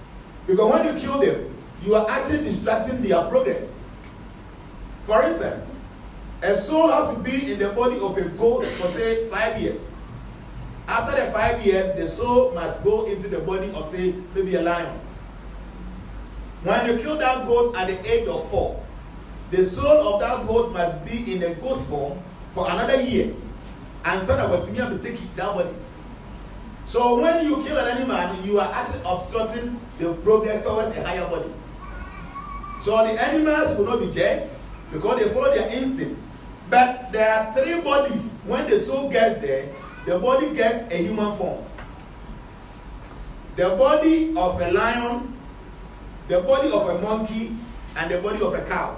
Because when you kill them, you are actually distracting their progress. For instance, a soul has to be in the body of a goat for say 5 years. After the 5 years, the soul must go into the body of say maybe a lion. When you kill that goat at the age of 4, the soul of that goat must be in the ghost form for another year. And son of what to take that body. So when you kill an animal, you are actually obstructing the progress towards a higher body. So the animals will not be judged because they follow their instinct. But there are 3 bodies. When the soul gets there, the body gets a human form. The body of a lion, the body of a monkey, and the body of a cow.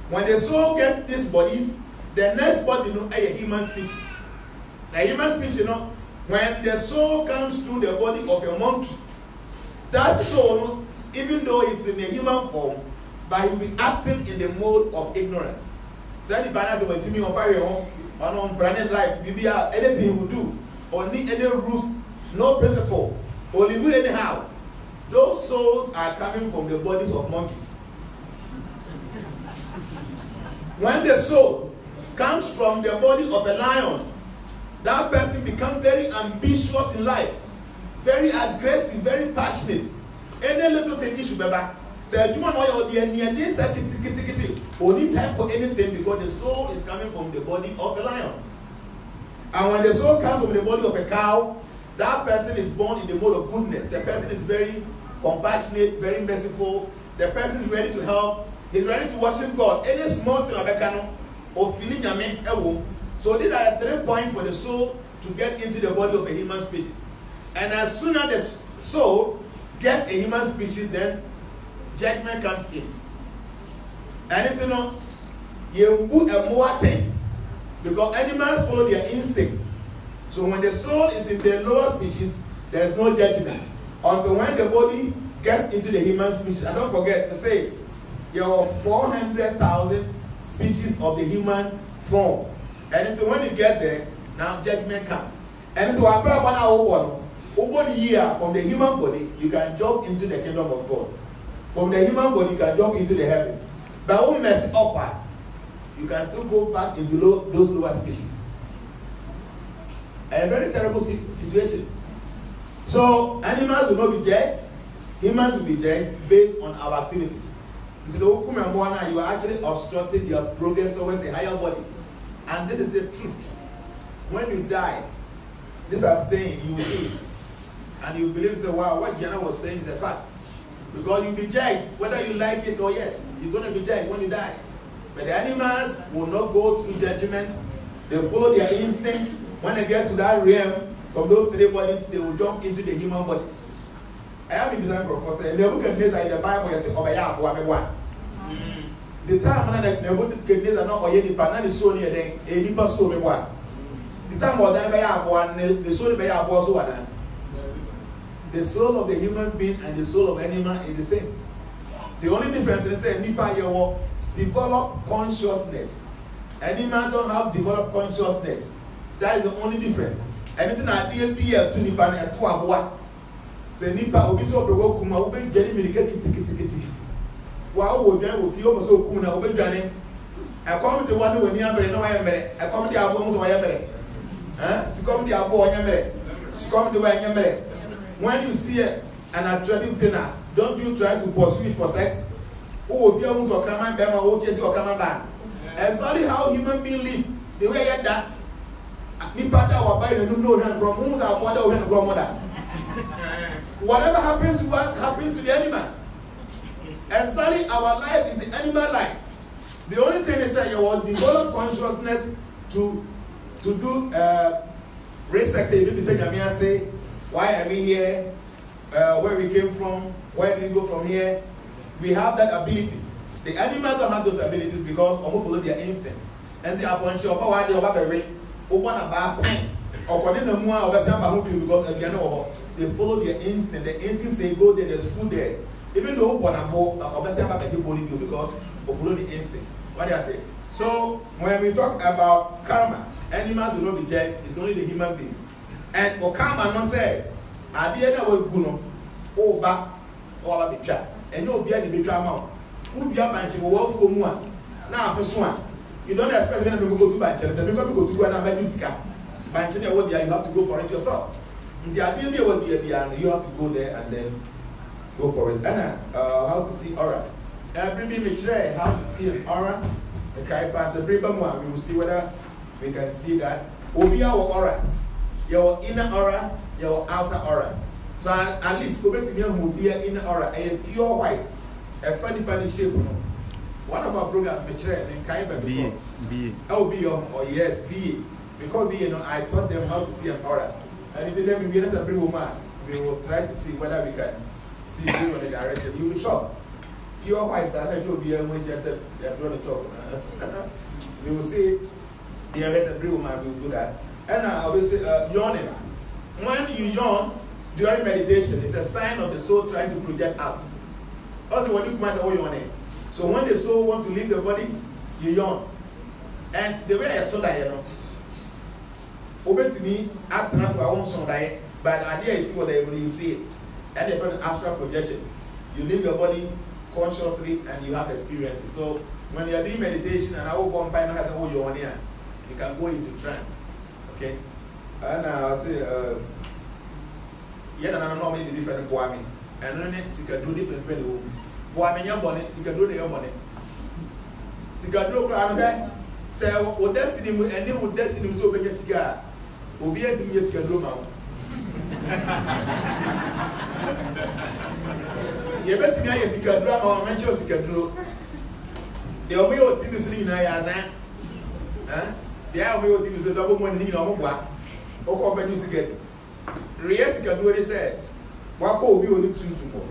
When the soul gets these bodies, the next body is a human species. The human species, when the soul comes through the body of a monkey, that soul, even though it's in a human form, but he will be acting in the mode of ignorance. So any banana will continue on fire on planet life, maybe anything he will do, or need any rules, no principle, or he will anyhow. Those souls are coming from the bodies of monkeys. When the soul comes from the body of a lion, that person becomes very ambitious in life, very aggressive, very passionate. Any little thing issue, baby. Say, you want to know only time for anything because the soul is coming from the body of a lion. And when the soul comes from the body of a cow, that person is born in the mode of goodness. The person is very compassionate, very merciful. The person is ready to help. He's ready to worship God. Any small thing or feeling yame. So these are the 3 points for the soul to get into the body of a human species. And as soon as the soul gets a human species, then judgment comes in. Anything on you a more thing because animals follow their instincts. So when the soul is in the lower species, there is no judgment until when the body gets into the human species. And don't forget to say there are 400,000 species of the human form. And until when you get there, now judgment comes. And to apply one year from the human body, you can jump into the kingdom of God. From the human body, you can jump into the heavens. But when mess up, you can still go back into those lower species. A very terrible situation. So animals will not be judged. Humans will be judged based on our activities. So you are actually obstructing your progress towards a higher body. And this is the truth. When you die, this I'm saying, you will eat. And you believe, say, wow, what Jnana was saying is a fact. Because you'll be judged, whether you like it or yes. You're going to be judged when you die. But the animals will not go through judgment. They follow their instinct. When they get to that realm, from those 3 bodies, they will jump into the human body. I have been designed professor. In the book of Nebuchadnezzar, in the Bible, you say, the time when Nebuchadnezzar not oyedi pa na the soul near them, a deeper soul me one. The time was done by the soul by our boss one. The soul of the human being and the soul of animal is the same. The only difference is that nipa you develop consciousness. Animal don't have developed consciousness. That is the only difference. Anything I did be to nipa and to abua. Say nipa obi so obo kuma obi gani mi kiti. Wa wo dwan wo fie obo so kuma na obi dwane. I come to one when you are no I am I come to abo so I am she come to abo on yamere. She come to yamere. When you see an attractive thing, don't you try to pursue it for sex? Oh, if you want to come and be my chase or come and ban. Exactly how human beings live. The way that nipa that wa buy the no hand from whom our mother or grandmother. Whatever happens to us happens to the animals. Exactly our life is the animal life. The only thing is that you will develop consciousness to do research. Maybe say, why am I here? Where we came from? Where did we go from here? We have that ability. The animals don't have those abilities because they follow their instinct. And they are punching up. Why they are very open about pain. Or because they follow their instinct. The instinct say go there. There's food there. Even though one about because they follow the instinct. What do I say? So when we talk about karma, animals will not be judged. It's only the human beings. And for karma, not say, I didn't know what oh back or a picture. And you'll be at the picture amount. Who be up and she will work for one. Now, for one, you don't expect them to go to bank. Because you go to go and buy this car. Bank, you have to go for it yourself. The idea will be you have to go there and then go for it. And how to see aura. Every mature, how to see an aura. Okay, pass the brief one. We will see whether we can see that. Obi our aura. Your inner aura, your outer aura. So at least go back to me and be inner aura, a pure white, a funny body shape. One of our programs, mature in Kaiba B. Oh, B or yes, B. Because B, I taught them how to see an aura. And if they let me be a bring woman, we will try to see whether we can see you in the direction. You will be shocked. Pure white, so I'm not sure be a when you have drawn the top. You will see the other bring woman will do that. And obviously, yawning. When you yawn during meditation, it's a sign of the soul trying to project out. Also, when you come out, oh, yawning. So when the soul wants to leave the body, you yawn. And the way I saw that, obey to me, act as I own some diet, but the idea is what when you see it. And the first astral projection, you leave your body consciously and you have experiences. So when you are doing meditation and I will go and has a you on here, you can go into trance. Okay? And I'll say, yeah, I don't know maybe different boy. And then you can do different people. Boy, your bonnet, you can do your bonnet. You can do around there. Say, what destiny and then with destiny was open your cigar. Will be able to be a cigar. You better be a cigar or mention cigar. The only thing is in I the only thing is the double one need on what company you get. Yes, you can do what he said. What will be only two tomorrow?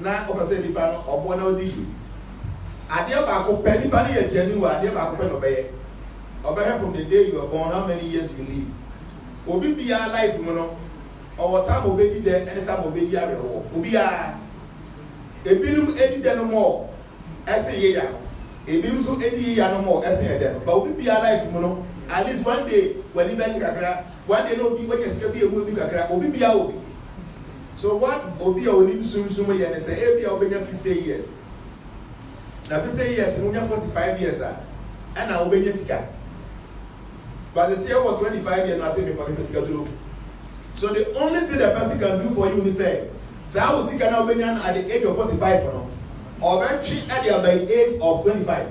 Now, over say the panel or one of the I dear back of penny bunny a genuine, I dear back of pen obey. Obey from the day you are born, how many years you live. Will be our life, mono, or what time will be there, any time will be there. Will be a billion 80 no more. As a year. A billion so 80 years no more. As a year. But will be our life, mono. At least one day, when you make a one day, no be when you be a will be a will be a. So what will be our name soon and say, every I'll be 50 years. Now 50 years, you have 45 years, and I'll be Jessica. But they say over 25 years, I say Metaphysical do. So the only thing that person can do for you is say, so I will see an Albanian at the age of 45 or actually at the age of 25.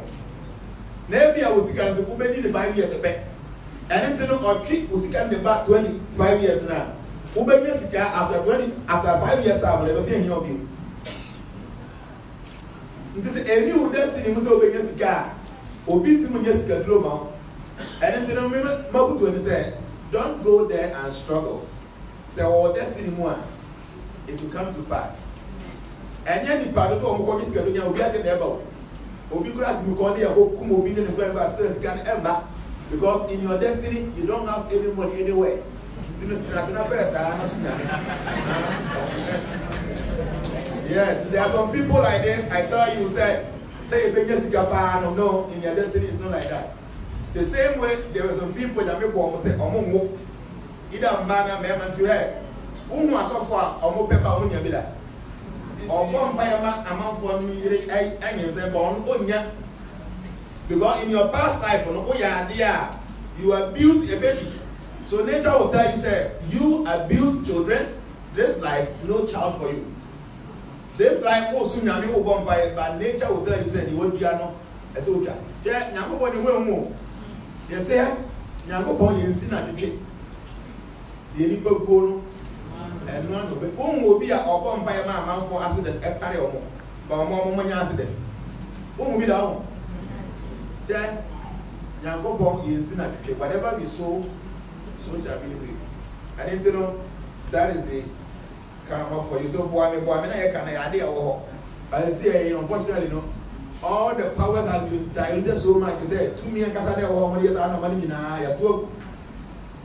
Maybe I will see can be the 5 years a pet. And until or trick will see can be back 25 years now. After 5 years, I will never see any of you. This is a new destiny. Must obey Jessica. Obey to Jessica Droma. And until Mabutu said, don't go there and struggle. Say, oh, destiny more. It will come to pass. And yet, the part of the Jessica will be at the level. Obi Krat Mukoni, I hope Kumo being in the November stress can ever. Because in your destiny, you don't have any money anywhere. Yes, there are some people like this. I tell you, say no, in your destiny is not like that. The same way, there were some people that make one say, Omo, either man to her. So far, Omo Pepper on your villa. Or born by a man among for me, and born on ya. Because in your past life, you abused a baby. So nature will tell you, say, you abuse children, this life, no child for you. This life, oh, soon you will go by it, but nature will tell you, say, you won't be a soldier. Yeah, nobody will move. They say, Yanko, you see not the kid. The people go and none of it. Whom will be a bomb by a man for accident at Pariomo, but more money accident. Whom will be down? Say, Yanko, you see not the kid. Whatever we sow, so shall be real. And you know that is the karma for you. So boy, I can idea or but I say unfortunately all the powers have been diluted so much. You say 2 million Casada or money na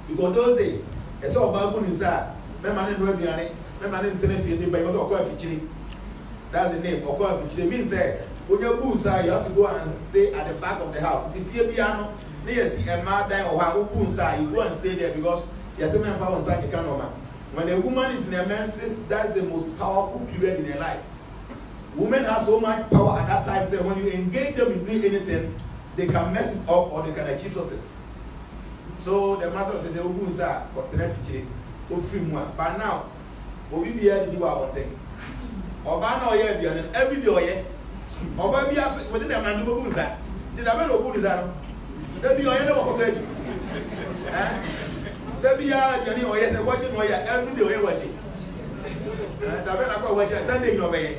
because those days it's all about money inside. Remember that's the name of means that when you go inside you have to go and stay at the back of the house. The fear piano. You see a man die or who inside, you go and stay there because there's a man found inside the canoma. When a woman is in her menses, that's the most powerful period in her life. Women have so much power at that time, so when you engage them in doing anything, they can mess it up or they can achieve success. So the master said, "They will inside, but but now, we be here to do our thing. Or by now, every day, or by us within a man do that. Did I ever go to that? There be a never tell you. There be a journey or yes, watching or every day watching. Sunday in way.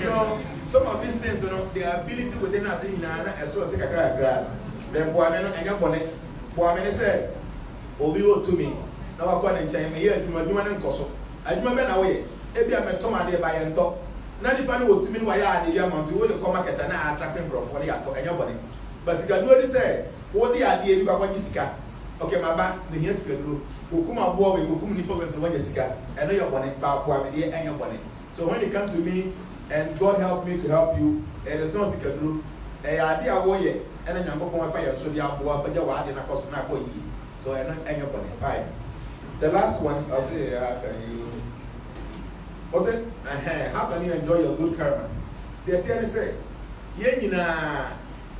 So some of these things, the ability within us in Jnana and so take a grab. Then Boameno and Yabone, Boamene said, Obio to me. Now I call in China here to my human and Cosso. I remember away. Maybe I'm a Toma de by and talk. None will to me why I did Yamon to the Comacat and I attracting for the and your body. But you can do it, say. What the idea you are going to okay, my back, the yes, you Ukuma boy, Ukum Nipo with the one Jessica, and your bonnet, Bawam, and your bonnet. So when you come to me and God help me to help you, and there's no secret group, a idea warrior, and then I'm going to fire, so the Abu, but your wife and a cost not going so I know and your bonnet. Right. The last one, I'll say, can you was it? How can you enjoy your good karma? The attorney say, Jnana,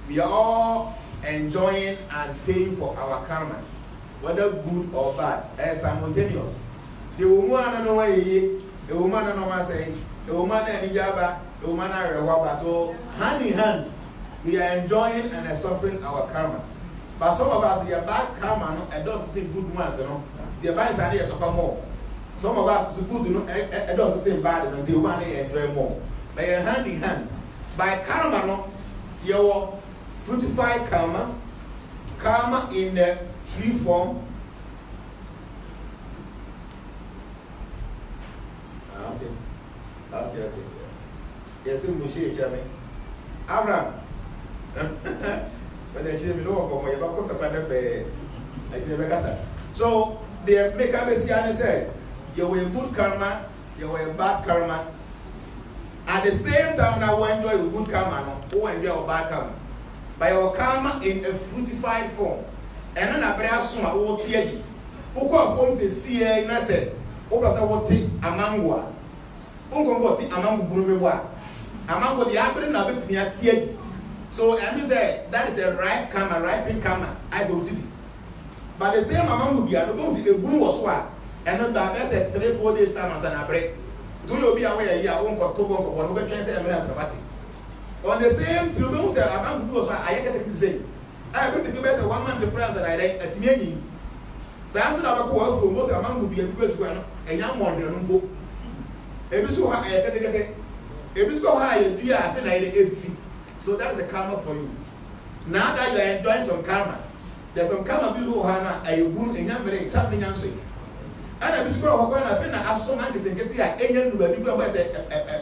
we are all enjoying and paying for our karma, whether good or bad, as simultaneous. The woman no way, the woman no say, the woman and Ijaba, the woman and so hand in hand, we are enjoying and suffering our karma. But some of us, the bad karma, and those say good ones, the bad side suffer more. Some of us is good, and those say bad, and the woman enjoy more. They are hand in hand. By karma, no, your fruitified karma, karma in the tree form. Okay. Yes, we see each other. Abraham. When they say me no go, you back up to the bed. So the maker basically said, you will good karma, you will bad karma. At the same time, now we enjoy your good karma, no, enjoy your bad karma. By your karma in a fruitified form. And then I bring us some old tea. Who call forms a CA in a set? Over the water, a mango. Ungo what among Buruwa. Among what the apple now bit me at tea. So, and you say that is a ripe karma, ripening karma, as of today. But the same among would be a boom was what. And not that best 3-4 days time as an break. Do you be aware here? I won't go to go on the chance of on the same two rooms among those I get to say. I put the best 1 month of prayers that I like at many. Samson of a world from both among would be a because a young one don't go. Every so high, every so high, you are everything. So that is the karma for you. Now that you are enjoying some karma, there's some karma people who are a wound in your marriage, tapping and saying. And I'm sure I'm going to finish as so many things. If you are alien, you will be a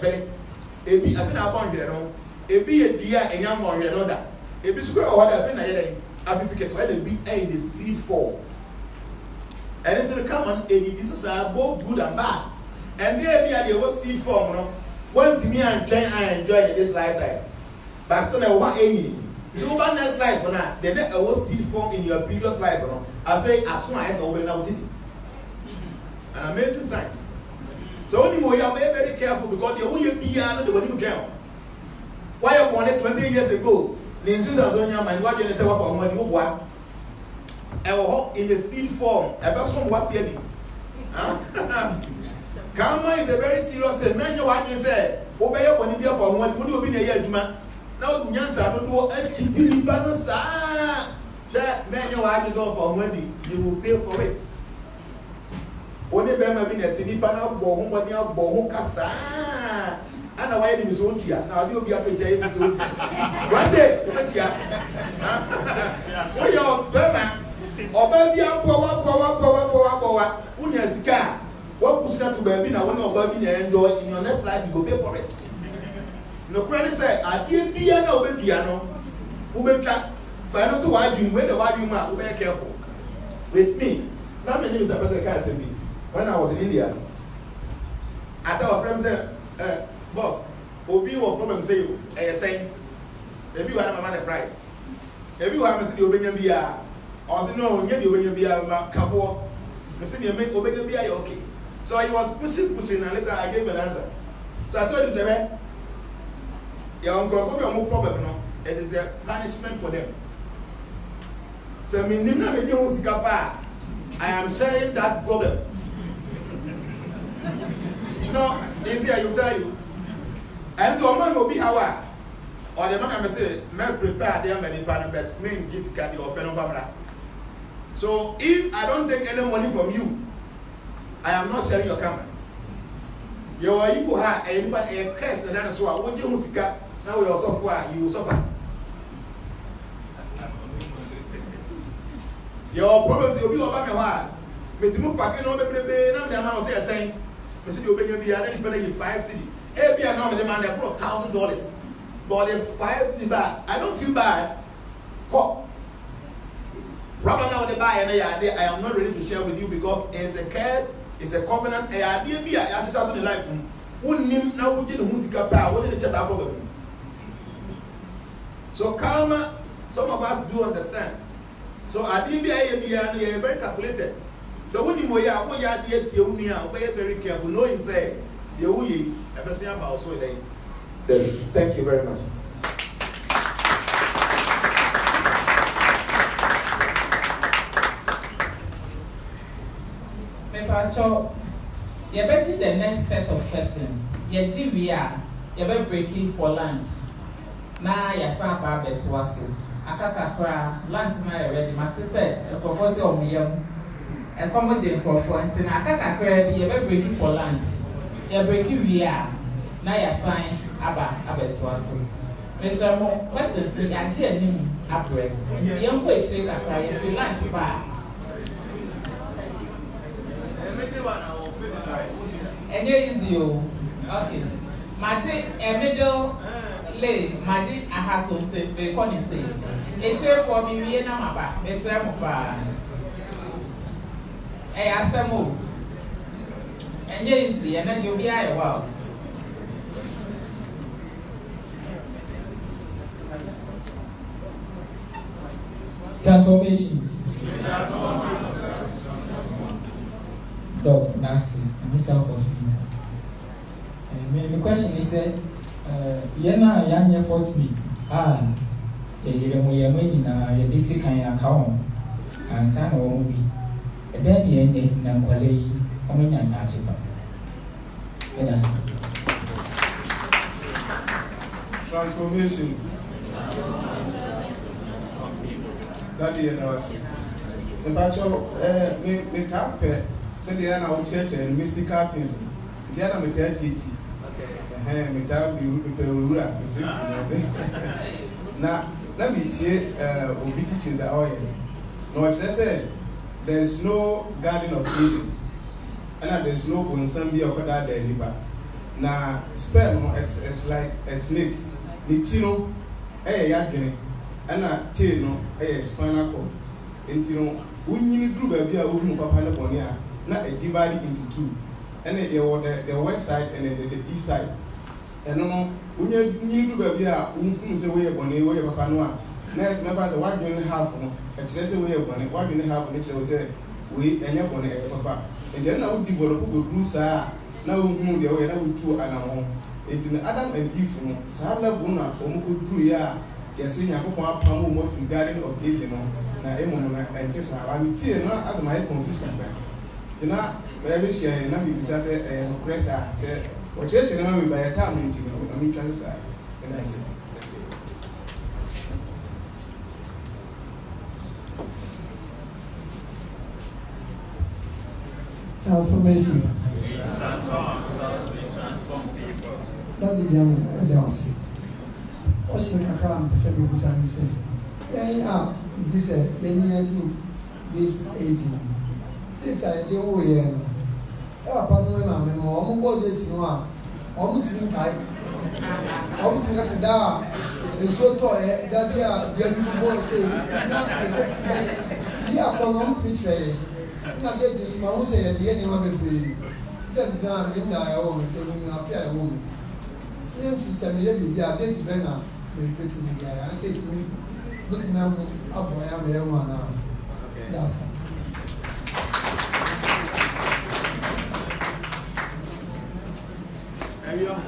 belly. If you are born here, if you are dear and young one, you know that. If you scroll what I think I think it's where be a the seed for. And into the common, this is both good and bad. And there be a seed form, no. One to me and I enjoy in this lifetime. But still, I want any. You want next life or not? Then there was seed form in your previous life or not? I think as soon as I open out it. An amazing science. So anymore, you are very careful because the way you be the way you count. Why you wanted 20 years ago? The insurance on your mind, what you say for money, what? In the seed form, a person what you did. Karma is a very serious thing. Man, you want to say, obey your money for one, would you be a year, man? Now, Nyansa, don't do a kitty balance. Man, you want to go for money, you will pay for it. Only Bema been a Tinipana, Bohum Casa. And I wait in Zotia. Now you'll be at the jail. One day, we are Bema. Or baby, Power, Unyasika. What puts that to baby now? When you're baby enjoy in your next life, you go pay for it. No credit say, I did be an open piano. Ubeka, final to argue when the argument will be careful. With me, now my name is a person me. When I was in India, I tell a friend, say, boss, Obi will problem say you, saying, maybe you have a man price. Maybe you have a city Obenya Bia, or no, you Obenya Bia, Kapo, you see, you make Obenya Bia, okay. So he was pushing, and later I gave an answer. So I told him, your uncle, no problem, no, it is a punishment for them. So, I am sharing that problem. No, easy, I will tell you. And the woman will be our, or the man may say, may prepare them many but me Jessica the open of. So if I don't take any money from you, I am not sharing your camera. You are you have anybody a curse and then so when you musica now you suffer, you suffer. Your problems will be over me why. Metimu packing on the baby, now the man was saying. Mr. Obey be already paying 5 cedi. Every now the man they brought $1,000. But the 5 cedi bad. I don't feel bad. Problem now the buy and I am not ready to share with you because it's a curse, it's a covenant. I did be I just out in life. Wouldn't him now would the music power, what did it just happen? So karma, some of us do understand. So I did be very calculated. So when you are very careful, knowing say, thank you very much. Pacho, you're betting the next set of questions. You're GBR, you're breaking for lunch. Now you're saying about it to us. Accra lunch now already. Matty said, a professor of me, a comedy Crawford, and Accra, you're breaking for lunch. You're breaking VR. Now you're saying about it to us. Mr. Mo, questions, the idea upgrade. The young quick shake Accra, if you lunch bar. And you easy, okay. Magic a middle lay, magic I have something, they call it say. A chair for me, we are not about Mr. Mopa. I ask them all. And you easy, and then you'll be a while. Transformation. Dog, that's it. I'm so confused. My question is, Jnana, young fortunate. You're money now, you're this kind of account, and son or movie. And then you end in Nanquale, how many are natural? Transformation. That is us. In fact, me tap said the Anna church and mystical things. Jnana me tell it. Me tell you now, let me say, Obi teachings are all here. No, I said there's no garden of Eden, and there's no Bonsambi or Kada Deliba. Now, sperm is like a snake. Nitino, yagene, and tail, spinal cord. Intino, when you do baby, I will move up on the not divided into two. And the west side and the east side. And no, when you do baby, who say way upon the way of Panua. Next, never say what you have, and let's way upon it. What you have, nature will say, we and your bonnet, papa. And then I would develop a good goose. Now we move the way, now we two and our it's in Adam and Eve, Sala Buna, Omuku 2 years. You're saying I hope I come more from Garden of Eden, Emona, and just I'm here as my confusion. You know, maybe she and I say, Cressa said, or church and by a time, I mean, and I said, transformation. That is the answer. What should I come to say? Yeah, this to this aging. This I do. Upon when I'm in more budget, you are almost in time. Almost in a da. And so toy that the boy say, not a yeah, upon say, not get this man say at the end of the day. Said down in the home, feeling a fair woman. System here be a date venner may put in the guy. I say to me, look now up I am here now. That's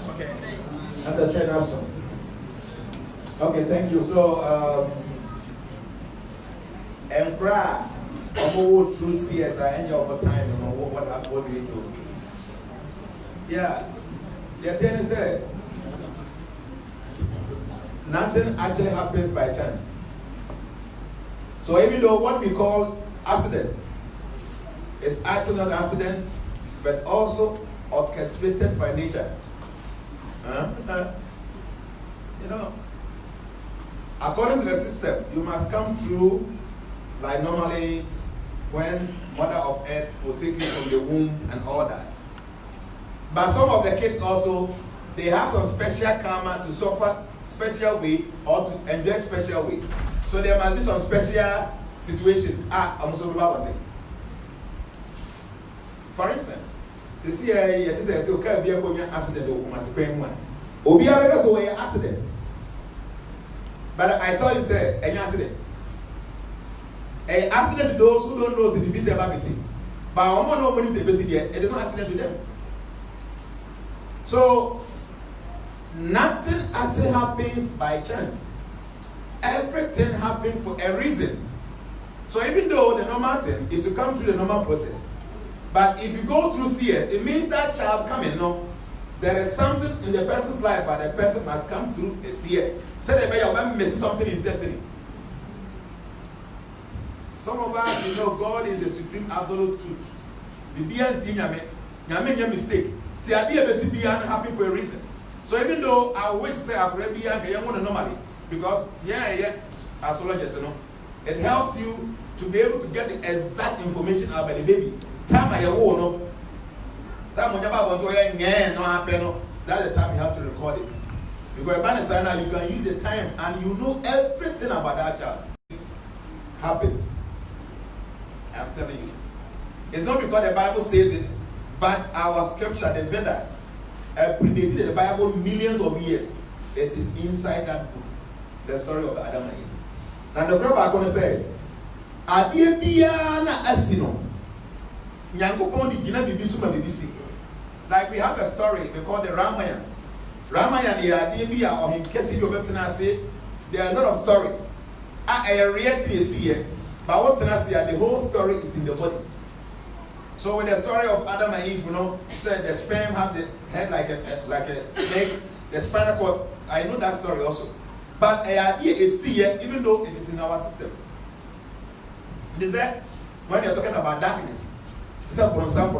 okay. And the trainer. Okay, thank you. So and cry through CSI and your time and what do you do? Yeah. The attorney said nothing actually happens by chance. So even though what we call accident is actually not accident, but also orchestrated by nature. You know, according to the system, you must come through like normally when Mother of Earth will take you from the womb and all that. But some of the kids also, they have some special karma to suffer special way or to enjoy special way. So there must be some special situation. I'm sorry about one thing. For instance, you see, okay, be a accident or must pay one. Or be a accident. But I tell you, say, any accident. An accident to those who don't know the BBC about BBC. But I want to know when it's a BBC yet, it's not accident to them. So, nothing actually happens by chance. Everything happens for a reason. So even though the normal thing is to come through the normal process, But if you go through CS, it means that child coming, no. There is something in the person's life, but the person must come through a CS. So they may miss something in his destiny. Some of us, you know, God is the supreme absolute truth. The BNC, Nyame mistake. The idea of the CBN happy for a reason. So even though I wish that I could be a young one normally, because astrologers, you know, it helps you to be able to get the exact information about the baby. Time I won't know. Time when you want to no happen. That's the time you have to record it. Because by the now you can use the time and you know everything about that child. Happened. I'm telling you. It's not because the Bible says it, but our scripture, the Vedas, predated the Bible millions of years. It is inside that book, the story of Adam and Eve. Now the crop are going to say, Adie biana asino. Nyankopon di gina bibi suma BBC. Like we have a story we call the Ramayana. Ramayana is adie bia or him kesi bi obetena say there are a lot of story. A reality is here, but what can I say? The whole story is in the body. So with the story of Adam and Eve, you know, said the sperm had the head like a snake, the spinal cord. I know that story also. But the idea is still here, even though it is in our system. Is that when you're talking about darkness? It's a bonsam.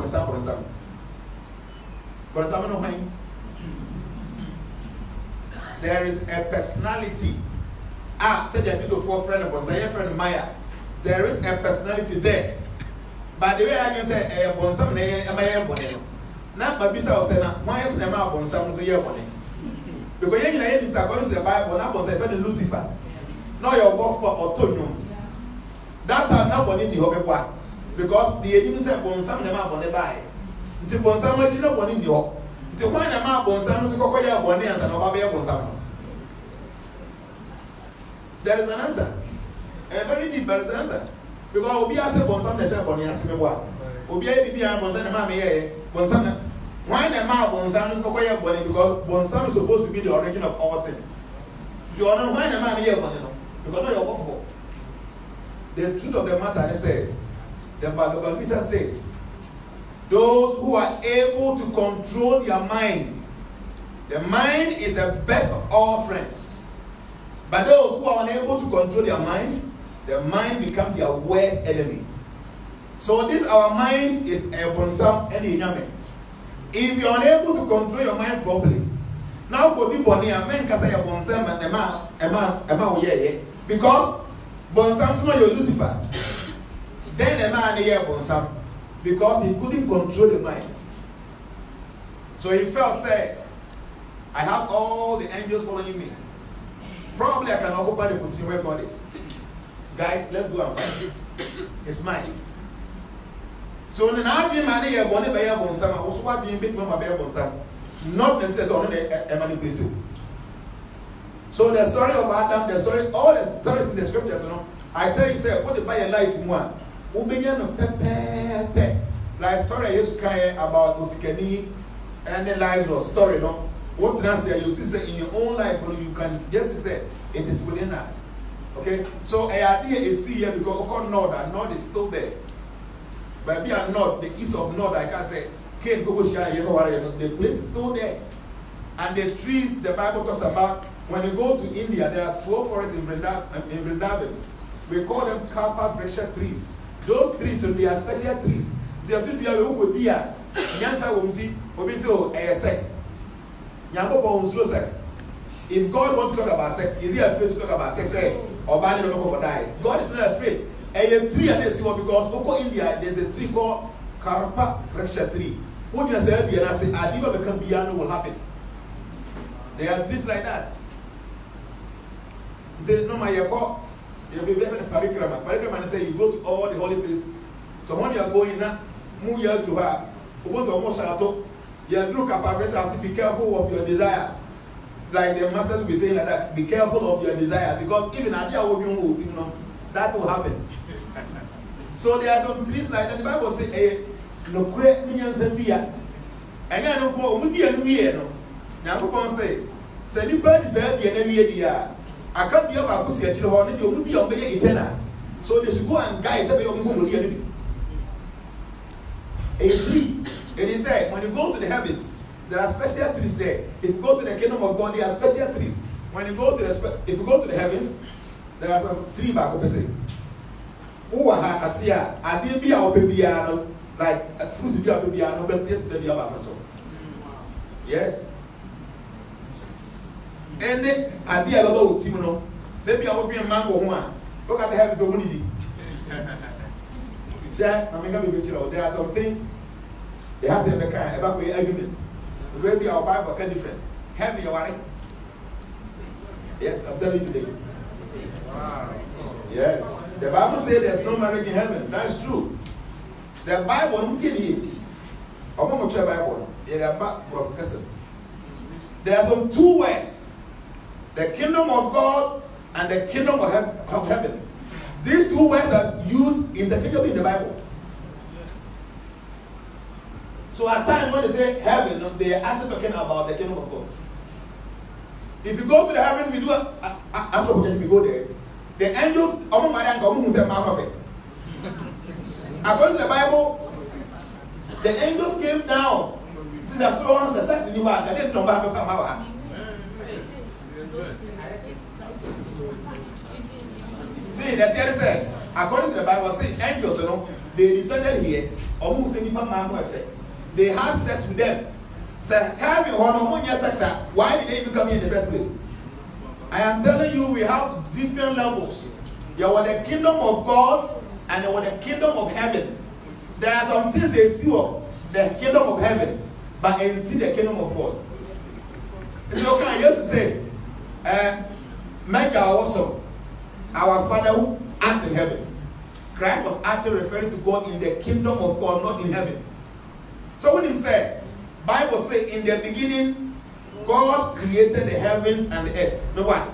No mind. There is a personality. Said there is a friend of Bonsai, friend Maya. There is a personality there. But the way I can say, Bonsam, am I bonnet? Now, my visa was saying, why is the map on some year bonnet? Because you know, according to the Bible, I was a Lucifer. No, you're both for Otonium. That time, nobody in the Hobbit. Because the enemy said, Bonsam, the map on the buy. Until Bonsam, you know, one in the Hawk. To find a map on some Cocoya Bonnets and Obabia Bonsam. There is an answer. A very deep answer. Because Obi has a Bonsam, the Sabon, as me what. Obi be a Bonsam, Mamma, Bonsam. Why the map Bonsam Cocoya Bonnet? Because Bonsam is supposed to be the origin of all sin. You are not why the man here, because you're awful. The truth of the matter, they say, the Bhagavad Gita says, those who are able to control their mind, the mind is the best of all friends. But those who are unable to control their mind, the mind becomes their worst enemy. So this our mind is a bonsam and a yame. If you are unable to control your mind properly, now could be bonia men can say a bonsam and a because bonsam's not your Lucifer. Then a man here bonsam because he couldn't control the mind. So he felt sad. I have all the angels following me. Probably I can occupy the position where God is. Guys, let's go and fight. It's mine. So the Nabi man here born by a bonsam, also what being big mama by a bonsam, not necessarily a manipulator. So the story of Adam, the story, all the stories in the scriptures, you know, I tell you, say, what the buy a life one. Like story I used to carry about Usikani and the lives of story, no. What can I say? You see, say in your own life, you can just say it is within us. Okay, so a idea is here because of course North is still there. But be a North, the east of North, I can say, can't go share the place is still there. And the trees the Bible talks about, when you go to India, there are 12 forests in Vrindavan. We call them Kalpa Vriksha trees. Those trees will be a special trees. They are still there who will be a Nyansa Wumti, will be so a sex. Nyanko owns no sex. If God wants to talk about sex, is he afraid to talk about sex? Or God is not afraid. A tree and this one because Oko India, there's a tree called Karpa Vriksha tree. What you say, and I say, Adiba become beyond will happen. There are trees like that. There's no my yako. You'll be very parikrama. Parikrama say you go to all the holy places. So when you are going now, move your to her. Who wants almost shadow? You look at be careful of your desires. Like the master will be saying like that, be careful of your desires because even at your move, you know, that will happen. So there are some trees like that. The Bible says, no great minions and beer. And I don't know, we are no. Now, say, the bird is the enemy. I can't be able to see a children, you will be on the eternal. So they should go and guide every young woman. a tree. It is said, when you go to the heavens, there are special trees there. If you go to the kingdom of God, there are special trees. When you go to if you go to the heavens, there are some tree back up. Say, who are Asia? I didn't be our baby, like a fruit to be our baby, but the other. Yes. And then I be a little Timono. They be our mango one. Look at the heavens of unity. Jack, I mean, there are some things they have to have a kind of argument. Maybe our Bible can different. Have you worry? Yes, I'm telling you today. Wow. Yes. The Bible says there's no marriage in heaven. That's true. The Bible don't tell you. I'm going to try Bible. There are some two words. The kingdom of God and the kingdom of heaven. These two words are used interchangeably in the Bible. So at times when they say heaven, they are actually talking about the kingdom of God. If you go to the heavens, we do we go there. The angels, according to the Bible, the angels came down to the throne of success in the world. They didn't know about our. See, the theory said, according to the Bible, see, angels, they descended here, almost any man effect. They had sex with them. So, having one sex, why did they even come here in the first place? I am telling you, we have different levels. You are the kingdom of God and you are the kingdom of heaven. There are some things they see of the kingdom of heaven, but they see the kingdom of God. It's okay, I used to say, make our awesome. Our Father who art in heaven. Christ was actually referring to God in the kingdom of God, not in heaven. So when he said, Bible says in the beginning, God created the heavens and the earth. No one.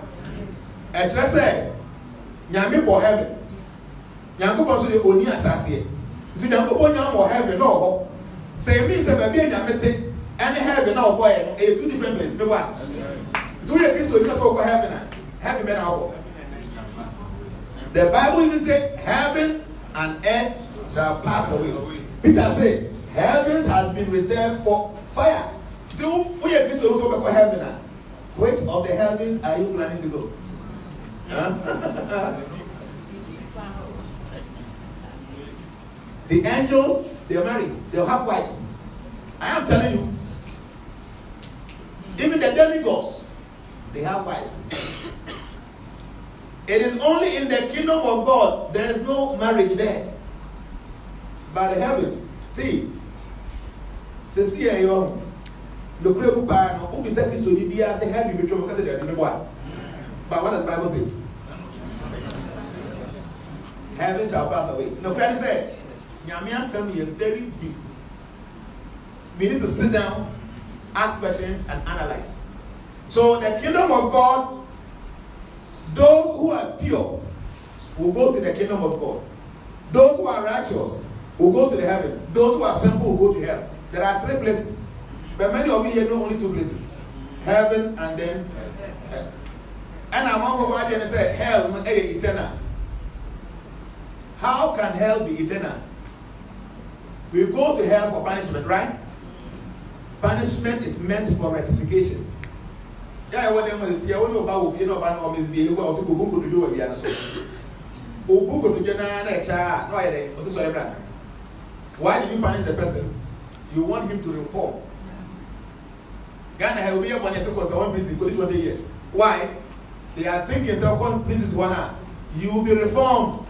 And just say, Nyame for heaven. Nyame for the only assassin. To Nyame for heaven, no. So it means that baby Nyame and heaven now boy two different places. No one. Do you think so? You know heaven? Heaven now. The Bible even says, heaven and earth shall pass away. Peter said, heavens has been reserved for fire. Which of the heavens are you planning to go? The angels, they are married. They'll have wives. I am telling you. Even the demigods, they have wives. It is only in the kingdom of God there is no marriage there. But the heavens, see you look at the Bible, who is that? So the say have you become because they are the one. But what does the Bible say? Heaven shall pass away. No, Christ said, Nyamia sent me very deep. We need to sit down, ask questions, and analyze. So the kingdom of God, those who are pure will go to the kingdom of God. Those who are righteous will go to the heavens. Those who are sinful will go to hell. There are three places. But many of you here know only two places. Heaven and then hell. And among what they say, hell is eternal. How can hell be eternal? We go to hell for punishment, right? Punishment is meant for rectification. Yeah, I want them to see. I want to about you know about misbehavior. Also, go to do what we are so. Go to Jnana, no idea. Why did you punish the person? You want him to reform. Ghana has been one year because I want busy for 20 years. Why? They are thinking, so this is one. You will be reformed.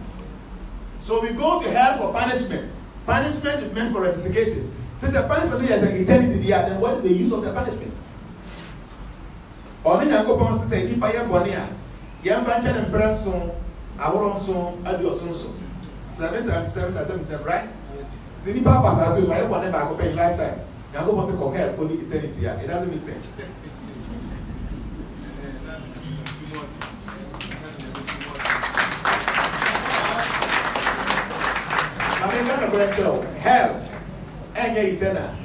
So we go to hell for punishment. Punishment is meant for rectification. Since the punishment is an eternity there, then what is the use of the punishment? Only Yanko say, if I am one year, young Vancha and Branson, our son, Adios son. 7 times 7 times 7, right? The Papa has to write one back in lifetime. Yanko wants to compare only eternity. It doesn't make sense. Hell and eternal.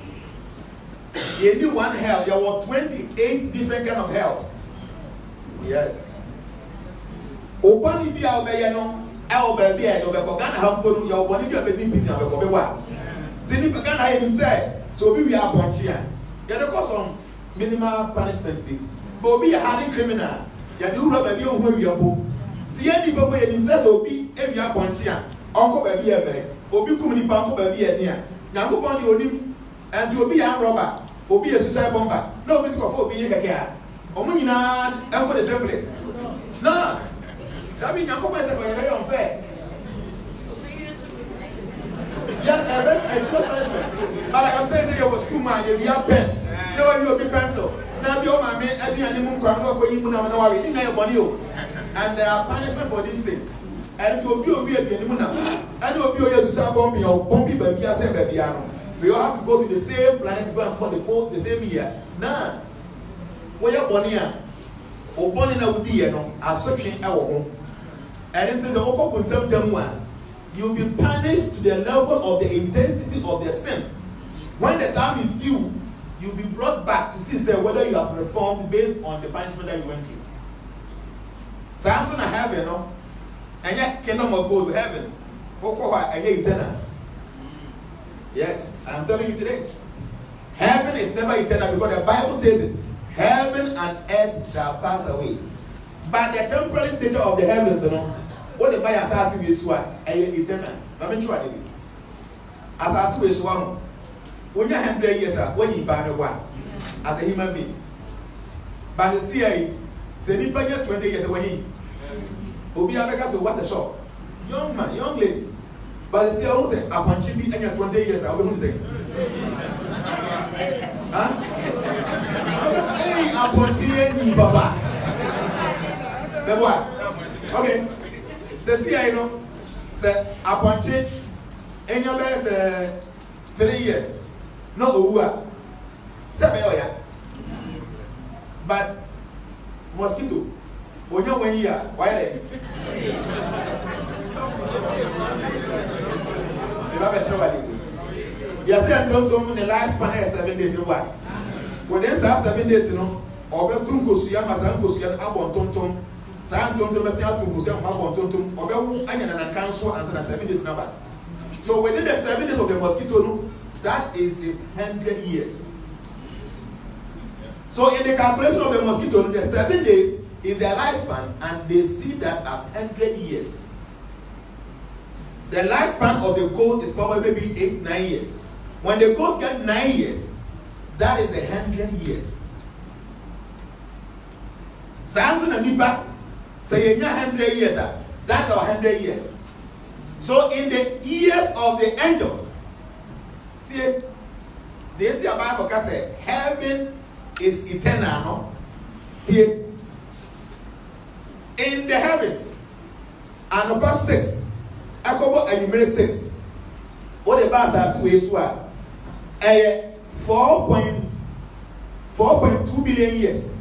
You do one hell, there were 28 different kind of hells. Yes. Open the Albayano, Albay, Ghana, how put your one if you have been busy on the Tini Pagana himself, so we are Pontian. Get a course on minimal punishment. But be a hardened criminal. You do rubber you who you are book. The end people himself will be if you are Pontian. Uncle baby ever. Obi kumuni panko baby near. Yango Bondi Odim and to be a robber. Or be a suicide bomber. No musical for being a care. Omunina and for the same place. No. That means Yanko is very unfair. Yeah, it's not punishment. But like I'm saying, you was school man, you have pen. No, you will be pencil. Now, your man, every animal can go for you, and there are punishment for these things. And it will be a weird animal. And it will be a social bombing or bumpy baby, I say, baby. We all have to go to the same planet for the same year. Nah. Where you're born here, or born in a year, assumption our home. And into the open concept, you'll be punished to the level of the intensity of the sin. When the time is due, you'll be brought back to see whether you have performed based on the punishment that you went through. So I'm going to heaven, no? And yet kingdom must go to heaven. And yet eternal. Yes, I'm telling you today. Heaven is never eternal because the Bible says it. Heaven and earth shall pass away. But the temporary nature of the heavens, you know, what the Bible says is what? And yet eternal. Let me try it. As I say, is one. When you're 100 years old, when you buy one as a human being. But the CIA, say, you 20 years when you will be a because of what a shock. Young man, young lady. But the CIA will say, upon Chibi and you're 20 years old, what say? Huh? Hey, upon Chibi, Baba. Then what? Okay. The CIA, you know, say, upon Chibi, and your best 3 years. No, who are 7 years. But mosquito, when you're 1 year, why? Yes, I don't the last span is 7 days. Why? When there's 7 days, you know, or Tungusia, Masangusia, Abon Tonton, San Tonton, Tungusia, Mabon Tonton, or Onion Council, and 7 days number. So within the 7 days of the mosquito, that is his 100 years. So in the calculation of the mosquito, the 7 days is their lifespan, and they see that as 100 years. The lifespan of the goat is probably maybe 8-9 years. When the goat gets 9 years, that is 100 years. Samson and Nipa say you 100 years. That's our 100 years. So in the years of the angels, see, the Bible can say heaven is eternal. No? See, in the heavens, and number 6, I cover and number 6. What the Bible says is 4.2 billion years.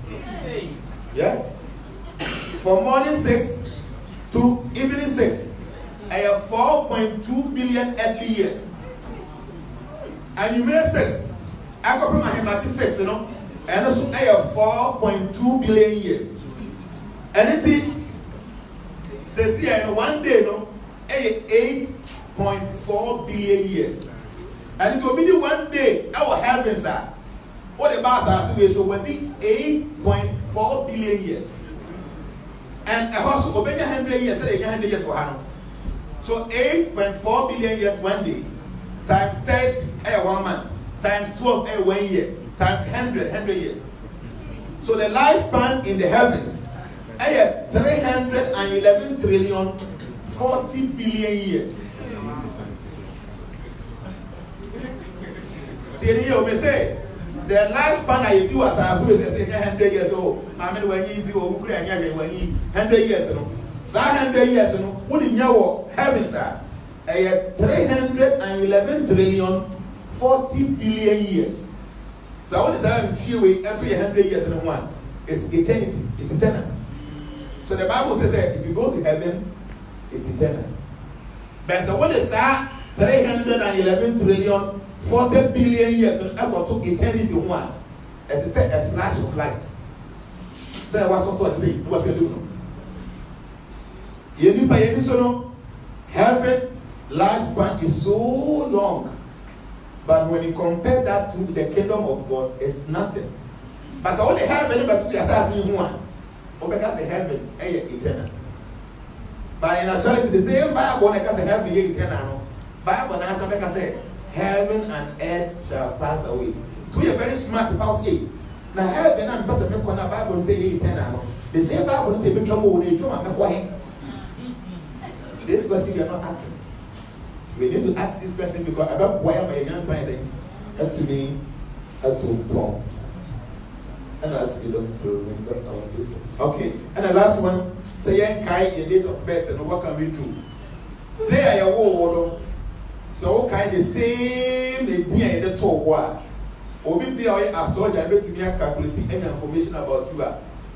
Yes, from morning 6 to evening 6. 4.2 billion earthly years. And you may say, I got my mathematics, you know, and also 4.2 billion years. Anything says here, 1 day, no, 8.4 billion years. And it will be the 1 day our heavens are. What the Bible says, so will be 8.4 billion years. And a horse will be 100 years, 100 years for Hannah. So 8.4 billion years 1 day, times 30 1 month, times 12 1 year, times 100 years. So the lifespan in the heavens, 311 trillion 40 billion years. You may say the lifespan I do as I say 100 years old. I mean when you do 100 years old. 100 years, what in your heavens are 311 trillion 40 billion years. So what is that in few every 100 years in one? It's eternity, it's eternal. So the Bible says that if you go to heaven, it's eternal. But so what is that 311 trillion 40 billion years equal to eternity one? It is a flash of light. So what's what to say? What's going to do? Heaven lifespan is so long. But when you compare that to the kingdom of God, it's nothing. But so only heaven, but to assassin one. Or because the heaven is eternal. But in actuality, the same Bible because the heaven is eternal. Bible answer because say heaven and earth shall pass away. To a very smart house eight. Now heaven and pass away. When the Bible say eternal, the same Bible say become old. They come and make. This question you are not asking. We need to ask this question because about why am I young signing to me to Paul. And ask you don't remember our date. Okay, and the last one, say young Kai your date of birth and what can we do? There are your wall. So kind the same idea in the top war. Obi be our astrologer able to me calculate any information about you.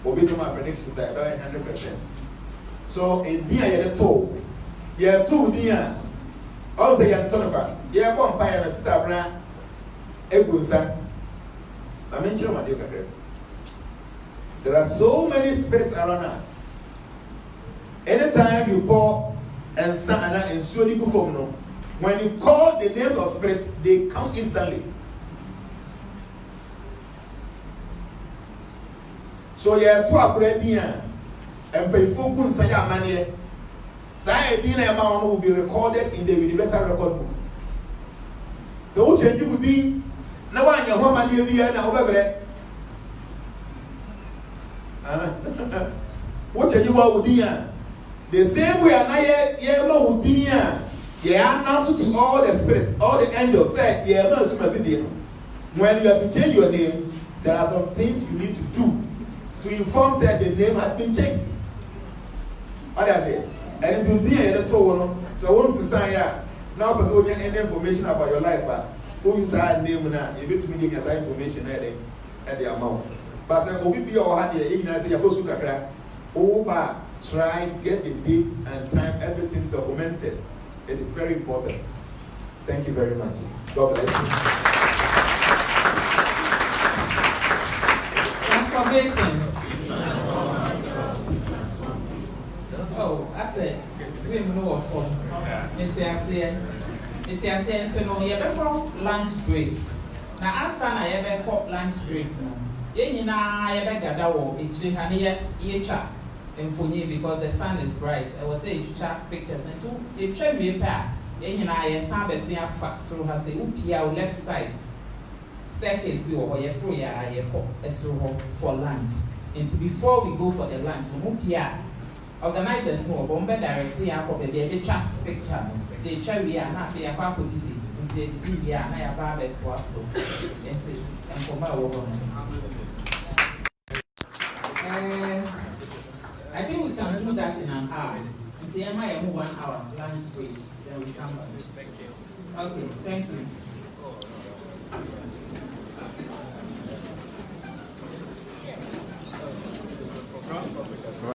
Obi to my predictions are about 100%. So idea in the top. Yeah, 2 dear. Also, young Tonova, yeah, one pie and a sister brand, Egunsa. I mentioned my dear. There are so many spirits around us. Anytime you pour and sana and slowly go from no, when you call the names of spirits, they come instantly. So you are 2 already and pay for good saya money. Say dinner amount will be recorded in the universal record book. So what change you be now one your home and you be now over. What change you would be the same way and I would be announce to all the spirits, all the angels said, yeah, no, when you have to change your name, there are some things you need to do to inform that the name has been changed. What does it? And it will be a little so once you say, now, but when you any information about your life, who is our name now, you need to give us information at the amount. But I will be your hand here, even as you go to Accra. Over, try, get the dates and time, everything documented. It is very important. Thank you very much. God bless you. Transformations. Oh, I said, we don't know what for. It's a say, no, you better lunch break. Now, as I ever call lunch break now. You know, I ever gather war, it's and for me because the sun is bright. I will say, you chat pictures and two, you try me a pair. You know, I saw the same facts through her say, Upia left side. Staircase be over your free, I for lunch. And before we go for the lunch, Upia. Organizers know Bomba directly up of a chat picture. Say, Cherry and half a papa did it. And say, yeah, and I have Barbet was so. And for my woman. I think we can do that in an hour. And say, am I 1 hour lunch break? Then we come back. Okay, thank you.